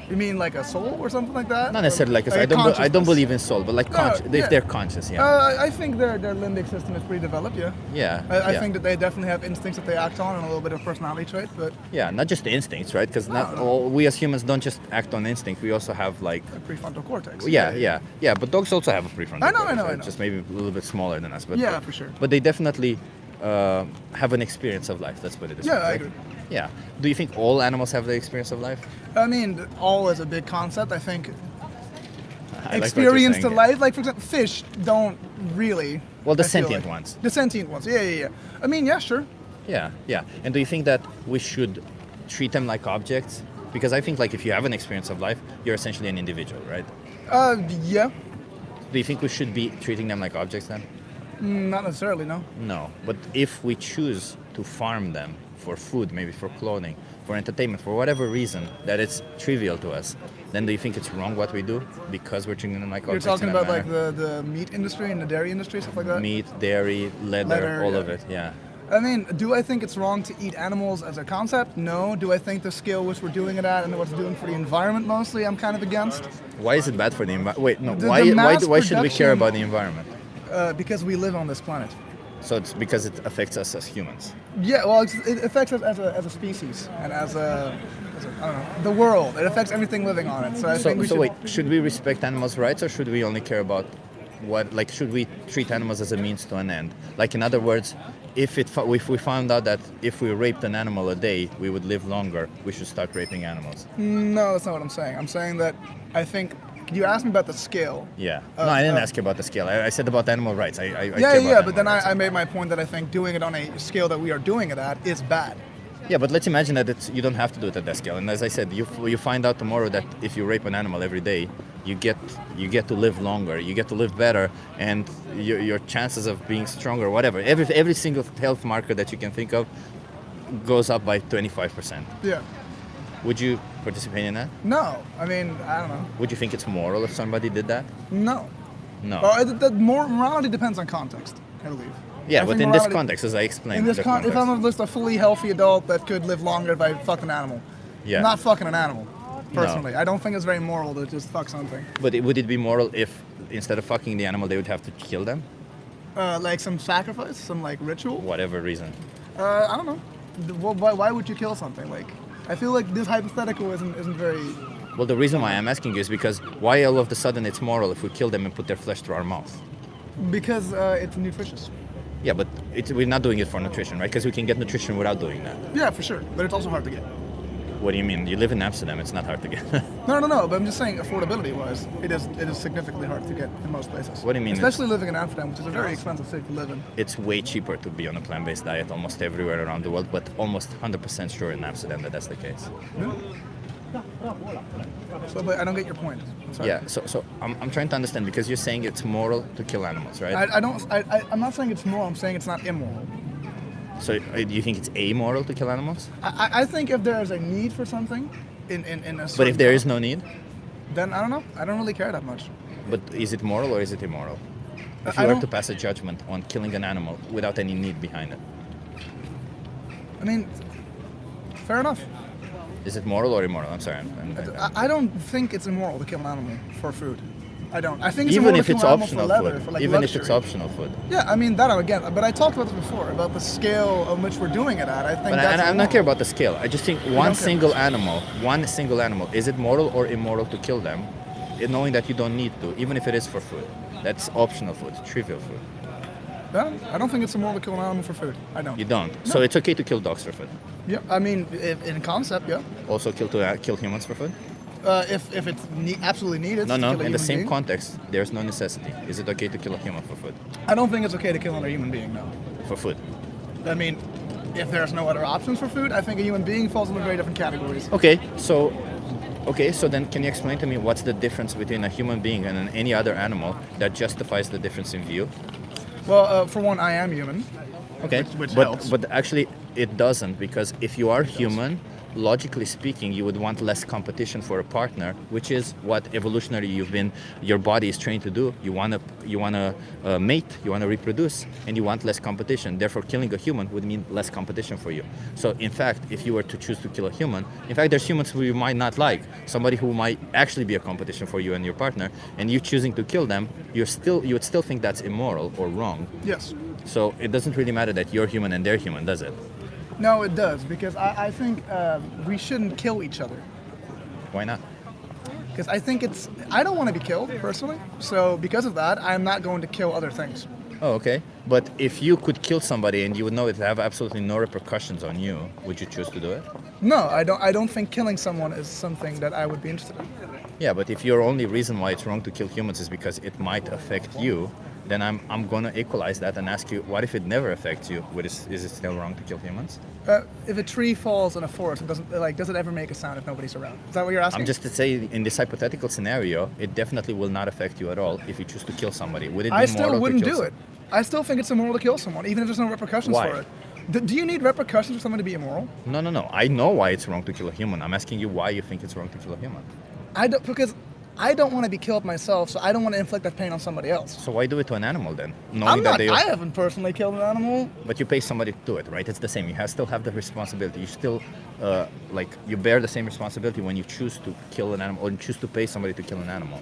[SPEAKER 13] You mean like a soul or something like that?
[SPEAKER 1] Not necessarily like a soul.
[SPEAKER 13] a
[SPEAKER 1] I don't
[SPEAKER 13] consciousness?
[SPEAKER 1] believe in soul, but like
[SPEAKER 13] No,
[SPEAKER 1] if
[SPEAKER 13] yeah.
[SPEAKER 1] they're conscious, yeah.
[SPEAKER 13] I think their limbic system is pretty developed, yeah.
[SPEAKER 1] Yeah.
[SPEAKER 13] I
[SPEAKER 1] yeah.
[SPEAKER 13] think that they definitely have instincts that they act on and a little bit of personality trait, but
[SPEAKER 1] Yeah, not just the instincts, right? Because not
[SPEAKER 13] No.
[SPEAKER 1] all we as humans don't just act on instinct. We also have like
[SPEAKER 13] a prefrontal cortex.
[SPEAKER 1] yeah. But dogs also have a prefrontal.
[SPEAKER 13] I know,
[SPEAKER 1] cortex,
[SPEAKER 13] I
[SPEAKER 1] right?
[SPEAKER 13] know.
[SPEAKER 1] Just maybe a little bit smaller than us, but
[SPEAKER 13] Yeah, for sure.
[SPEAKER 1] But they definitely have an experience of life. Let's put it this way.
[SPEAKER 13] Yeah, I
[SPEAKER 1] right?
[SPEAKER 13] agree.
[SPEAKER 1] Yeah. Do you think all animals have the experience of life?
[SPEAKER 13] I mean, all is a big concept. I think
[SPEAKER 1] I like what you're
[SPEAKER 13] experience to
[SPEAKER 1] saying.
[SPEAKER 13] life, like for example, fish don't really.
[SPEAKER 1] Well, the
[SPEAKER 13] I feel
[SPEAKER 1] sentient
[SPEAKER 13] like.
[SPEAKER 1] ones.
[SPEAKER 13] The sentient ones, yeah. I mean, yeah, sure.
[SPEAKER 1] Yeah. And do you think that we should treat them like objects? Because I think like if you have an experience of life, you're essentially an individual, right?
[SPEAKER 13] Yeah,
[SPEAKER 1] Do you think we should be treating them like objects then?
[SPEAKER 13] not necessarily, no.
[SPEAKER 1] No, but if we choose to farm them for food, maybe for clothing, for entertainment, for whatever reason that it's trivial to us, then do you think it's wrong what we do because we're treating them like
[SPEAKER 13] You're
[SPEAKER 1] objects?
[SPEAKER 13] talking
[SPEAKER 1] in that
[SPEAKER 13] about like
[SPEAKER 1] manner?
[SPEAKER 13] the meat industry and the dairy industry, stuff like that.
[SPEAKER 1] Meat, dairy, leather, all
[SPEAKER 13] yeah.
[SPEAKER 1] of it. Yeah.
[SPEAKER 13] I mean, do I think it's wrong to eat animals as a concept? No. Do I think the scale which we're doing it at and what it's doing for the environment mostly, I'm kind of against.
[SPEAKER 1] Why is it bad for the environment? Wait, no.
[SPEAKER 13] The
[SPEAKER 1] Why
[SPEAKER 13] mass
[SPEAKER 1] should we care
[SPEAKER 13] production-
[SPEAKER 1] about the environment?
[SPEAKER 13] Because we live on this planet.
[SPEAKER 1] So it's because it affects us as humans.
[SPEAKER 13] Yeah, well, it affects us as a species and as a I don't know, the world. It affects everything living on it. So I think we should.
[SPEAKER 1] Wait, should we respect animals' rights or should we only care about should we treat animals as a means to an end? Like in other words, if we found out that if we raped an animal a day, we would live longer, we should start raping animals.
[SPEAKER 13] No, that's not what I'm saying. I'm saying that I think you asked me about the scale.
[SPEAKER 1] Yeah. No, I didn't ask you about the scale. I said about animal rights. I care about
[SPEAKER 13] But
[SPEAKER 1] animal
[SPEAKER 13] then
[SPEAKER 1] rights.
[SPEAKER 13] I made my point that I think doing it on a scale that we are doing it at is bad.
[SPEAKER 1] Yeah, but let's imagine that you don't have to do it at that scale. And as I said, you find out tomorrow that if you rape an animal every day, you get to live longer, you get to live better, and your chances of being stronger, whatever, every single health marker that you can think of goes up by 25%.
[SPEAKER 13] Yeah.
[SPEAKER 1] Would you participate in that?
[SPEAKER 13] No, I mean, I don't know.
[SPEAKER 1] Would you think it's moral if somebody did that?
[SPEAKER 13] No.
[SPEAKER 1] No.
[SPEAKER 13] Well, morality depends on context, I believe.
[SPEAKER 1] Yeah,
[SPEAKER 13] I
[SPEAKER 1] but
[SPEAKER 13] think
[SPEAKER 1] in this
[SPEAKER 13] morality-
[SPEAKER 1] context, as I explained,
[SPEAKER 13] In this
[SPEAKER 1] the
[SPEAKER 13] if
[SPEAKER 1] context.
[SPEAKER 13] I'm just a fully healthy adult that could live longer if I fucked an animal.
[SPEAKER 1] Yeah.
[SPEAKER 13] Not fucking an animal, personally. I don't think it's very moral to just fuck something.
[SPEAKER 1] But would it be moral if instead of fucking the animal, they would have to kill them?
[SPEAKER 13] Like some sacrifice, some like ritual.
[SPEAKER 1] Whatever reason.
[SPEAKER 13] I don't know. Why would you kill something? Like, I feel like this hypothetical isn't very.
[SPEAKER 1] Well, the reason why I'm asking you is because why all of a sudden it's moral if we kill them and put their flesh through our mouth?
[SPEAKER 13] Because it's nutritious.
[SPEAKER 1] Yeah, but we're not doing it for nutrition, right? Because we can get nutrition without doing that.
[SPEAKER 13] Yeah, for sure. But it's also hard to get.
[SPEAKER 1] What do you mean? You live in Amsterdam, it's not hard to get.
[SPEAKER 13] No. But I'm just saying, affordability-wise, it is significantly hard to get in most places.
[SPEAKER 1] What do you mean?
[SPEAKER 13] Especially living in Amsterdam, which is a very expensive city to live in.
[SPEAKER 1] It's way cheaper to be on a plant-based diet almost everywhere around the world, but almost 100% sure in Amsterdam that's the case.
[SPEAKER 13] So, but I don't get your point. I'm sorry.
[SPEAKER 1] Yeah, so I'm trying to understand because you're saying it's moral to kill animals, right?
[SPEAKER 13] I'm not saying it's moral. I'm saying it's not immoral.
[SPEAKER 1] So do you think it's amoral to kill animals?
[SPEAKER 13] I think if there is a need for something, in a
[SPEAKER 1] But if there is
[SPEAKER 13] certain
[SPEAKER 1] no need?
[SPEAKER 13] then I don't know. I don't really care that much.
[SPEAKER 1] But is it moral or is it immoral? If
[SPEAKER 13] I
[SPEAKER 1] you were
[SPEAKER 13] don't-
[SPEAKER 1] to pass a judgment on killing an animal without any need behind it,
[SPEAKER 13] I mean, fair enough.
[SPEAKER 1] is it moral or immoral? I'm sorry.
[SPEAKER 13] I don't think it's immoral to kill an animal for food. I don't. I think it's
[SPEAKER 1] Even
[SPEAKER 13] immoral
[SPEAKER 1] if
[SPEAKER 13] to
[SPEAKER 1] it's
[SPEAKER 13] kill an animal
[SPEAKER 1] optional
[SPEAKER 13] for leather,
[SPEAKER 1] food.
[SPEAKER 13] for like
[SPEAKER 1] Even
[SPEAKER 13] luxury.
[SPEAKER 1] if it's optional food.
[SPEAKER 13] Yeah, I mean that again. But I talked about this before about the scale on which we're doing it at. I think
[SPEAKER 1] But
[SPEAKER 13] that's
[SPEAKER 1] I'm not
[SPEAKER 13] immoral.
[SPEAKER 1] care about the scale. I just think
[SPEAKER 13] don't
[SPEAKER 1] one
[SPEAKER 13] care.
[SPEAKER 1] single animal, is it moral or immoral to kill them, knowing that you don't need to, even if it is for food? That's optional food, trivial food.
[SPEAKER 13] No, I don't think it's immoral to kill an animal for food. I don't.
[SPEAKER 1] You don't. So it's okay to kill dogs for food.
[SPEAKER 13] Yeah, I mean, in concept, yeah.
[SPEAKER 1] Also kill humans for food?
[SPEAKER 13] If it's absolutely needed.
[SPEAKER 1] No,
[SPEAKER 13] to
[SPEAKER 1] no.
[SPEAKER 13] kill a
[SPEAKER 1] In the
[SPEAKER 13] human
[SPEAKER 1] same
[SPEAKER 13] being.
[SPEAKER 1] context, there's no necessity. Is it okay to kill a human for food?
[SPEAKER 13] I don't think it's okay to kill another human being. No.
[SPEAKER 1] For food.
[SPEAKER 13] I mean, if there's no other options for food, I think a human being falls into very different categories.
[SPEAKER 1] Okay, so then can you explain to me what's the difference between a human being and any other animal that justifies the difference in view?
[SPEAKER 13] Well, for one, I am human.
[SPEAKER 1] Okay,
[SPEAKER 13] which
[SPEAKER 1] but
[SPEAKER 13] helps.
[SPEAKER 1] but actually it doesn't, because if you are human, logically speaking, you would want less competition for a partner, which is what evolutionary your body is trained to do. You wanna mate, you wanna reproduce, and you want less competition. Therefore, killing a human would mean less competition for you. So, in fact, if you were to choose to kill a human, in fact, there's humans who you might not like, somebody who might actually be a competition for you and your partner, and you choosing to kill them, you would still think that's immoral or wrong.
[SPEAKER 13] Yes.
[SPEAKER 1] So it doesn't really matter that you're human and they're human, does it?
[SPEAKER 13] No, it does, because I think we shouldn't kill each other.
[SPEAKER 1] Why not?
[SPEAKER 13] Because I think I don't want to be killed, personally. So because of that, I'm not going to kill other things.
[SPEAKER 1] Oh, okay. But if you could kill somebody and you would know it would have absolutely no repercussions on you, would you choose to do it?
[SPEAKER 13] No, I don't think killing someone is something that I would be interested in.
[SPEAKER 1] Yeah, but if your only reason why it's wrong to kill humans is because it might affect you, then I'm going to equalize that and ask you, what if it never affects you? Is it still wrong to kill humans?
[SPEAKER 13] If a tree falls in a forest, does it ever make a sound if nobody's around? Is that what you're asking?
[SPEAKER 1] I'm just to say, in this hypothetical scenario, it definitely will not affect you at all if you choose to kill somebody. Would it be
[SPEAKER 13] I still
[SPEAKER 1] moral
[SPEAKER 13] wouldn't
[SPEAKER 1] to kill
[SPEAKER 13] do it. I still think it's immoral to kill someone, even if there's no repercussions
[SPEAKER 1] Why?
[SPEAKER 13] for it. Do you need repercussions for someone to be immoral?
[SPEAKER 1] No. I know why it's wrong to kill a human. I'm asking you why you think it's wrong to kill a human.
[SPEAKER 13] Because I don't want to be killed myself, so I don't want to inflict that pain on somebody else.
[SPEAKER 1] So why do it to an animal then? Knowing that
[SPEAKER 13] I haven't personally killed an animal.
[SPEAKER 1] But you pay somebody to do it, right? It's the same. You still have the responsibility. You still, you bear the same responsibility when you choose to kill an animal or you choose to pay somebody to kill an animal.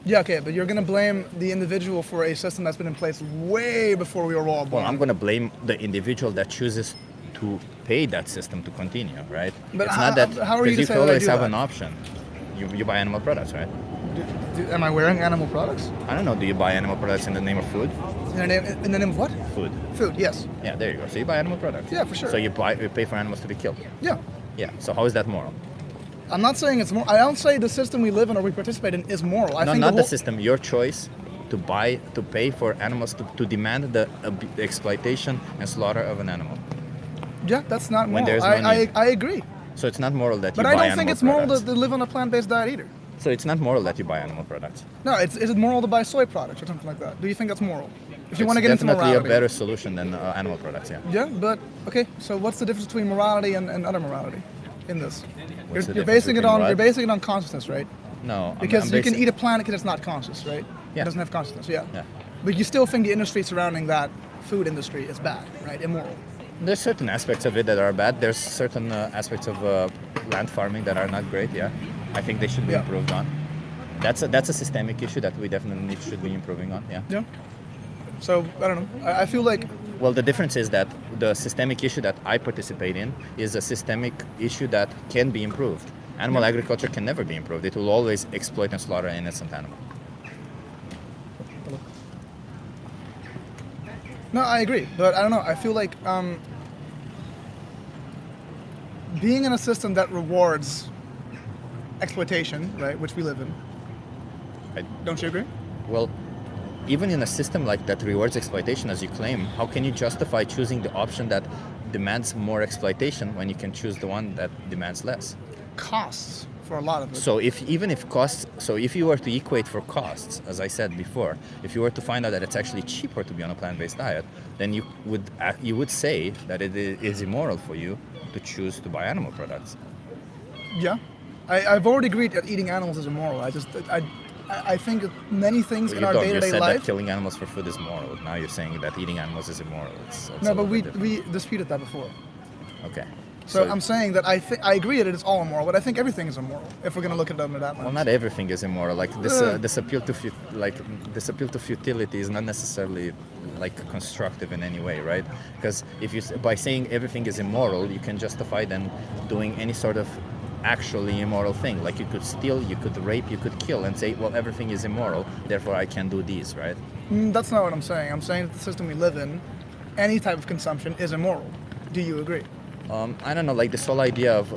[SPEAKER 13] Yeah, okay, but you're going to blame the individual for a system that's been in place way before we were all born.
[SPEAKER 1] Well, I'm going to blame the individual that chooses to pay that system to continue, right?
[SPEAKER 13] But
[SPEAKER 1] it's not that,
[SPEAKER 13] how are you to
[SPEAKER 1] because you
[SPEAKER 13] say
[SPEAKER 1] can
[SPEAKER 13] that I
[SPEAKER 1] always
[SPEAKER 13] do
[SPEAKER 1] have
[SPEAKER 13] that?
[SPEAKER 1] an option. You buy animal products, right?
[SPEAKER 13] Am I wearing animal products?
[SPEAKER 1] I don't know. Do you buy animal products in the name of food?
[SPEAKER 13] In the name of what?
[SPEAKER 1] Food.
[SPEAKER 13] Food, yes.
[SPEAKER 1] Yeah, there you go. So you buy animal products.
[SPEAKER 13] Yeah, for sure.
[SPEAKER 1] So you pay for animals to be killed.
[SPEAKER 13] Yeah.
[SPEAKER 1] Yeah. So how is that moral?
[SPEAKER 13] I'm not saying it's moral. I don't say the system we live in or we participate in is moral. I
[SPEAKER 1] No,
[SPEAKER 13] think
[SPEAKER 1] not
[SPEAKER 13] the
[SPEAKER 1] the system. Your choice to pay for animals to demand the exploitation and slaughter of an animal.
[SPEAKER 13] Yeah, that's not
[SPEAKER 1] When
[SPEAKER 13] moral.
[SPEAKER 1] there's no need.
[SPEAKER 13] I agree.
[SPEAKER 1] So it's not moral that
[SPEAKER 13] But
[SPEAKER 1] you
[SPEAKER 13] I
[SPEAKER 1] buy
[SPEAKER 13] don't think
[SPEAKER 1] animal
[SPEAKER 13] it's moral
[SPEAKER 1] products.
[SPEAKER 13] to live on a plant-based diet either.
[SPEAKER 1] So it's not moral that you buy animal products.
[SPEAKER 13] No, is it moral to buy soy products or something like that? Do you think that's moral? If you want to
[SPEAKER 1] It's
[SPEAKER 13] get into
[SPEAKER 1] definitely
[SPEAKER 13] morality.
[SPEAKER 1] a better solution than animal products, yeah.
[SPEAKER 13] Yeah, but okay. So what's the difference between morality and other morality in this?
[SPEAKER 1] What's the
[SPEAKER 13] You're
[SPEAKER 1] difference
[SPEAKER 13] basing it
[SPEAKER 1] between
[SPEAKER 13] on
[SPEAKER 1] what?
[SPEAKER 13] you're basing it on consciousness, right?
[SPEAKER 1] No,
[SPEAKER 13] Because
[SPEAKER 1] I'm
[SPEAKER 13] you can
[SPEAKER 1] basing-
[SPEAKER 13] eat a plant because it's not conscious, right?
[SPEAKER 1] Yeah.
[SPEAKER 13] It doesn't have consciousness, yeah.
[SPEAKER 1] Yeah.
[SPEAKER 13] But you still think the industry surrounding that food industry is bad, right? Immoral.
[SPEAKER 1] There's certain aspects of it that are bad. There's certain aspects of land farming that are not great, yeah. I think they should be
[SPEAKER 13] Yeah.
[SPEAKER 1] improved on. That's a systemic issue that we definitely should be improving on, yeah.
[SPEAKER 13] Yeah. So I don't know. I feel like
[SPEAKER 1] Well, the difference is that the systemic issue that I participate in is a systemic issue that can be improved. Animal agriculture can never be improved. It will always exploit and slaughter an innocent animal.
[SPEAKER 13] no, I agree, but I don't know. I feel like being in a system that rewards exploitation, right, which we live in. Don't you agree?
[SPEAKER 1] Well, even in a system like that rewards exploitation, as you claim, how can you justify choosing the option that demands more exploitation when you can choose the one that demands less?
[SPEAKER 13] Costs for a lot of it.
[SPEAKER 1] So if you were to equate for costs, as I said before, if you were to find out that it's actually cheaper to be on a plant-based diet, then you would say that it is immoral for you to choose to buy animal products.
[SPEAKER 13] Yeah, I've already agreed that eating animals is immoral. I think that many things in our
[SPEAKER 1] You
[SPEAKER 13] day-to-day
[SPEAKER 1] said
[SPEAKER 13] life.
[SPEAKER 1] that killing animals for food is moral. Now you're saying that eating animals is immoral. It's
[SPEAKER 13] No,
[SPEAKER 1] a
[SPEAKER 13] but
[SPEAKER 1] little
[SPEAKER 13] we
[SPEAKER 1] bit different.
[SPEAKER 13] we disputed that before.
[SPEAKER 1] Okay.
[SPEAKER 13] So I'm saying that I agree that it's all immoral, but I think everything is immoral if we're going to look at it under that lens.
[SPEAKER 1] Well, not everything is immoral. Like this appeal to futility is not necessarily like constructive in any way, right? Because by saying everything is immoral, you can justify then doing any sort of actually immoral thing. Like you could steal, you could rape, you could kill, and say, well, everything is immoral, therefore I can do these, right?
[SPEAKER 13] That's not what I'm saying. I'm saying that the system we live in, any type of consumption is immoral. Do you agree?
[SPEAKER 1] I don't know, like this whole idea of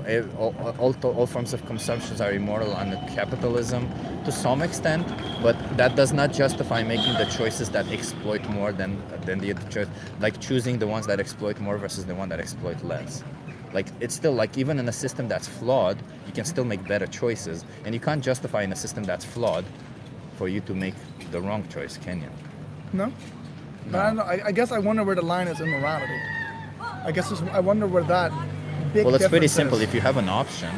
[SPEAKER 1] all forms of consumptions are immoral under capitalism to some extent, but that does not justify making the choices that exploit more than the other choice, like choosing the ones that exploit more versus the one that exploit less. Like it's still like even in a system that's flawed, you can still make better choices, and you can't justify in a system that's flawed for you to make the wrong choice, can you?
[SPEAKER 13] No. But I don't know, I guess I wonder where the line is in morality. I wonder where that big
[SPEAKER 1] Well, it's pretty
[SPEAKER 13] difference
[SPEAKER 1] simple.
[SPEAKER 13] is.
[SPEAKER 1] If you have an option,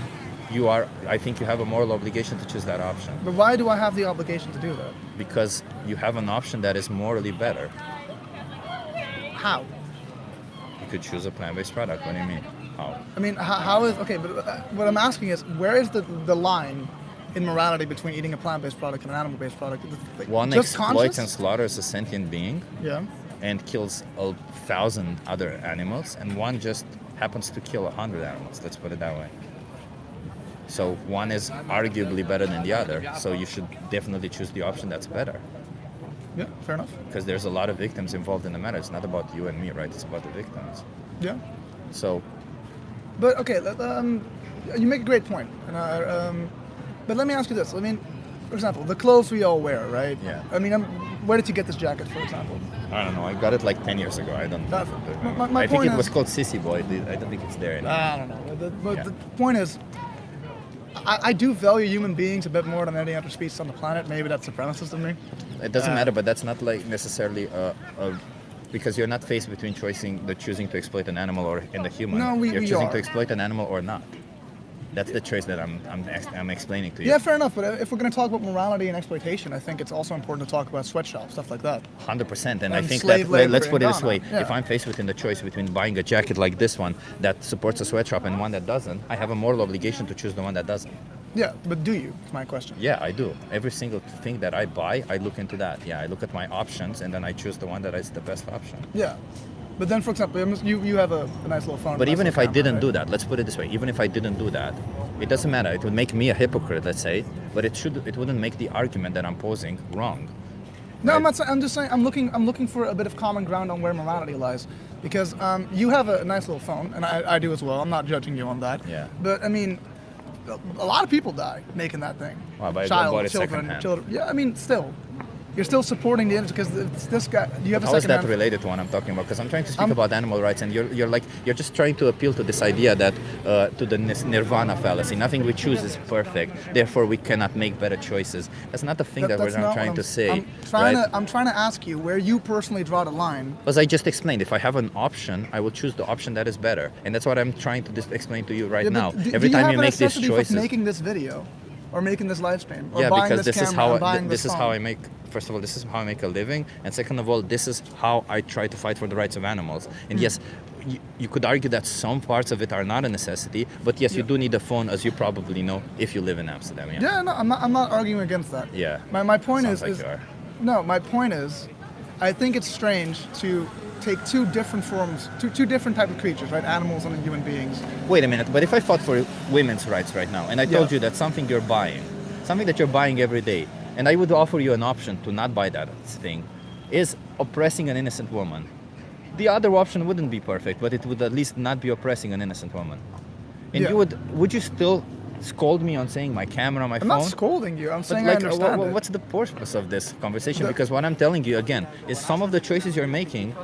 [SPEAKER 1] I think you have a moral obligation to choose that option
[SPEAKER 13] But why do I have the obligation to do that?
[SPEAKER 1] because you have an option that is morally better.
[SPEAKER 13] How?
[SPEAKER 1] You could choose a plant-based product. What do you mean? How?
[SPEAKER 13] I mean, how is okay? But what I'm asking is, where is the line in morality between eating a plant-based product and an animal-based product? Like,
[SPEAKER 1] One
[SPEAKER 13] just
[SPEAKER 1] exploits
[SPEAKER 13] conscious?
[SPEAKER 1] and slaughters a sentient being
[SPEAKER 13] Yeah.
[SPEAKER 1] and kills 1,000 other animals, and one just happens to kill 100 animals. Let's put it that way. So one is arguably better than the other. So you should definitely choose the option that's better.
[SPEAKER 13] Yeah. Fair enough.
[SPEAKER 1] Because there's a lot of victims involved in the matter. It's not about you and me, right? It's about the victims.
[SPEAKER 13] Yeah.
[SPEAKER 1] So
[SPEAKER 13] But okay, you make a great point. But let me ask you this. I mean, for example, the clothes we all wear, right?
[SPEAKER 1] Yeah.
[SPEAKER 13] I mean, where did you get this jacket, for example?
[SPEAKER 1] I don't know. I got it like 10 years ago. I don't.
[SPEAKER 13] My
[SPEAKER 1] I think
[SPEAKER 13] point
[SPEAKER 1] it was
[SPEAKER 13] is-
[SPEAKER 1] called Sissy Boy. I don't think it's there anymore.
[SPEAKER 13] I don't know. But
[SPEAKER 1] Yeah.
[SPEAKER 13] the point is, I do value human beings a bit more than any other species on the planet. Maybe that's supremacist of me.
[SPEAKER 1] It doesn't matter, but that's not like necessarily because you're not faced between choosing to exploit an animal or in the human.
[SPEAKER 13] No,
[SPEAKER 1] you're
[SPEAKER 13] we
[SPEAKER 1] choosing
[SPEAKER 13] are.
[SPEAKER 1] to exploit an animal or not. That's the choice that I'm explaining to you.
[SPEAKER 13] Yeah, fair enough. But if we're going to talk about morality and exploitation, I think it's also important to talk about sweatshops, stuff like that.
[SPEAKER 1] 100%, and I
[SPEAKER 13] And
[SPEAKER 1] think
[SPEAKER 13] slave
[SPEAKER 1] that
[SPEAKER 13] labor
[SPEAKER 1] let's
[SPEAKER 13] in
[SPEAKER 1] put it this
[SPEAKER 13] Ghana.
[SPEAKER 1] way:
[SPEAKER 13] Yeah.
[SPEAKER 1] if I'm faced within the choice between buying a jacket like this one that supports a sweatshop and one that doesn't, I have a moral obligation to choose the one that doesn't.
[SPEAKER 13] Yeah, but do you? Is my question.
[SPEAKER 1] Yeah, I do. Every single thing that I buy, I look into that. Yeah, I look at my options and then I choose the one that is the best option.
[SPEAKER 13] Yeah. But then, for example, you have a nice little phone.
[SPEAKER 1] But
[SPEAKER 13] nice
[SPEAKER 1] even
[SPEAKER 13] little
[SPEAKER 1] if I
[SPEAKER 13] camera,
[SPEAKER 1] didn't
[SPEAKER 13] right?
[SPEAKER 1] do that, let's put it this way: even if I didn't do that, it doesn't matter. It would make me a hypocrite, let's say, but it wouldn't make the argument that I'm posing wrong.
[SPEAKER 13] No, I'm not saying. I'm just saying. I'm looking for a bit of common ground on where morality lies, because you have a nice little phone, and I do as well. I'm not judging you on that.
[SPEAKER 1] Yeah.
[SPEAKER 13] But I mean, a lot of people die making that thing.
[SPEAKER 1] Well, but I bought it
[SPEAKER 13] children,
[SPEAKER 1] secondhand.
[SPEAKER 13] children. Yeah, I mean, still, you're still supporting the industry because it's this guy. You have a
[SPEAKER 1] How is
[SPEAKER 13] second
[SPEAKER 1] that related to what I'm talking about? Because I'm trying to speak about animal rights, and you're just trying to appeal to this idea that to the nirvana fallacy. Nothing we choose is perfect, therefore we cannot make better choices. That's not the thing that we're
[SPEAKER 13] that's not
[SPEAKER 1] trying
[SPEAKER 13] what
[SPEAKER 1] to say.
[SPEAKER 13] I'm trying to ask you where you personally draw the line.
[SPEAKER 1] As I just explained, if I have an option, I will choose the option that is better, and that's what I'm trying to explain to you right
[SPEAKER 13] Yeah,
[SPEAKER 1] now.
[SPEAKER 13] but
[SPEAKER 1] Every
[SPEAKER 13] do
[SPEAKER 1] time
[SPEAKER 13] have
[SPEAKER 1] you
[SPEAKER 13] a
[SPEAKER 1] make these
[SPEAKER 13] necessity for
[SPEAKER 1] choices,
[SPEAKER 13] making this video, or making this live stream, or
[SPEAKER 1] yeah,
[SPEAKER 13] buying
[SPEAKER 1] because
[SPEAKER 13] this
[SPEAKER 1] this is
[SPEAKER 13] camera
[SPEAKER 1] how
[SPEAKER 13] and buying
[SPEAKER 1] this is
[SPEAKER 13] phone.
[SPEAKER 1] how I make. First of all, this is how I make a living, and second of all, this is how I try to fight for the rights of animals. And yes, you could argue that some parts of it are not a necessity, but yes, you do need a phone, as you probably know, if you live in Amsterdam. Yeah.
[SPEAKER 13] Yeah, no, I'm not arguing against that.
[SPEAKER 1] Yeah.
[SPEAKER 13] My point
[SPEAKER 1] Sounds like
[SPEAKER 13] is
[SPEAKER 1] you are.
[SPEAKER 13] no, my point is, I think it's strange to take two different forms, two different type of creatures, right? Animals and human beings.
[SPEAKER 1] Wait a minute, but if I fought for women's rights right now, and I told
[SPEAKER 13] Yeah.
[SPEAKER 1] you that something that you're buying every day, and I would offer you an option to not buy that thing, is oppressing an innocent woman. The other option wouldn't be perfect, but it would at least not be oppressing an innocent woman. And
[SPEAKER 13] Yeah.
[SPEAKER 1] would you still scold me on saying my camera, my
[SPEAKER 13] I'm
[SPEAKER 1] phone?
[SPEAKER 13] not scolding you. I'm
[SPEAKER 1] But
[SPEAKER 13] saying
[SPEAKER 1] like,
[SPEAKER 13] I understand it.
[SPEAKER 1] what's the purpose of this conversation? Because what I'm telling you again is some of the choices you're making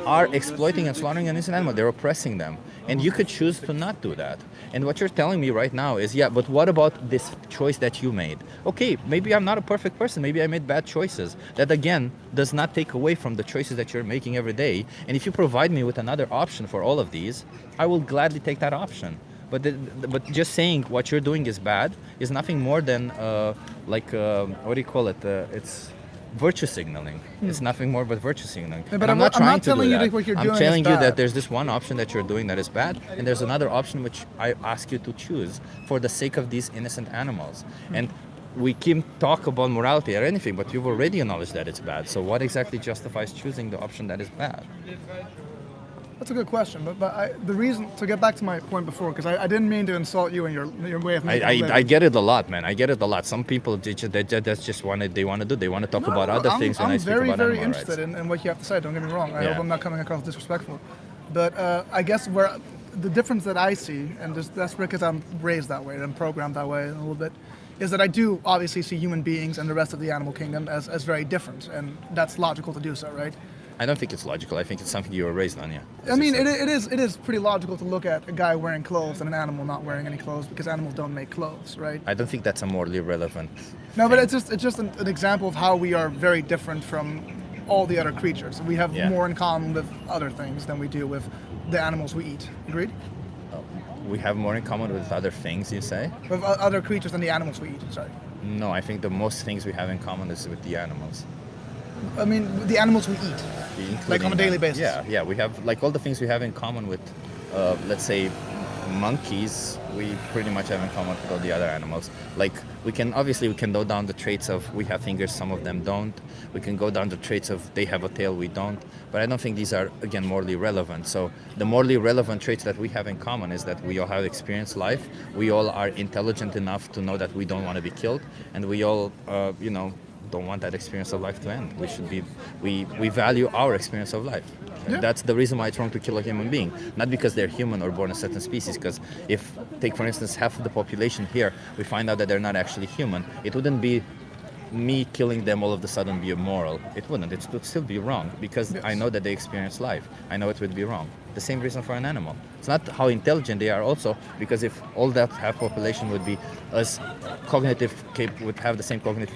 [SPEAKER 1] are exploiting and slaughtering an innocent animal. They're oppressing them, and you could choose to not do that. And what you're telling me right now is, yeah, but what about this choice that you made? Okay, maybe I'm not a perfect person. Maybe I made bad choices. That again does not take away from the choices that you're making every day. And if you provide me with another option for all of these, I will gladly take that option. But just saying what you're doing is bad is nothing more than what do you call it? It's virtue signaling. It's nothing more but virtue signaling.
[SPEAKER 13] Yeah, but
[SPEAKER 1] And
[SPEAKER 13] I'm
[SPEAKER 1] not
[SPEAKER 13] not
[SPEAKER 1] trying to
[SPEAKER 13] telling
[SPEAKER 1] do
[SPEAKER 13] you
[SPEAKER 1] that.
[SPEAKER 13] that what you're
[SPEAKER 1] I'm
[SPEAKER 13] doing is
[SPEAKER 1] telling you
[SPEAKER 13] bad.
[SPEAKER 1] that there's this one option that you're doing that is bad, and there's another option which I ask you to choose for the sake of these innocent animals. And we can talk about morality or anything, but you've already acknowledged that it's bad. So what exactly justifies choosing the option that is bad?
[SPEAKER 13] That's a good question, but the reason, to get back to my point before, because I didn't mean to insult you and your way of making a
[SPEAKER 1] I
[SPEAKER 13] living.
[SPEAKER 1] get it a lot, man. I get it a lot. Some people that's just what they want to do. They want to talk about other things when I speak
[SPEAKER 13] I'm
[SPEAKER 1] about
[SPEAKER 13] very
[SPEAKER 1] animal
[SPEAKER 13] interested
[SPEAKER 1] rights.
[SPEAKER 13] in what you have to say. Don't get me wrong. I
[SPEAKER 1] Yeah.
[SPEAKER 13] hope I'm not coming across disrespectful. But I guess where the difference that I see, and that's because I'm raised that way, I'm programmed that way a little bit, is that I do obviously see human beings and the rest of the animal kingdom as very different, and that's logical to do so, right?
[SPEAKER 1] I don't think it's logical. I think it's something you were raised on, yeah.
[SPEAKER 13] I mean, it is pretty logical to look at a guy wearing clothes and an animal not wearing any clothes because animals don't make clothes, right?
[SPEAKER 1] I don't think that's a morally relevant.
[SPEAKER 13] No, but it's just an example of how we are very different from all the other creatures. We have
[SPEAKER 1] Yeah.
[SPEAKER 13] more in common with other things than we do with the animals we eat. Agreed?
[SPEAKER 1] We have more in common with other things, you say?
[SPEAKER 13] With other creatures than the animals we eat. Sorry.
[SPEAKER 1] No, I think the most things we have in common is with the animals.
[SPEAKER 13] I mean, the animals we eat, like on a daily basis.
[SPEAKER 1] Yeah, we have like all the things we have in common with, let's say, monkeys. We pretty much have in common with all the other animals. Like we can go down the traits of we have fingers, some of them don't. We can go down the traits of they have a tail, we don't. But I don't think these are again morally relevant. So the morally relevant traits that we have in common is that we all have experienced life. We all are intelligent enough to know that we don't want to be killed, and we all, don't want that experience of life to end. We value our experience of life.
[SPEAKER 13] Yeah.
[SPEAKER 1] That's the reason why it's wrong to kill a human being. Not because they're human or born a certain species, because if, take for instance, half of the population here, we find out that they're not actually human, it wouldn't be me killing them all of a sudden be immoral. It wouldn't. It would still be wrong because
[SPEAKER 13] Yes.
[SPEAKER 1] I know that they experience life. I know it would be wrong. The same reason for an animal. It's not how intelligent they are also, because if all that half population would be as would have the same cognitive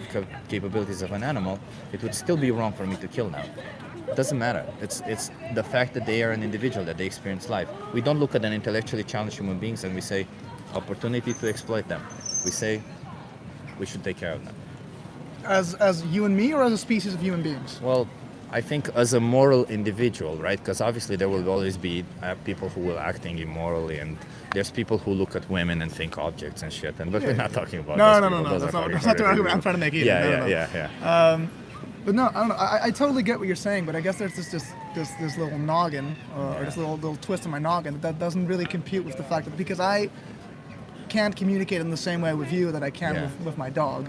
[SPEAKER 1] capabilities of an animal, it would still be wrong for me to kill them. It doesn't matter. It's the fact that they are an individual, that they experience life. We don't look at an intellectually challenged human beings and we say, opportunity to exploit them. We say, we should take care of them.
[SPEAKER 13] As you and me, or as a species of human beings?
[SPEAKER 1] Well, I think as a moral individual, right? Because obviously there will always be people who will acting immorally, and there's people who look at women and think objects and shit. But we're not talking about those people.
[SPEAKER 13] No.
[SPEAKER 1] Those
[SPEAKER 13] That's
[SPEAKER 1] are
[SPEAKER 13] not the argument I'm trying to make either.
[SPEAKER 1] Yeah.
[SPEAKER 13] But no, I don't know. I totally get what you're saying, but I guess there's this little noggin, or this little twist in my noggin that doesn't really compute with the fact that because I can't communicate in the same way with you that I can with my dog,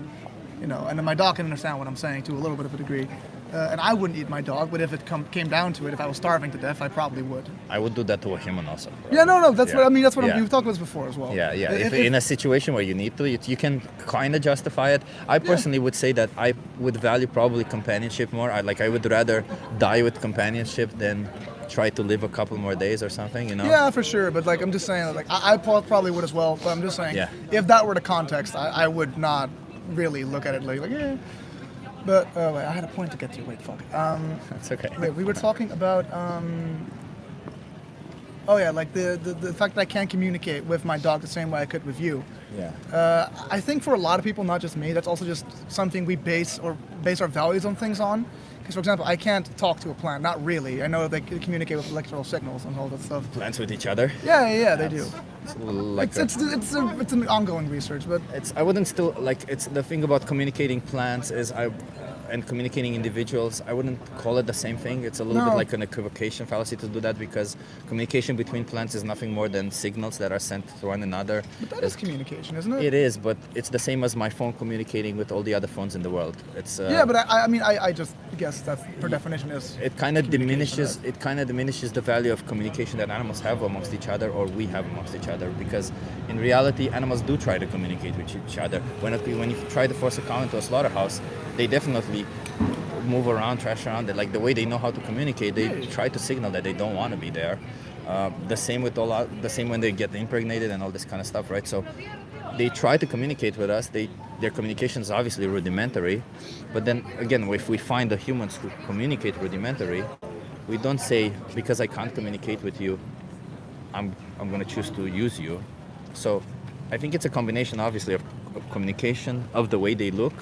[SPEAKER 13] and then my dog can understand what I'm saying to a little bit of a degree. And I wouldn't eat my dog, but if it came down to it, if I was starving to death, I probably would.
[SPEAKER 1] I would do that to a human also. Probably.
[SPEAKER 13] Yeah, no, that's what I mean. That's what
[SPEAKER 1] Yeah.
[SPEAKER 13] we've talked about this before as well.
[SPEAKER 1] Yeah. If in a situation where you need to, you can kind of justify it. I personally would say that I would value probably companionship more. I would rather die with companionship than try to live a couple more days or something,
[SPEAKER 13] Yeah, for sure. But I'm just saying, I probably would as well. But I'm just saying, if that were the context, I would not really look at it like yeah. But wait, I had a point to get to. Wait, fuck.
[SPEAKER 1] That's okay.
[SPEAKER 13] Wait, we were talking about the fact that I can't communicate with my dog the same way I could with you.
[SPEAKER 1] Yeah.
[SPEAKER 13] I think for a lot of people, not just me, that's also just something we base our values on things on. Because, for example, I can't talk to a plant. Not really. I know they can communicate with electrical signals and all that stuff.
[SPEAKER 1] Plants with each other?
[SPEAKER 13] Yeah, they do.
[SPEAKER 1] It's
[SPEAKER 13] an ongoing research, but
[SPEAKER 1] I wouldn't still it's the thing about communicating plants and communicating individuals. I wouldn't call it the same thing. It's a little bit like an equivocation fallacy to do that, because communication between plants is nothing more than signals that are sent to one another.
[SPEAKER 13] But that is communication, isn't it?
[SPEAKER 1] It is, but it's the same as my phone communicating with all the other phones in the world. It's
[SPEAKER 13] but I just guess that per definition is.
[SPEAKER 1] It kind of diminishes. It kind of diminishes the value of communication that animals have amongst each other, or we have amongst each other. Because in reality, animals do try to communicate with each other. When you try to force a cow into a slaughterhouse, they definitely move around, trash around. Like the way they know how to communicate, they try to signal that they don't want to be there. The same when they get impregnated and all this kind of stuff, right? So they try to communicate with us. Their communication is obviously rudimentary, but then again, if we find the humans who communicate rudimentary, we don't say, because I can't communicate with you, I'm going to choose to use you. So I think it's a combination, obviously, of communication, of the way they look,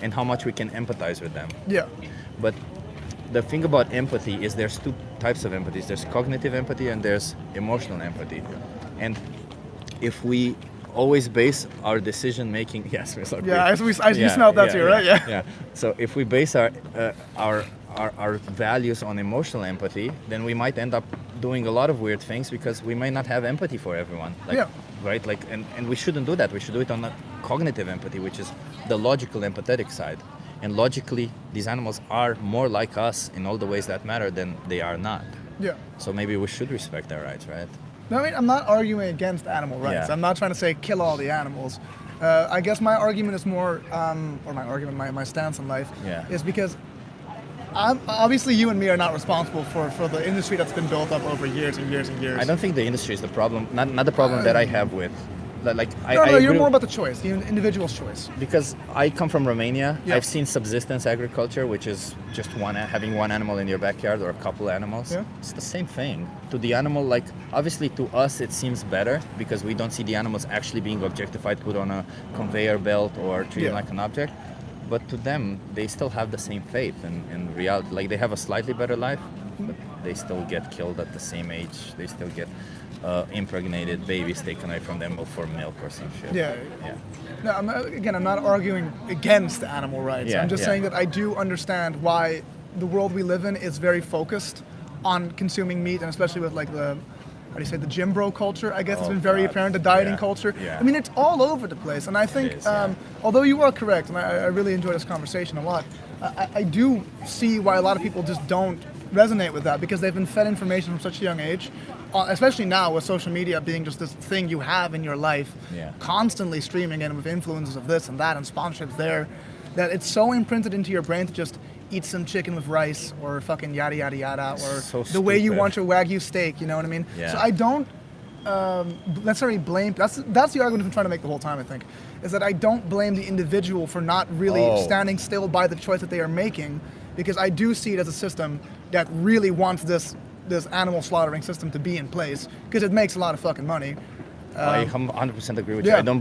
[SPEAKER 1] and how much we can empathize with them.
[SPEAKER 13] Yeah.
[SPEAKER 1] But the thing about empathy is there's two types of empathy. There's cognitive empathy and there's emotional empathy. And if we always base our decision making, yes, you
[SPEAKER 13] smelled that too, right?
[SPEAKER 1] Yeah. So if we base our values on emotional empathy, then we might end up doing a lot of weird things because we may not have empathy for everyone. Right? And we shouldn't do that. We should do it on a cognitive empathy, which is the logical, empathetic side. And logically, these animals are more like us in all the ways that matter than they are not.
[SPEAKER 13] Yeah.
[SPEAKER 1] So maybe we should respect their rights, right?
[SPEAKER 13] No, I mean, I'm not arguing against animal rights.
[SPEAKER 1] Yeah.
[SPEAKER 13] I'm not trying to say kill all the animals. I guess my argument is more, my stance in life is because obviously you and me are not responsible for the industry that's been built up over years and years and years.
[SPEAKER 1] I don't think the industry is the problem. Not the problem that I have with like I
[SPEAKER 13] No, you're
[SPEAKER 1] agree
[SPEAKER 13] more about the choice, the individual's choice.
[SPEAKER 1] because I come from Romania.
[SPEAKER 13] Yeah.
[SPEAKER 1] I've seen subsistence agriculture, which is just having one animal in your backyard or a couple animals.
[SPEAKER 13] Yeah.
[SPEAKER 1] It's the same thing. To the animal, like obviously to us it seems better because we don't see the animals actually being objectified, put on a conveyor belt or treated
[SPEAKER 13] Yeah.
[SPEAKER 1] like an object. But to them, they still have the same fate in reality. Like they have a slightly better life, but they still get killed at the same age. They still get impregnated babies taken away from them for milk or some shit.
[SPEAKER 13] Yeah.
[SPEAKER 1] Yeah.
[SPEAKER 13] No, I'm not arguing against animal rights.
[SPEAKER 1] Yeah,
[SPEAKER 13] I'm just
[SPEAKER 1] yeah.
[SPEAKER 13] saying that I do understand why the world we live in is very focused on consuming meat, and especially with like the, how do you say, the gym bro culture, I guess, has
[SPEAKER 1] Oh,
[SPEAKER 13] been very
[SPEAKER 1] God.
[SPEAKER 13] apparent, the dieting
[SPEAKER 1] Yeah,
[SPEAKER 13] culture.
[SPEAKER 1] yeah.
[SPEAKER 13] I mean, it's all over the place. And I think,
[SPEAKER 1] It is, yeah.
[SPEAKER 13] although you are correct, and I really enjoy this conversation a lot, I do see why a lot of people just don't resonate with that, because they've been fed information from such a young age, especially now with social media being just this thing you have in your life,
[SPEAKER 1] Yeah.
[SPEAKER 13] constantly streaming in with influences of this and that and sponsorships there, that it's so imprinted into your brain to just eat some chicken with rice or fucking yada yada yada, or
[SPEAKER 1] So
[SPEAKER 13] the way you
[SPEAKER 1] stupid.
[SPEAKER 13] want your Wagyu steak, you know what I mean?
[SPEAKER 1] Yeah.
[SPEAKER 13] So I don't necessarily blame, that's the argument I'm trying to make the whole time, I think, is that I don't blame the individual for not really
[SPEAKER 1] Oh.
[SPEAKER 13] standing still by the choice that they are making, because I do see it as a system that really wants this animal slaughtering system to be in place, because it makes a lot of fucking money.
[SPEAKER 1] I 100% agree with
[SPEAKER 13] yeah.
[SPEAKER 1] you. I don't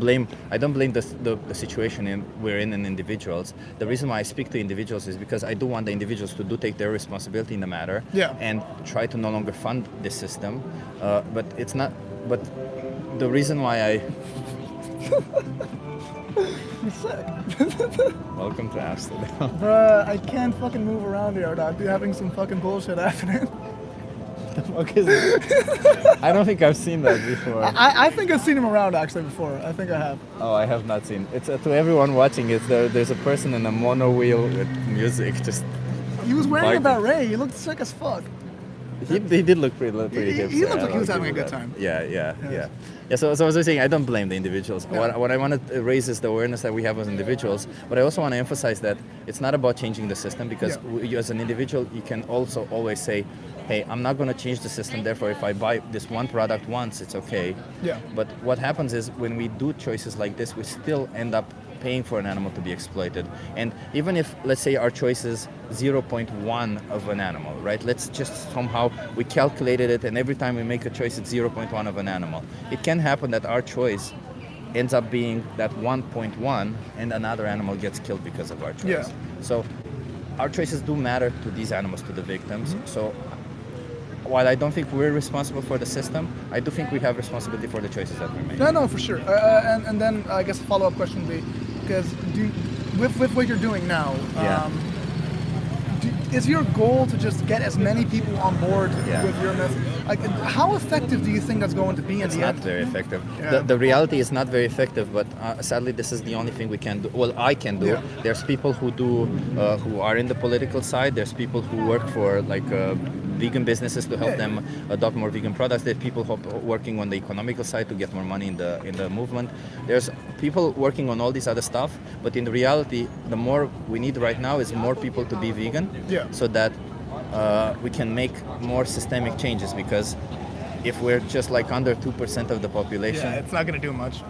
[SPEAKER 1] blame the situation we're in individuals. The reason why I speak to individuals is because I do want the individuals to take their responsibility in the matter,
[SPEAKER 13] Yeah.
[SPEAKER 1] and try to no longer fund this system. But it's not. But the reason why I welcome to Amsterdam.
[SPEAKER 13] Bruh, I can't fucking move around here without having some fucking bullshit happening.
[SPEAKER 1] I don't think I've seen that before.
[SPEAKER 13] I think I've seen him around actually before. I think I have.
[SPEAKER 1] Oh, I have not seen. It's to everyone watching. There's a person in a mono wheel with music. Just
[SPEAKER 13] He was wearing a
[SPEAKER 1] Biking.
[SPEAKER 13] beret. He looked sick as fuck.
[SPEAKER 1] he did look pretty hipster.
[SPEAKER 13] He looked like he was
[SPEAKER 1] I'll
[SPEAKER 13] having a
[SPEAKER 1] give you
[SPEAKER 13] good
[SPEAKER 1] that.
[SPEAKER 13] time.
[SPEAKER 1] Yeah. So as I was saying, I don't blame the individuals.
[SPEAKER 13] Yeah.
[SPEAKER 1] What I want to raise is the awareness that we have as individuals. But I also want to emphasize that it's not about changing the system, because you, as an individual, you can also always say, hey, I'm not going to change the system, therefore if I buy this one product once, it's okay.
[SPEAKER 13] Yeah.
[SPEAKER 1] But what happens is when we do choices like this, we still end up paying for an animal to be exploited. And even if, let's say, our choice is 0.1 of an animal, right? Let's just somehow, we calculated it, and every time we make a choice, it's 0.1 of an animal. It can happen that our choice ends up being that 1.1, and another animal gets killed because of our choice.
[SPEAKER 13] Yeah.
[SPEAKER 1] So our choices do matter to these animals, to the victims. So while I don't think we're responsible for the system, I do think we have responsibility for the choices that we make.
[SPEAKER 13] No, for sure. And then I guess a follow-up question would be, because with what you're doing now,
[SPEAKER 1] Yeah.
[SPEAKER 13] Is your goal to just get as many people on board
[SPEAKER 1] Yeah.
[SPEAKER 13] with your message? Like, how effective do you think that's going to be in
[SPEAKER 1] It's
[SPEAKER 13] the
[SPEAKER 1] not
[SPEAKER 13] end?
[SPEAKER 1] very effective.
[SPEAKER 13] Yeah.
[SPEAKER 1] The reality is not very effective, but sadly, this is the only thing we can do. Well, I can do.
[SPEAKER 13] Yeah.
[SPEAKER 1] There's people who do, who are in the political side. There's people who work for like vegan businesses to help
[SPEAKER 13] Yeah.
[SPEAKER 1] them adopt more vegan products. There's people working on the economical side to get more money in the movement. There's people working on all this other stuff. But in reality, the more we need right now is more people to be vegan,
[SPEAKER 13] Yeah.
[SPEAKER 1] so that we can make more systemic changes. Because if we're just like under 2% of the population,
[SPEAKER 13] Yeah, it's not going to do much.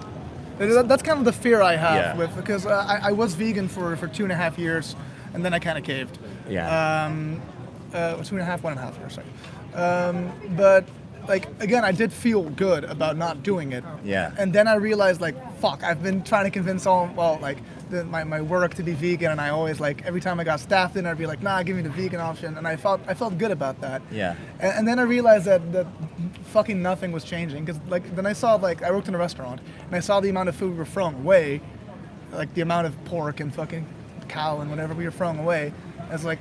[SPEAKER 13] That's kind of the fear I have
[SPEAKER 1] Yeah.
[SPEAKER 13] with, because I was vegan for 2.5 years, and then I kind of caved.
[SPEAKER 1] Yeah.
[SPEAKER 13] 1.5 years, sorry. But like again, I did feel good about not doing it.
[SPEAKER 1] Yeah.
[SPEAKER 13] And then I realized, like, fuck, I've been trying to convince my work to be vegan, and I always, like, every time I got staffed in, I'd be like, nah, give me the vegan option, and I felt good about that.
[SPEAKER 1] Yeah.
[SPEAKER 13] And then I realized that fucking nothing was changing, because like then I saw, like, I worked in a restaurant, and I saw the amount of food we were throwing away, like the amount of pork and fucking cow and whatever we were throwing away. I was like,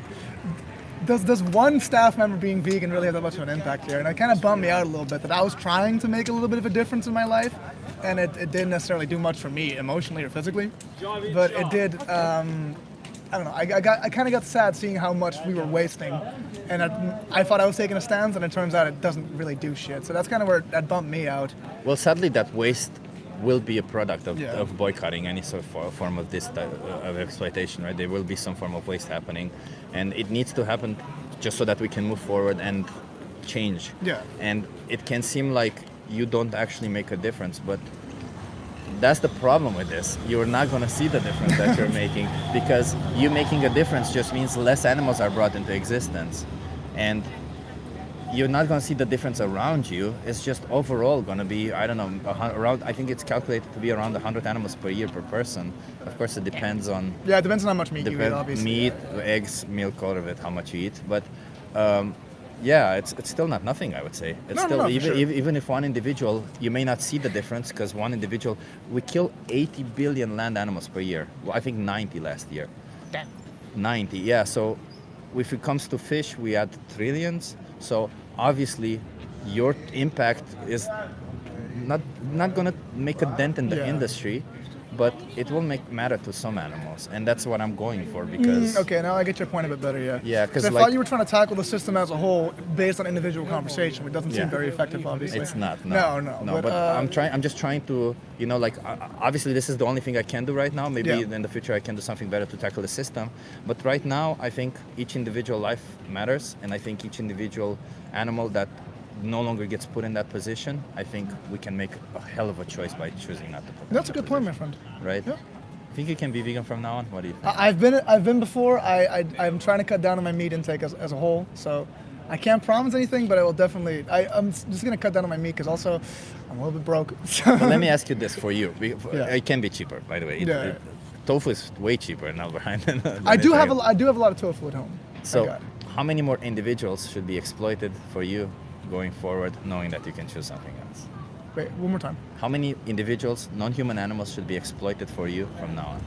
[SPEAKER 13] does one staff member being vegan really have that much of an impact here? And it kind of bummed me out a little bit that I was trying to make a little bit of a difference in my life, and it didn't necessarily do much for me emotionally or physically, but it did. I don't know. I kind of got sad seeing how much we were wasting, and I thought I was taking a stance, and it turns out it doesn't really do shit. So that's kind of where that bumped me out.
[SPEAKER 1] Well, sadly, that waste will be a product of,
[SPEAKER 13] Yeah.
[SPEAKER 1] of boycotting any sort of form of this type of exploitation, right? There will be some form of waste happening, and it needs to happen just so that we can move forward and change.
[SPEAKER 13] Yeah.
[SPEAKER 1] And it can seem like you don't actually make a difference, but that's the problem with this. You're not going to see the difference that you're making, because you making a difference just means less animals are brought into existence, and you're not going to see the difference around you. It's just overall going to be, I don't know, around, I think it's calculated to be around 100 animals per year per person. Of course, it depends on...
[SPEAKER 13] Yeah, it depends on how much meat you eat, obviously.
[SPEAKER 1] Meat, eggs, milk, all of it, how much you eat. But yeah, it's still not nothing, I would say. It's
[SPEAKER 13] No,
[SPEAKER 1] still,
[SPEAKER 13] no, for
[SPEAKER 1] even,
[SPEAKER 13] sure.
[SPEAKER 1] even if one individual, you may not see the difference, because one individual, we kill 80 billion land animals per year. Well, I think 90 last year.
[SPEAKER 13] Damn.
[SPEAKER 1] 90, yeah. So if it comes to fish, we add trillions. So obviously, your impact is not going to make a dent in the industry, but it will matter to some animals, and that's what I'm going for, because...
[SPEAKER 13] Okay, now I get your point a bit better, yeah.
[SPEAKER 1] Yeah, because
[SPEAKER 13] I
[SPEAKER 1] like,
[SPEAKER 13] thought you were trying to tackle the system as a whole based on individual conversation, which doesn't seem very effective, obviously.
[SPEAKER 1] It's not,
[SPEAKER 13] No,
[SPEAKER 1] but I'm just trying to, you know, like, obviously this is the only thing I can do right now. Maybe in the future I can do something better to tackle the system. But right now, I think each individual life matters, and I think each individual animal that no longer gets put in that position, I think we can make a hell of a choice by choosing not to put them
[SPEAKER 13] That's a
[SPEAKER 1] in that
[SPEAKER 13] good point, my
[SPEAKER 1] position.
[SPEAKER 13] friend.
[SPEAKER 1] Right?
[SPEAKER 13] Yeah.
[SPEAKER 1] Think you can be vegan from now on? What do you think?
[SPEAKER 13] I've been before. I'm trying to cut down on my meat intake as a whole, so I can't promise anything, but I will definitely. I'm just gonna cut down on my meat because also I'm a little bit broke. So.
[SPEAKER 1] But let me ask you this for you.
[SPEAKER 13] Yeah.
[SPEAKER 1] It can be cheaper, by the way. Tofu is way cheaper now behind.
[SPEAKER 13] I do have a lot of tofu at home.
[SPEAKER 1] So how many more individuals should be exploited for you going forward, knowing that you can choose something else?
[SPEAKER 13] Wait, one more time.
[SPEAKER 1] How many individuals, non-human animals, should be exploited for you from now on?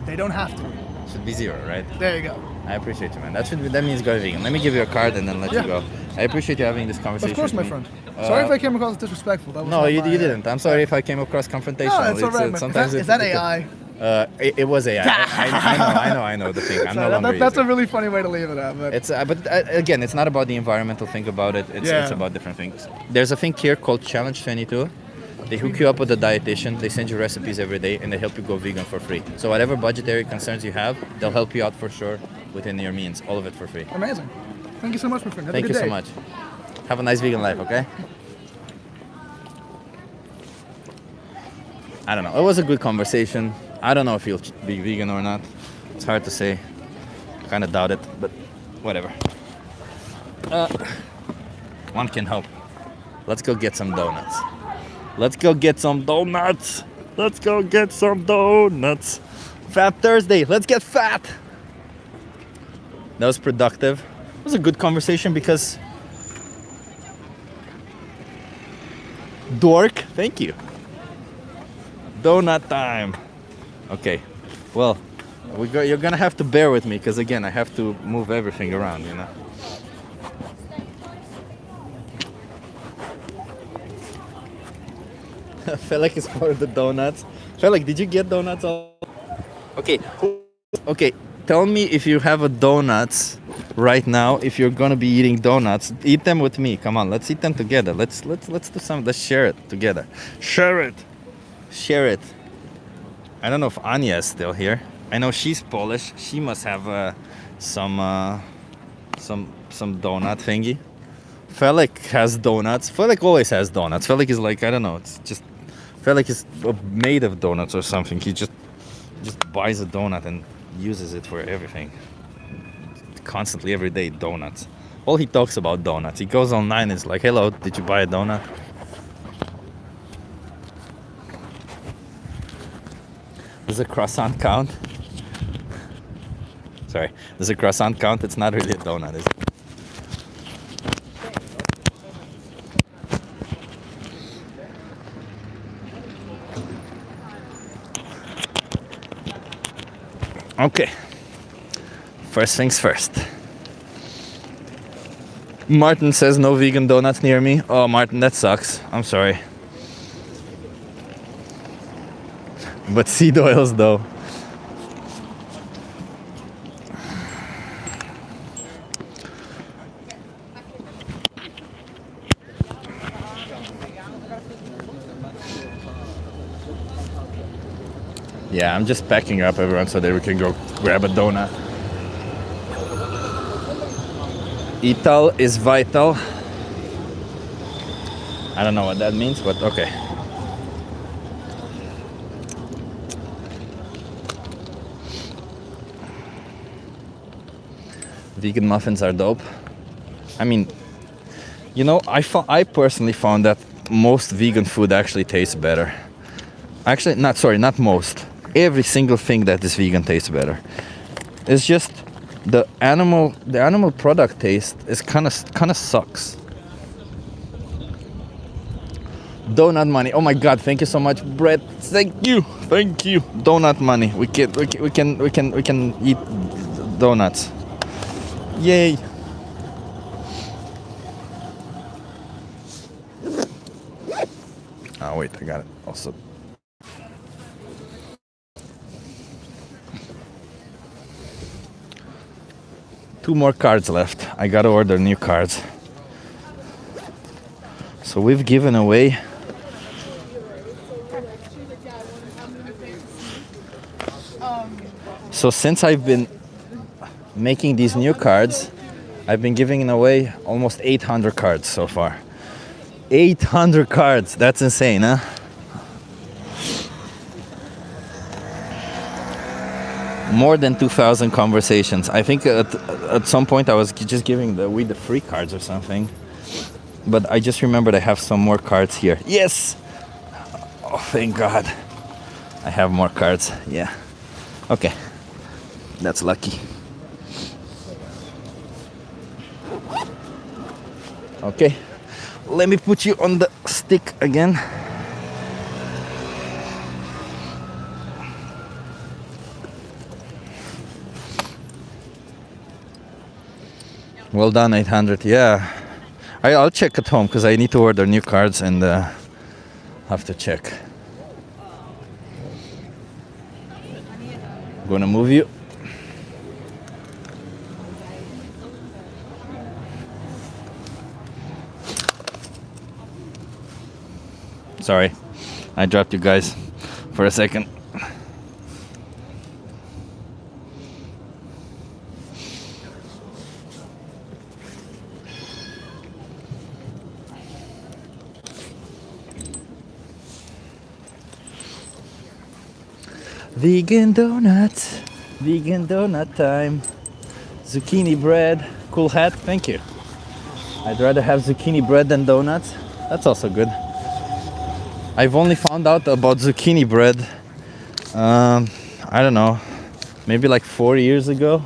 [SPEAKER 13] They don't have to.
[SPEAKER 1] Should be zero, right?
[SPEAKER 13] There you go.
[SPEAKER 1] I appreciate you, man. That means go vegan. Let me give you a card and then let you go. I appreciate you having this conversation.
[SPEAKER 13] Of course, my
[SPEAKER 1] with me.
[SPEAKER 13] friend. Sorry if I came across as disrespectful. That was
[SPEAKER 1] No,
[SPEAKER 13] not
[SPEAKER 1] you
[SPEAKER 13] my,
[SPEAKER 1] didn't. I'm sorry if I came across confrontational.
[SPEAKER 13] No, it's all right.
[SPEAKER 1] Sometimes
[SPEAKER 13] Is that AI?
[SPEAKER 1] It was AI. I know the thing. I'm no longer
[SPEAKER 13] That's a
[SPEAKER 1] using.
[SPEAKER 13] really funny way to leave it at. But
[SPEAKER 1] It's again, it's not about the environmental thing about it. It's about different things. There's a thing here called Challenge 22. They hook you up with a dietitian. They send you recipes every day, and they help you go vegan for free. So whatever budgetary concerns you have, they'll help you out for sure within your means. All of it for free.
[SPEAKER 13] Amazing. Thank you so much, my friend. Have
[SPEAKER 1] Thank
[SPEAKER 13] a
[SPEAKER 1] you
[SPEAKER 13] good
[SPEAKER 1] so
[SPEAKER 13] day.
[SPEAKER 1] much. Have a nice vegan life, okay? I don't know. It was a good conversation. I don't know if he'll be vegan or not. It's hard to say. Kind of doubt it, but whatever. One can hope. Let's go get some donuts. Let's go get some donuts. Let's go get some donuts. Fat Thursday. Let's get fat. That was productive. It was a good conversation because... Dork. Thank you. Donut time. Okay. Well, you're gonna have to bear with me because again, I have to move everything around, you know. Felix is for the donuts. Felix, did you get donuts? Okay. Okay. Tell me if you have a donuts right now. If you're gonna be eating donuts, eat them with me. Come on, let's eat them together. Let's do some. Let's share it together. Share it. Share it. I don't know if Anya is still here. I know she's Polish. She must have some donut thingy. Felix has donuts. Felix always has donuts. Felix is like, I don't know. It's just Felix is made of donuts or something. He just buys a donut and uses it for everything. Constantly, every day, donuts. All he talks about donuts. He goes online and is like, "Hello, did you buy a donut?" Does a croissant count? Sorry, does a croissant count? It's not really a donut, is it? Okay. First things first. Martin says no vegan donuts near me. Oh, Martin, that sucks. I'm sorry. But seed oils, though. Yeah, I'm just packing up everyone so that we can go grab a donut. Ital is vital. I don't know what that means, but okay. Vegan muffins are dope. I mean, you know, I personally found that most vegan food actually tastes better. Actually, not most. Every single thing that is vegan tastes better. It's just the animal product taste is kind of sucks. Donut money. Oh my God! Thank you so much, Brett. Thank you. Donut money. We can eat donuts. Yay! Oh wait, I got it. Also. Two more cards left. I gotta order new cards. So we've given away so since I've been making these new cards, I've been giving away almost 800 cards so far. 800 cards, that's insane, huh? More than 2,000 conversations. I think at some point I was just giving away the free cards or something. But I just remembered I have some more cards here. Yes! Oh, thank God. I have more cards, yeah. Okay, that's lucky. Okay, let me put you on the stick again. Well done, 800. Yeah, I'll check at home because I need to order new cards and have to check. Gonna move you. Sorry, I dropped you guys for a second. Vegan donuts, vegan donut time. Zucchini bread, cool hat, thank you. I'd rather have zucchini bread than donuts. That's also good. I've only found out about zucchini bread, I don't know, maybe like 4 years ago.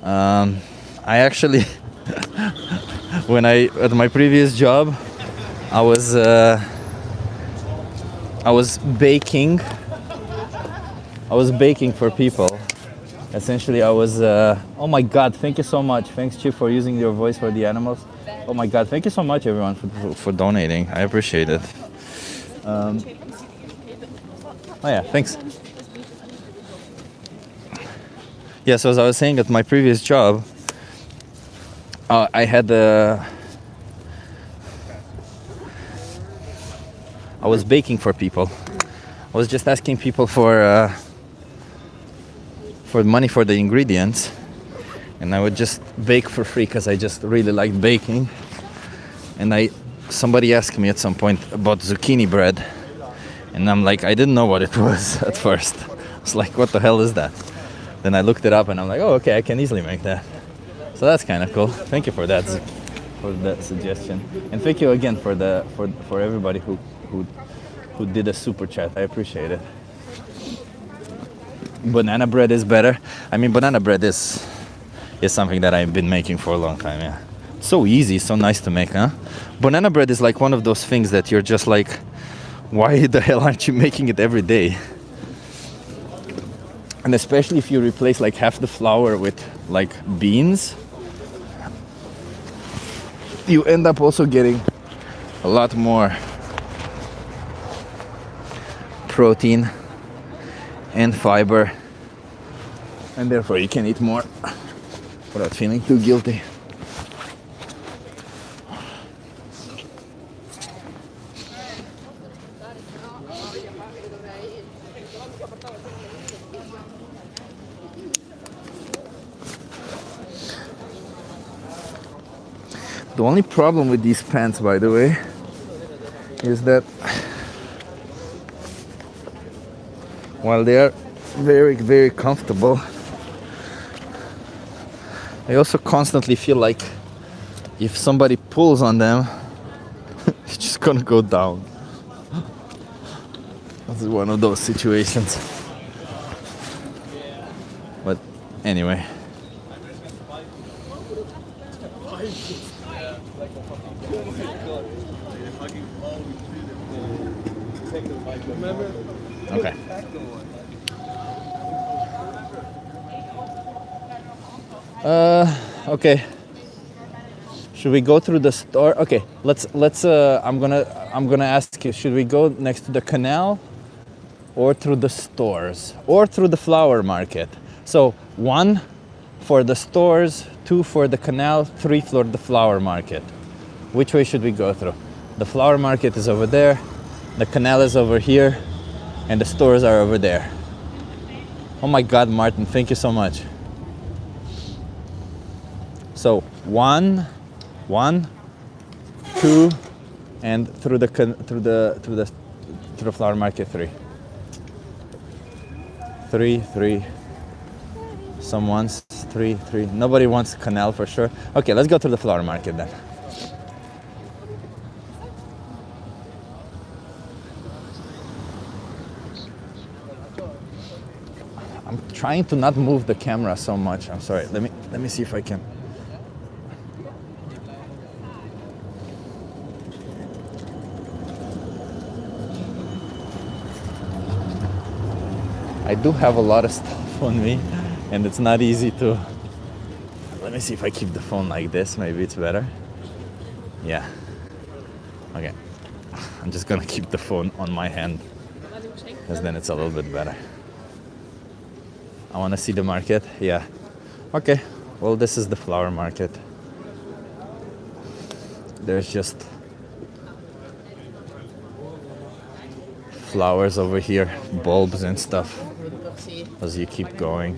[SPEAKER 1] I actually, at my previous job, I was baking. I was baking for people. Essentially, I was. Oh my God! Thank you so much. Thanks, Chief, for using your voice for the animals. Oh my God! Thank you so much, everyone, for donating. I appreciate it. Oh yeah, thanks. Yeah, so as I was saying, at my previous job, I was baking for people. I was just asking people for money for the ingredients, and I would just bake for free because I just really liked baking. And somebody asked me at some point about zucchini bread, and I'm like, I didn't know what it was at first. I was like, what the hell is that? Then I looked it up, and I'm like, oh, okay, I can easily make that. So that's kind of cool. Thank you for that suggestion, and thank you again for everybody who did a super chat. I appreciate it. Banana bread is better. I mean, banana bread is something that I've been making for a long time, yeah. So easy, so nice to make, huh? Banana bread is like one of those things that you're just like, why the hell aren't you making it every day? And especially if you replace like half the flour with like beans, you end up also getting a lot more protein and fiber, and therefore you can eat more without feeling too guilty. The only problem with these pants, by the way, is that while they are very, very comfortable, I also constantly feel like if somebody pulls on them, it's just gonna go down. This is one of those situations. But anyway. Okay. Okay. Should we go through the store? Okay, let's I'm gonna ask you, should we go next to the canal or through the stores or through the flower market? So 1 for the stores, 2 for the canal, 3 for the flower market. Which way should we go through? The flower market is over there, the canal is over here, and the stores are over there. Oh my God, Martin, thank you so much. So 1, 2, and through the flower market 3. 3. Some wants 3. Nobody wants canal for sure. Okay, let's go to the flower market then. I'm trying to not move the camera so much. I'm sorry. Let me see if I can. I do have a lot of stuff on me, and it's not easy to... Let me see if I keep the phone like this. Maybe it's better. Yeah. Okay. I'm just gonna keep the phone on my hand, because then it's a little bit better. I want to see the market. Yeah. Okay. Well, this is the flower market. There's just flowers over here, bulbs and stuff, as you keep going.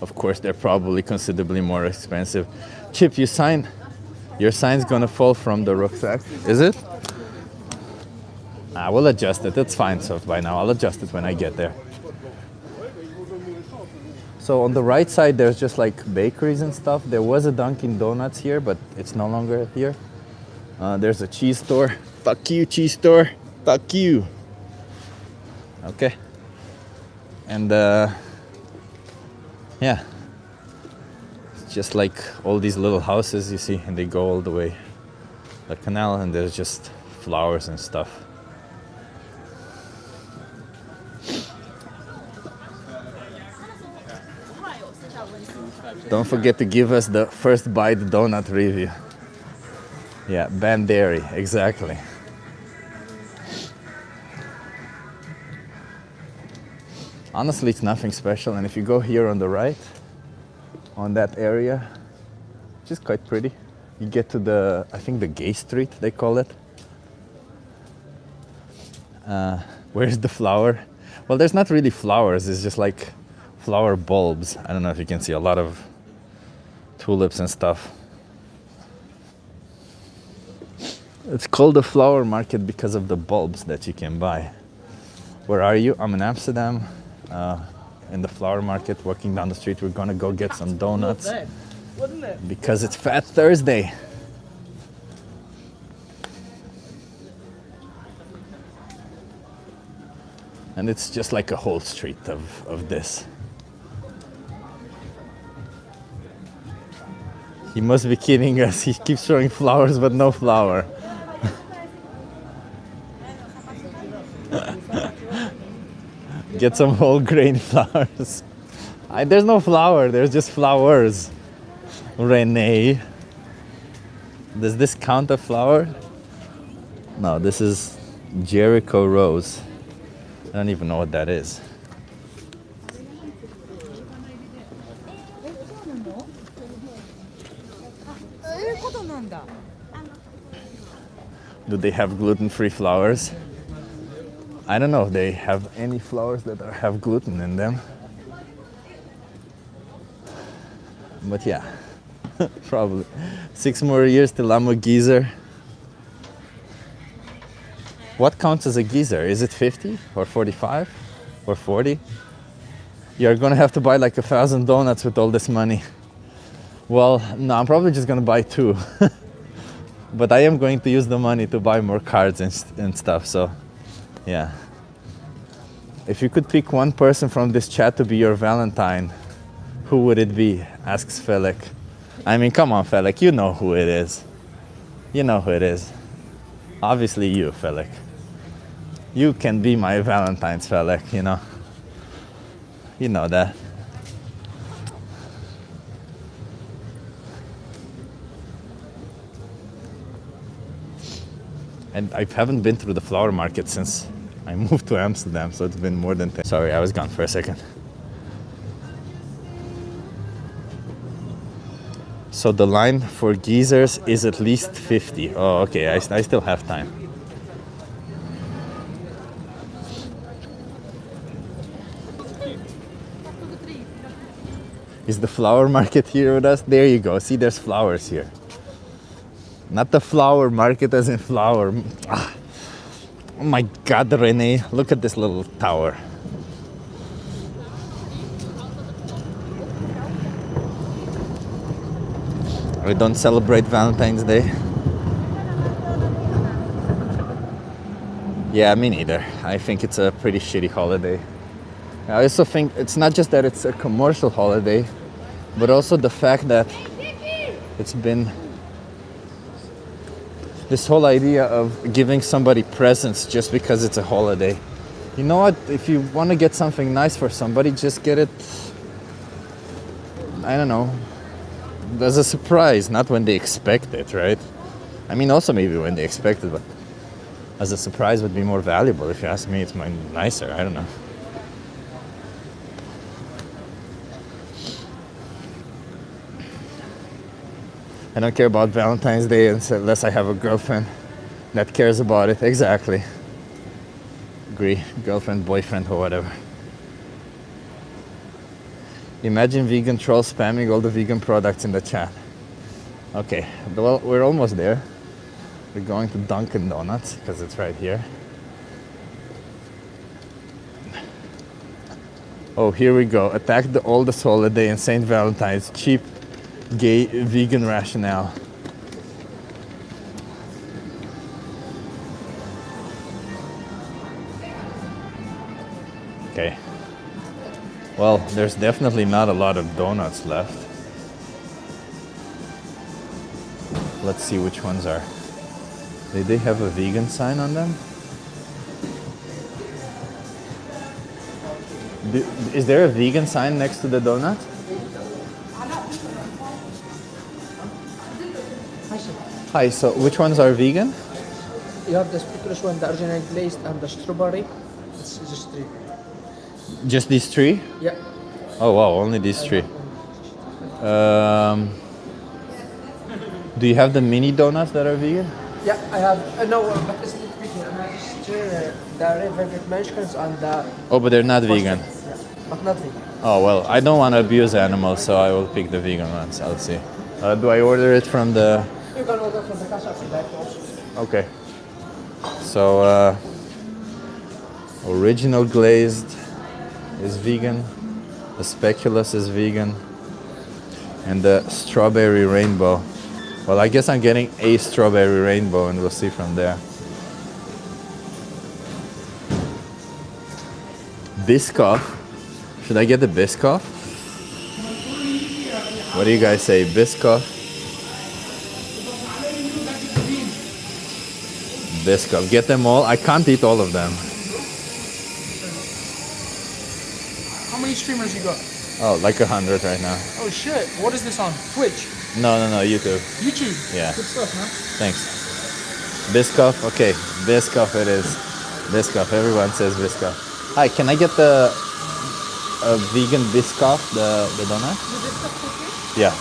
[SPEAKER 1] Of course, they're probably considerably more expensive. Chip, your sign's gonna fall from the rucksack. Is it? I will adjust it. It's fine. So by now, I'll adjust it when I get there. So on the right side, there's just like bakeries and stuff. There was a Dunkin' Donuts here, but it's no longer here. There's a cheese store. Fuck you, cheese store. Fuck you. Okay. And yeah. It's just like all these little houses you see, and they go all the way the canal, and there's just flowers and stuff. Don't forget to give us the first bite donut review. Yeah, Ben Dairy, exactly. Honestly, it's nothing special, and if you go here on the right, on that area, which is quite pretty, you get to the, I think the Gay Street, they call it. Where's the flower? Well, there's not really flowers, it's just like flower bulbs. I don't know if you can see a lot of tulips and stuff. It's called a flower market because of the bulbs that you can buy. Where are you? I'm in Amsterdam, in the flower market, walking down the street. We're gonna go get some donuts because it's Fat Thursday. And it's just like a whole street of this. He must be kidding us. He keeps showing flowers, but no flower. Get some whole grain flowers. There's no flower, there's just flowers. Renee. Does this count a flower? No, this is Jericho Rose. I don't even know what that is. Do they have gluten-free flowers? I don't know if they have any flowers that have gluten in them. But yeah, probably. 6 more years till I'm a geezer. What counts as a geezer? Is it 50 or 45 or 40? You're gonna have to buy like 1,000 donuts with all this money. Well, no, I'm probably just gonna buy 2. But I am going to use the money to buy more cards and stuff, so yeah. If you could pick one person from this chat to be your Valentine, who would it be? Asks Felek. I mean, come on, Felek, you know who it is. You know who it is. Obviously you, Felek. You can be my Valentine's, Felek, you know. You know that. And I haven't been through the flower market since I moved to Amsterdam, so it's been more than 10. Sorry, I was gone for a second. So the line for geezers is at least 50. Oh, okay, I still have time. Is the flower market here with us? There you go. See, there's flowers here. Not the flower market as in flower. Ah. Oh my God, Renee, look at this little tower. We don't celebrate Valentine's Day. Yeah, me neither. I think it's a pretty shitty holiday. I also think it's not just that it's a commercial holiday, but also the fact that it's been this whole idea of giving somebody presents just because it's a holiday. You know what? If you want to get something nice for somebody, just get it, I don't know, as a surprise, not when they expect it, right? I mean, also maybe when they expect it, but as a surprise would be more valuable. If you ask me, it's nicer. I don't know. I don't care about Valentine's Day unless I have a girlfriend that cares about it. Exactly. Agree. Girlfriend, boyfriend, or whatever. Imagine vegan trolls spamming all the vegan products in the chat. Okay, well, we're almost there. We're going to Dunkin' Donuts because it's right here. Oh, here we go. Attack the oldest holiday in St. Valentine's. Cheap, gay, vegan rationale. Okay. Well, there's definitely not a lot of donuts left. Let's see which ones are. Did they have a vegan sign on them? Is there a vegan sign next to the donut? Hi, so which ones are vegan?
[SPEAKER 12] You have the speakerless one, the original glazed, and the strawberry. It's just 3.
[SPEAKER 1] Just these 3?
[SPEAKER 12] Yeah.
[SPEAKER 1] Oh wow, only these 3. Do you have the mini donuts that are vegan?
[SPEAKER 12] Yeah, I have. No, but it's not vegan. I have just the red velvet munchkins and the.
[SPEAKER 1] Oh, but they're not vegan.
[SPEAKER 12] Yeah, but not vegan.
[SPEAKER 1] Oh well, I don't want to abuse animals, so I will pick the vegan ones. I'll see. Do I order it from the?
[SPEAKER 12] You can order from the casa if you like also.
[SPEAKER 1] Okay. So original glazed is vegan, the speculoos is vegan, and the strawberry rainbow. Well, I guess I'm getting a strawberry rainbow, and we'll see from there. Biscoff. Should I get the Biscoff? What do you guys say? Biscoff? Biscoff. Get them all. I can't eat all of them.
[SPEAKER 12] How many streamers you got?
[SPEAKER 1] Oh, like 100 right now.
[SPEAKER 12] Oh shit! What is this on? Twitch?
[SPEAKER 1] No, YouTube.
[SPEAKER 12] YouTube?
[SPEAKER 1] Yeah.
[SPEAKER 12] Good stuff, man.
[SPEAKER 1] Thanks. Biscoff? Okay, Biscoff it is. Biscoff, everyone says Biscoff. Hi, can I get the vegan Biscoff, the donut?
[SPEAKER 12] The Biscoff cookie?
[SPEAKER 1] Yeah.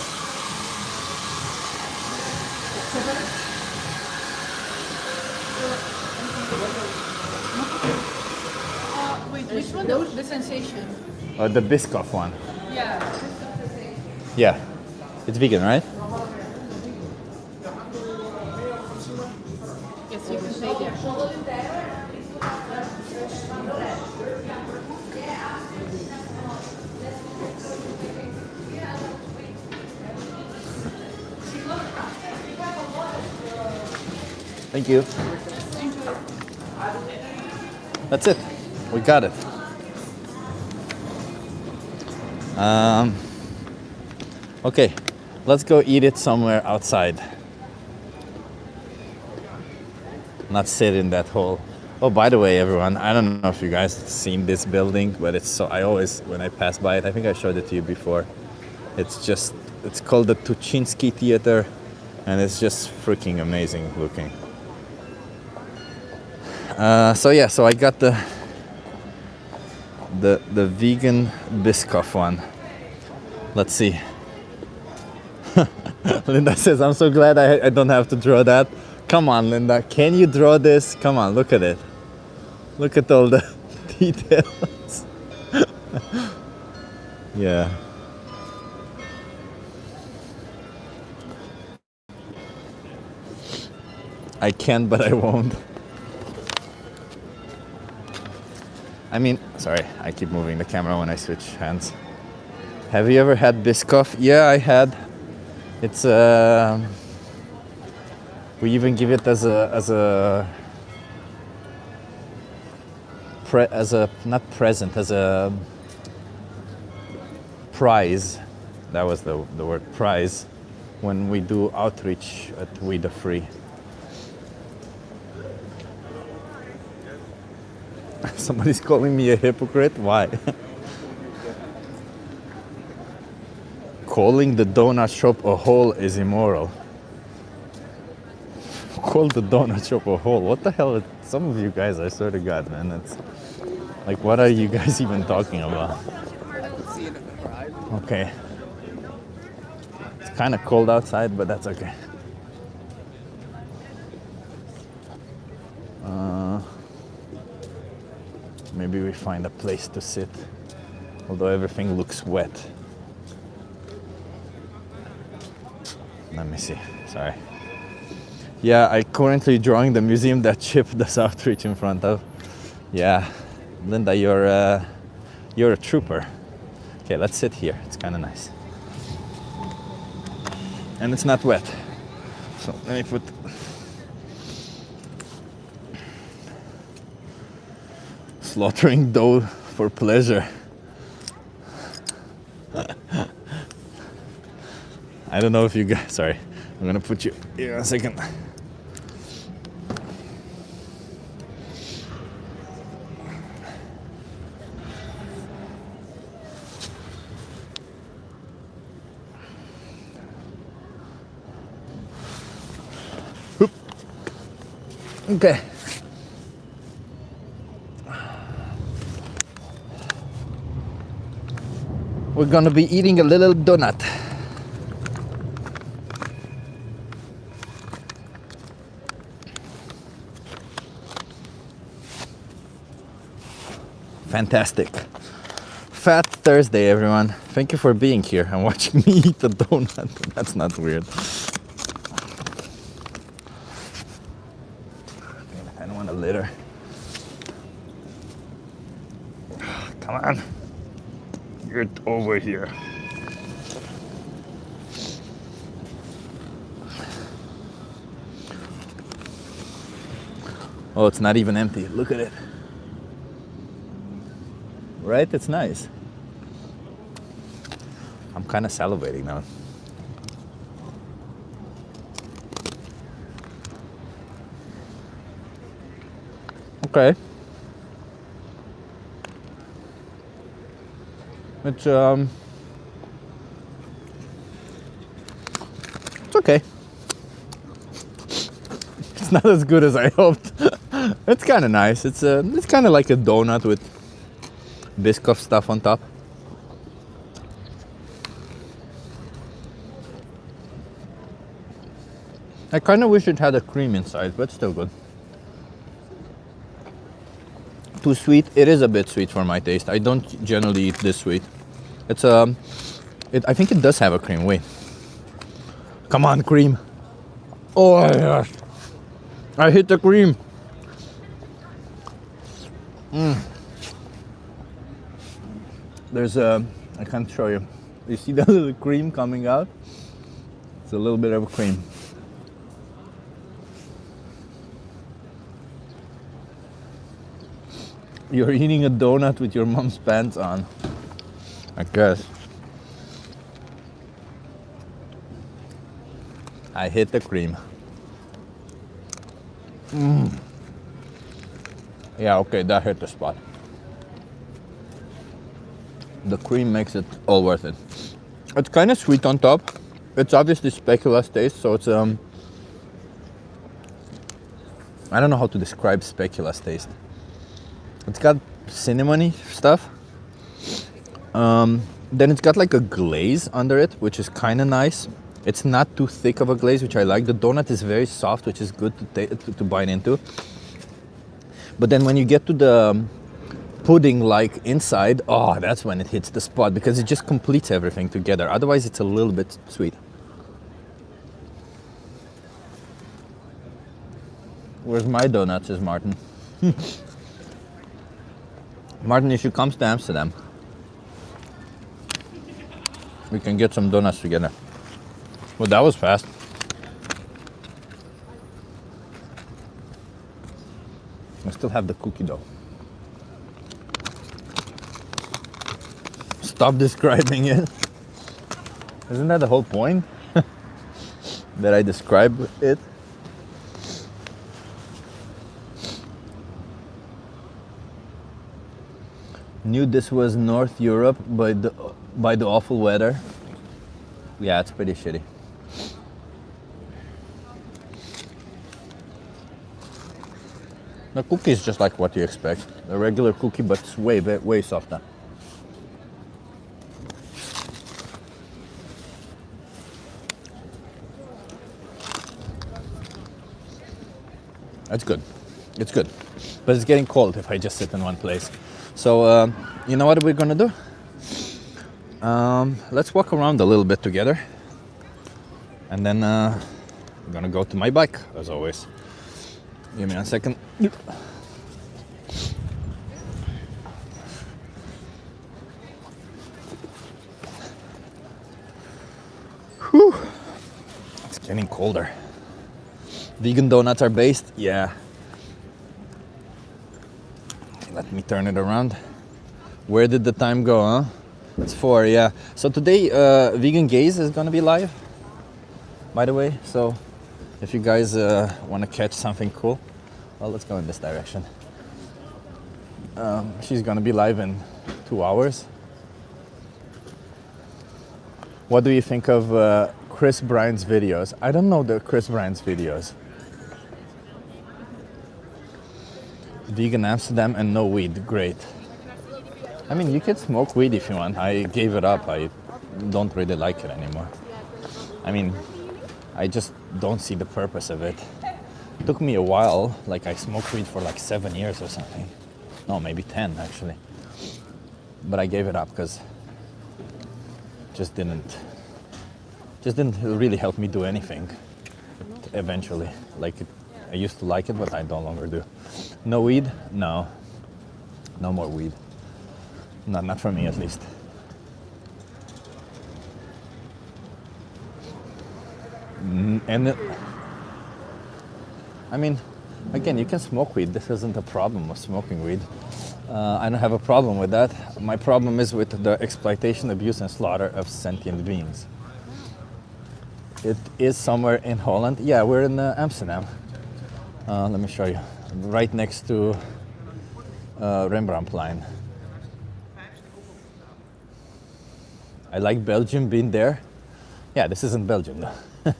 [SPEAKER 9] Wait, which one? The sensation.
[SPEAKER 1] The Biscoff one.
[SPEAKER 9] Yeah.
[SPEAKER 1] Yeah. It's vegan, right?
[SPEAKER 9] Yes, you can say there.
[SPEAKER 1] Thank you. That's it. We got it. Okay, let's go eat it somewhere outside. Not sit in that hole. Oh, by the way, everyone, I don't know if you guys seen this building, but it's so, I always, when I pass by it, I think I showed it to you before. It's called the Tuchinski Theater, and it's just freaking amazing looking. So yeah, so I got the vegan Biscoff one. Let's see. Linda says, I'm so glad I don't have to draw that. Come on, Linda, can you draw this? Come on, look at it. Look at all the details. Yeah. I can, but I won't. I mean, sorry, I keep moving the camera when I switch hands. Have you ever had Biscoff? Yeah, I had. It's we even give it as a not present, as a prize. That was the word, prize, when we do outreach at We the Free. Somebody's calling me a hypocrite. Why? Calling the donut shop a hole is immoral. Call the donut shop a hole? What the hell? Some of you guys, I swear to God, man, it's like, what are you guys even talking about? Okay. It's kind of cold outside, but that's okay. Maybe we find a place to sit, although everything looks wet. Let me see, sorry. Yeah, I'm currently drawing the museum that Chip does outreach in front of. Yeah, Linda, you're a trooper. Okay, let's sit here, it's kind of nice. And it's not wet. So let me put... Slaughtering dough for pleasure. I don't know if you guys, sorry, I'm gonna put you here in a second. Oop. Okay. We're gonna be eating a little donut. Fantastic. Fat Thursday, everyone. Thank you for being here and watching me eat the donut. That's not weird. I don't want a litter. Come on. Get over here. Oh, it's not even empty. Look at it. Right? It's nice. I'm kind of salivating now. Okay. It's okay. It's not as good as I hoped. It's kind of nice. It's kind of like a donut with Biscoff stuff on top. I kind of wish it had a cream inside, but still good. Too sweet? It is a bit sweet for my taste. I don't generally eat this sweet. It's I think it does have a cream. Wait. Come on, cream. Oh my gosh. I hit the cream. There's I can't show you. You see that little cream coming out? It's a little bit of a cream. You're eating a donut with your mom's pants on, I guess. I hit the cream. Yeah, okay, that hit the spot. The cream makes it all worth it. It's kind of sweet on top. It's obviously speculoos taste, so it's I don't know how to describe speculoos taste. It's got cinnamony stuff. Then it's got like a glaze under it, which is kind of nice. It's not too thick of a glaze, which I like. The donut is very soft, which is good to bite into. But then when you get to the pudding-like inside, oh, that's when it hits the spot, because it just completes everything together. Otherwise, it's a little bit sweet. Where's my donuts, says Martin. Martin, you should come to Amsterdam. We can get some donuts together. Well, that was fast. I still have the cookie dough. Stop describing it. Isn't that the whole point? That I describe it? Knew this was North Europe by the awful weather. Yeah, it's pretty shitty. The cookie is just like what you expect. A regular cookie, but it's way softer. That's good. It's good. But it's getting cold if I just sit in one place. So, you know what we're gonna do? Let's walk around a little bit together. And then we're gonna go to my bike, as always. Give me a second. Whew. It's getting colder. Vegan donuts are based? Yeah. Let me turn it around. Where did the time go, huh? It's 4, yeah. So today, Vegan Gaze is gonna be live, by the way. So if you guys want to catch something cool, well, let's go in this direction. She's gonna be live in 2 hours. What do you think of Chris Bryan's videos? I don't know the Chris Bryan's videos. Vegan Amsterdam and no weed, great. I mean, you can smoke weed if you want. I gave it up. I don't really like it anymore. I mean, I just don't see the purpose of it. It took me a while. Like, I smoked weed for like 7 years or something. No, maybe 10 actually. But I gave it up because just didn't really help me do anything eventually. Like, I used to like it, but I no longer do. No weed? No. No more weed. Not for me, at least. I mean, again, you can smoke weed. This isn't a problem of smoking weed. I don't have a problem with that. My problem is with the exploitation, abuse, and slaughter of sentient beings. It is somewhere in Holland. Yeah, we're in Amsterdam. Let me show you. Right next to Rembrandtplein. I like Belgium, been there. Yeah, this isn't Belgium though.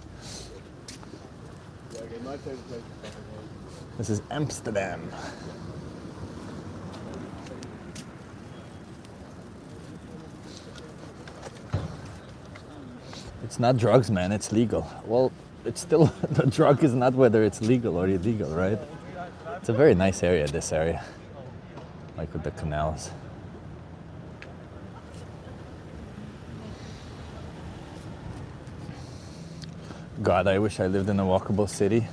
[SPEAKER 1] This is Amsterdam. It's not drugs, man, it's legal. Well, it's still, the drug is not whether it's legal or illegal, right? It's a very nice area, this area. Like with the canals. God, I wish I lived in a walkable city.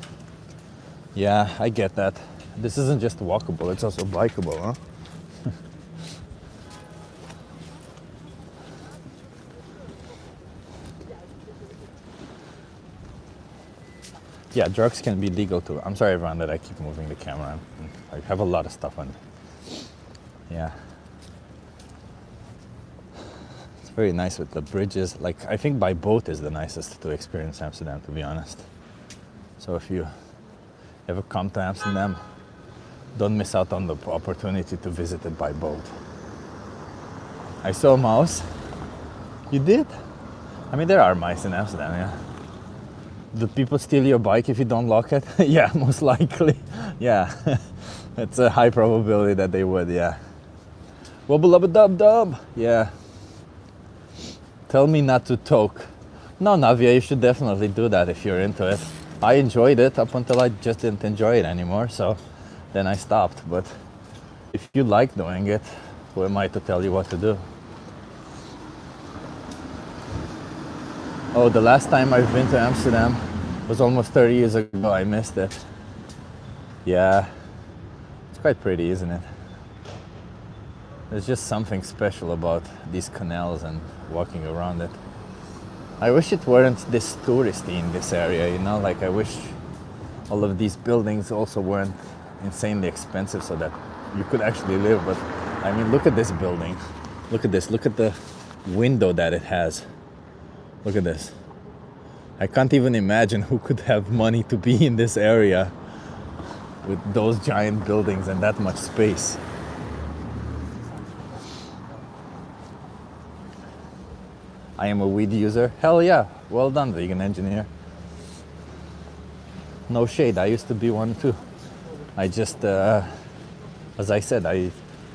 [SPEAKER 1] Yeah, I get that. This isn't just walkable, it's also bikeable, huh? Yeah, drugs can be legal too. I'm sorry, everyone, that I keep moving the camera. I have a lot of stuff on. Yeah. It's very nice with the bridges. Like, I think by boat is the nicest to experience Amsterdam, to be honest. So if you ever come to Amsterdam, don't miss out on the opportunity to visit it by boat. I saw a mouse. You did? I mean, there are mice in Amsterdam, yeah. Do people steal your bike if you don't lock it? Yeah, most likely. Yeah, it's a high probability that they would, yeah. Wobble up a dub dub. Yeah. Tell me not to talk. No, Navia, you should definitely do that if you're into it. I enjoyed it up until I just didn't enjoy it anymore, so then I stopped. But if you like doing it, who am I to tell you what to do? Oh, the last time I've been to Amsterdam was almost 30 years ago. I missed it. Yeah, it's quite pretty, isn't it? There's just something special about these canals and walking around it. I wish it weren't this touristy in this area, you know? Like, I wish all of these buildings also weren't insanely expensive so that you could actually live. But, I mean, look at this building. Look at this. Look at the window that it has. Look at this. I can't even imagine who could have money to be in this area with those giant buildings and that much space. I am a weed user. Hell yeah. Well done, vegan engineer. No shade. I used to be one too. I just, as I said,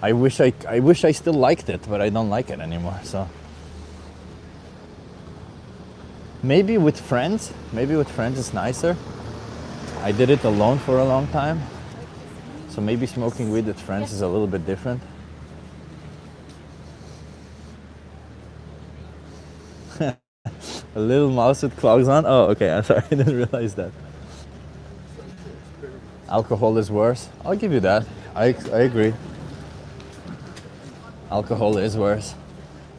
[SPEAKER 1] I wish I still liked it, but I don't like it anymore. So maybe with friends it's nicer. I did it alone for a long time, so maybe smoking weed with friends is a little bit different. A little mouse with clogs on? Oh, okay, I'm sorry, I didn't realize that. Alcohol is worse. I'll give you that. I agree. Alcohol is worse.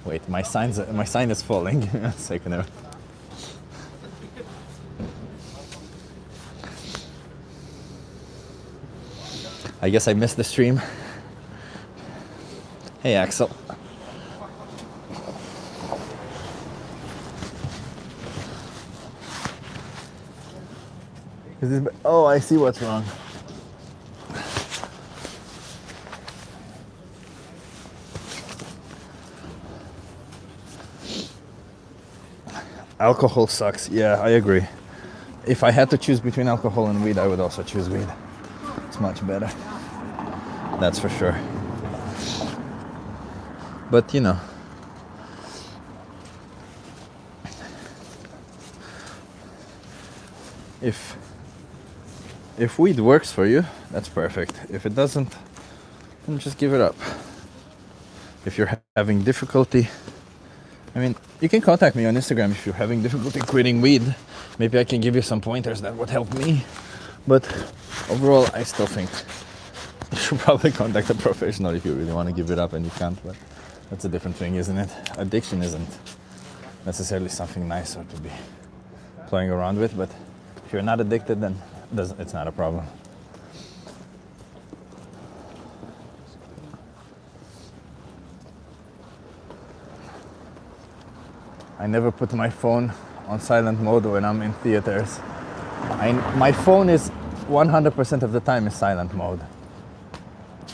[SPEAKER 1] Wait, my sign is falling. Give me a second there. I guess I missed the stream. Hey, Axel. Oh, I see what's wrong. Alcohol sucks. Yeah, I agree. If I had to choose between alcohol and weed, I would also choose weed. It's much better. That's for sure. But you know, if weed works for you, that's perfect. If it doesn't, then just give it up. If you're having difficulty, I mean, you can contact me on Instagram if you're having difficulty quitting weed. Maybe I can give you some pointers that would help me. But overall, I still think you should probably contact a professional if you really want to give it up and you can't. But that's a different thing, isn't it? Addiction isn't necessarily something nicer to be playing around with. But if you're not addicted, then it's not a problem. I never put my phone on silent mode when I'm in theaters. My phone is 100% of the time in silent mode.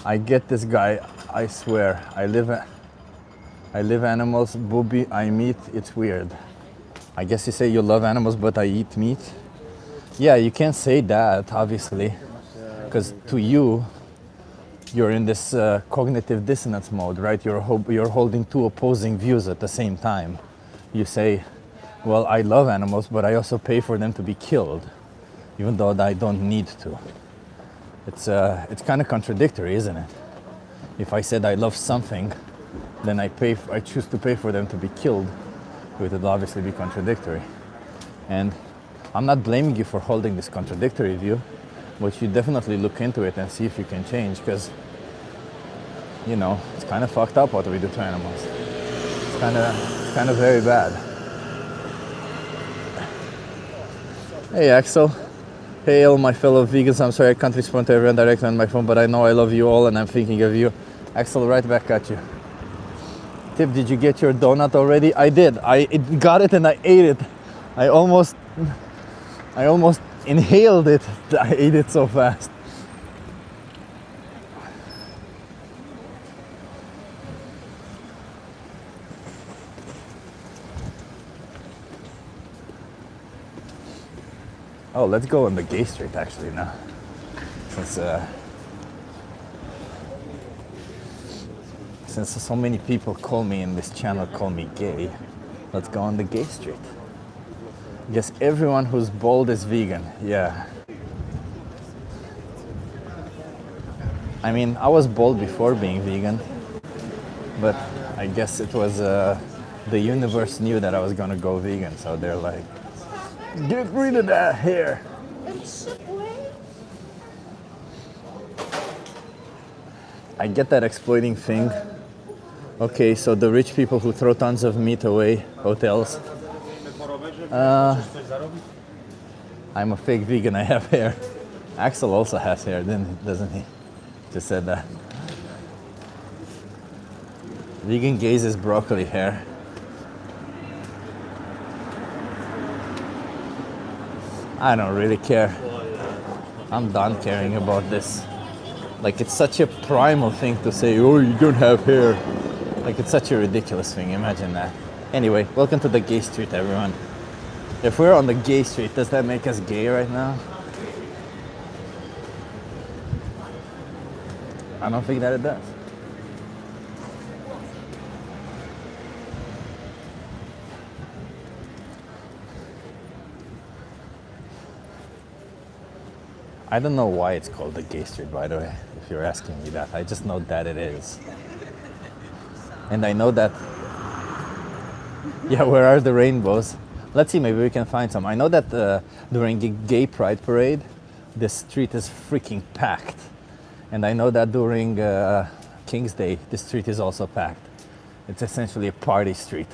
[SPEAKER 1] I get this guy, I swear. I live animals, booby, I meat, it's weird. I guess you say you love animals, but I eat meat. Yeah, you can't say that, obviously, because to you, you're in this cognitive dissonance mode, right? You're holding two opposing views at the same time. You say, well, I love animals, but I also pay for them to be killed, even though I don't need to. It's kind of contradictory, isn't it? If I said I love something, then I choose to pay for them to be killed, it would obviously be contradictory. And I'm not blaming you for holding this contradictory view, but you definitely look into it and see if you can change, because, you know, it's kind of fucked up what we do to animals. It's kind of very bad. Hey, Axel. Hey, all my fellow vegans. I'm sorry I can't respond to everyone directly on my phone, but I know I love you all and I'm thinking of you. Axel, right back at you. Tip, did you get your donut already? I did. I got it and I ate it. I almost inhaled it. I ate it so fast. Oh, let's go on the gay street actually now. Since so many people call me in this channel call me gay, let's go on the gay street. Guess everyone who's bald is vegan. Yeah. I mean, I was bald before being vegan, but I guess it was the universe knew that I was gonna go vegan, so they're like, get rid of that hair. I get that exploiting thing. Okay, so the rich people who throw tons of meat away, hotels. I'm a fake vegan, I have hair. Axel also has hair, doesn't he? Just said that. Vegan gaze is broccoli hair. I don't really care. I'm done caring about this. Like, it's such a primal thing to say, oh, you don't have hair. Like, it's such a ridiculous thing, imagine that. Anyway, welcome to the gay street, everyone. If we're on the gay street, does that make us gay right now? I don't think that it does. I don't know why it's called the gay street, by the way, if you're asking me that. I just know that it is. And I know that, yeah, where are the rainbows? Let's see, maybe we can find some. I know that during the gay pride parade, the street is freaking packed. And I know that during King's Day, the street is also packed. It's essentially a party street.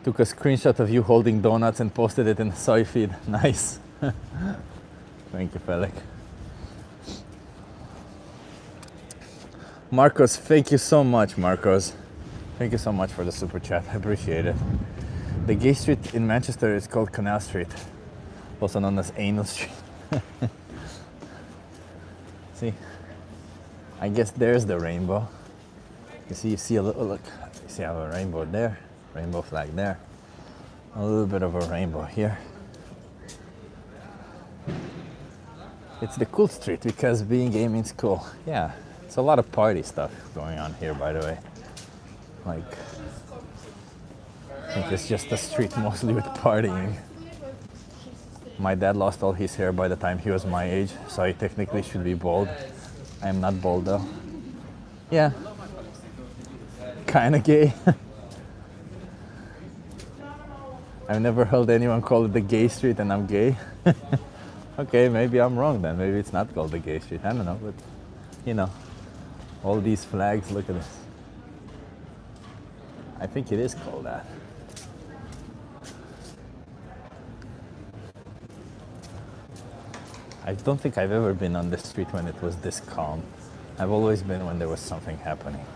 [SPEAKER 1] Took a screenshot of you holding donuts and posted it in the soy feed. Nice. Thank you, Felix. Marcos, thank you so much, Marcos. Thank you so much for the super chat. I appreciate it. The gay street in Manchester is called Canal Street, also known as Anal Street. See, I guess there's the rainbow. You see a little, look, you see I have a rainbow there, rainbow flag there, a little bit of a rainbow here. It's the cool street because being gay means cool. Yeah, it's a lot of party stuff going on here, by the way. Like, I think it's just a street mostly with partying. My dad lost all his hair by the time he was my age, so I technically should be bald. I am not bald though. Yeah, kinda gay. I've never heard anyone call it the gay street and I'm gay. Okay, maybe I'm wrong then. Maybe it's not called the gay street. I don't know, but you know, all these flags, look at this. I think it is called that. I don't think I've ever been on this street when it was this calm. I've always been when there was something happening.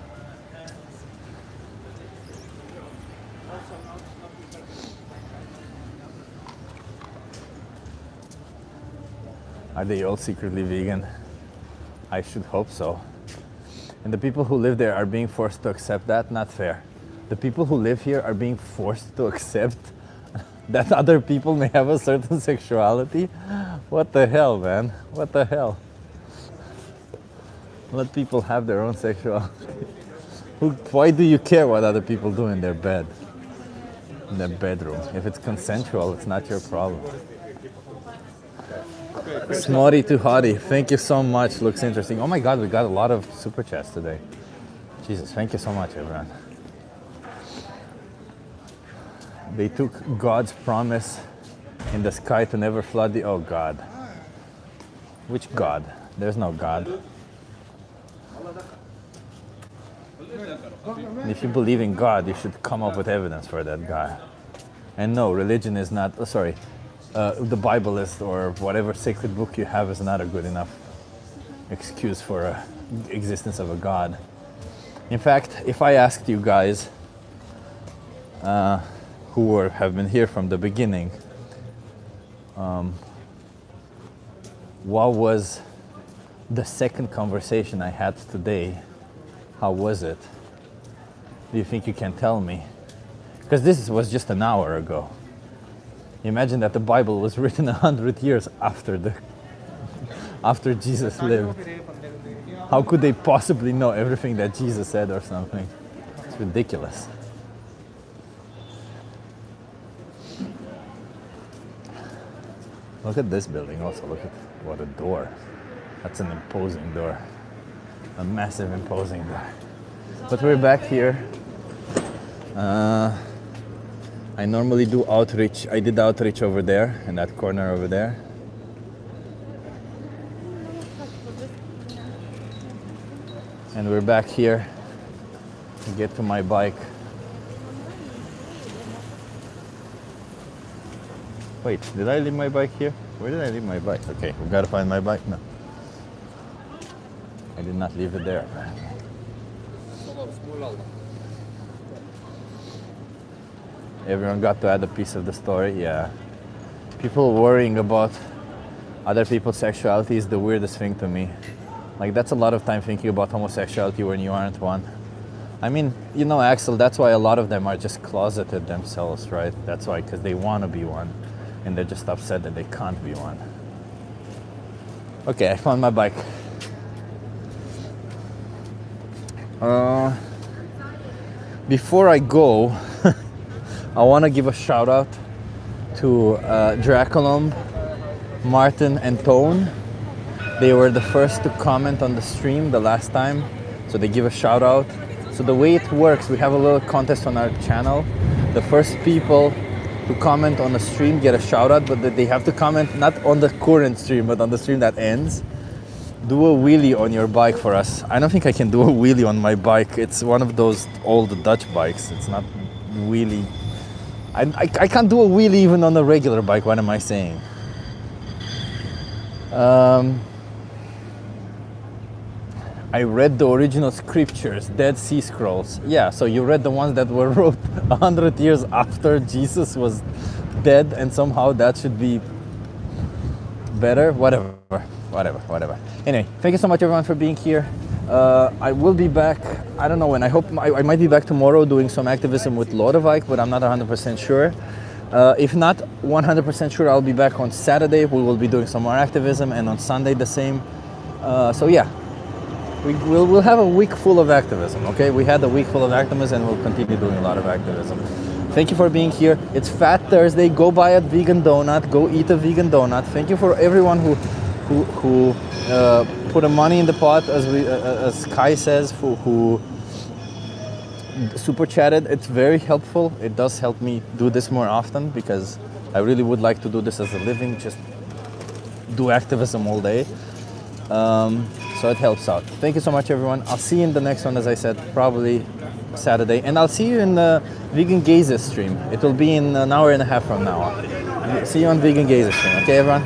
[SPEAKER 1] Are they all secretly vegan? I should hope so. And the people who live there are being forced to accept that? Not fair. The people who live here are being forced to accept that other people may have a certain sexuality? What the hell, man? What the hell? Let people have their own sexuality. Why do you care what other people do in their bed? In their bedroom? If it's consensual, it's not your problem. Smotty to hottie, thank you so much. Looks interesting. Oh my god, we got a lot of super chats today. Jesus, thank you so much, everyone. They took God's promise in the sky to never flood the... Oh God. Which God? There's no God. And if you believe in God, you should come up with evidence for that guy. And no, religion is not... Oh, sorry. The Bible is, or whatever sacred book you have, is not a good enough excuse for a existence of a God. In fact, if I asked you guys who have been here from the beginning, what was the second conversation I had today? How was it? Do you think you can tell me? Because this was just an hour ago. Imagine that the Bible was written 100 years after Jesus lived. How could they possibly know everything that Jesus said or something? It's ridiculous. Look at this building also. Look at what a door. That's an imposing door. A massive imposing door. But we're back here. I normally do outreach. I did outreach over there, in that corner over there. And we're back here to get to my bike. Wait, did I leave my bike here? Where did I leave my bike? Okay, we gotta find my bike now. I did not leave it there. Everyone got to add a piece of the story, yeah. People worrying about other people's sexuality is the weirdest thing to me. Like, that's a lot of time thinking about homosexuality when you aren't one. I mean, you know, Axel, that's why a lot of them are just closeted themselves, right? That's why, because they want to be one. And they're just upset that they can't be one. Okay, I found my bike. Before I go, I want to give a shout out to Draculum, Martin, and Tone. They were the first to comment on the stream the last time, so they give a shout out. So the way it works, we have a little contest on our channel. The first people to comment on the stream get a shout out, but they have to comment not on the current stream, but on the stream that ends. Do a wheelie on your bike for us. I don't think I can do a wheelie on my bike. It's one of those old Dutch bikes. It's not wheelie. I can't do a wheelie even on a regular bike. What am I saying? I read the original scriptures, Dead Sea Scrolls. Yeah, so you read the ones that were wrote 100 years after Jesus was dead, and somehow that should be better? Whatever. Anyway, thank you so much everyone for being here. I will be back, I don't know when, I hope I might be back tomorrow doing some activism with Lodewijk, but I'm not 100% sure. If not 100% sure, I'll be back on Saturday. We will be doing some more activism, and on Sunday the same. So yeah, we'll have a week full of activism, okay? We had a week full of activism, and we'll continue doing a lot of activism. Thank you for being here. It's Fat Thursday. Go buy a vegan donut. Go eat a vegan donut. Thank you for everyone who put a money in the pot, as Kai says, who super chatted. It's very helpful. It does help me do this more often, because I really would like to do this as a living, just do activism all day. So it helps out. Thank you so much, everyone. I'll see you in the next one, as I said, probably Saturday. And I'll see you in the Vegan Gazes stream. It will be in an hour and a half from now on. See you on Vegan Gazes stream. Okay, everyone?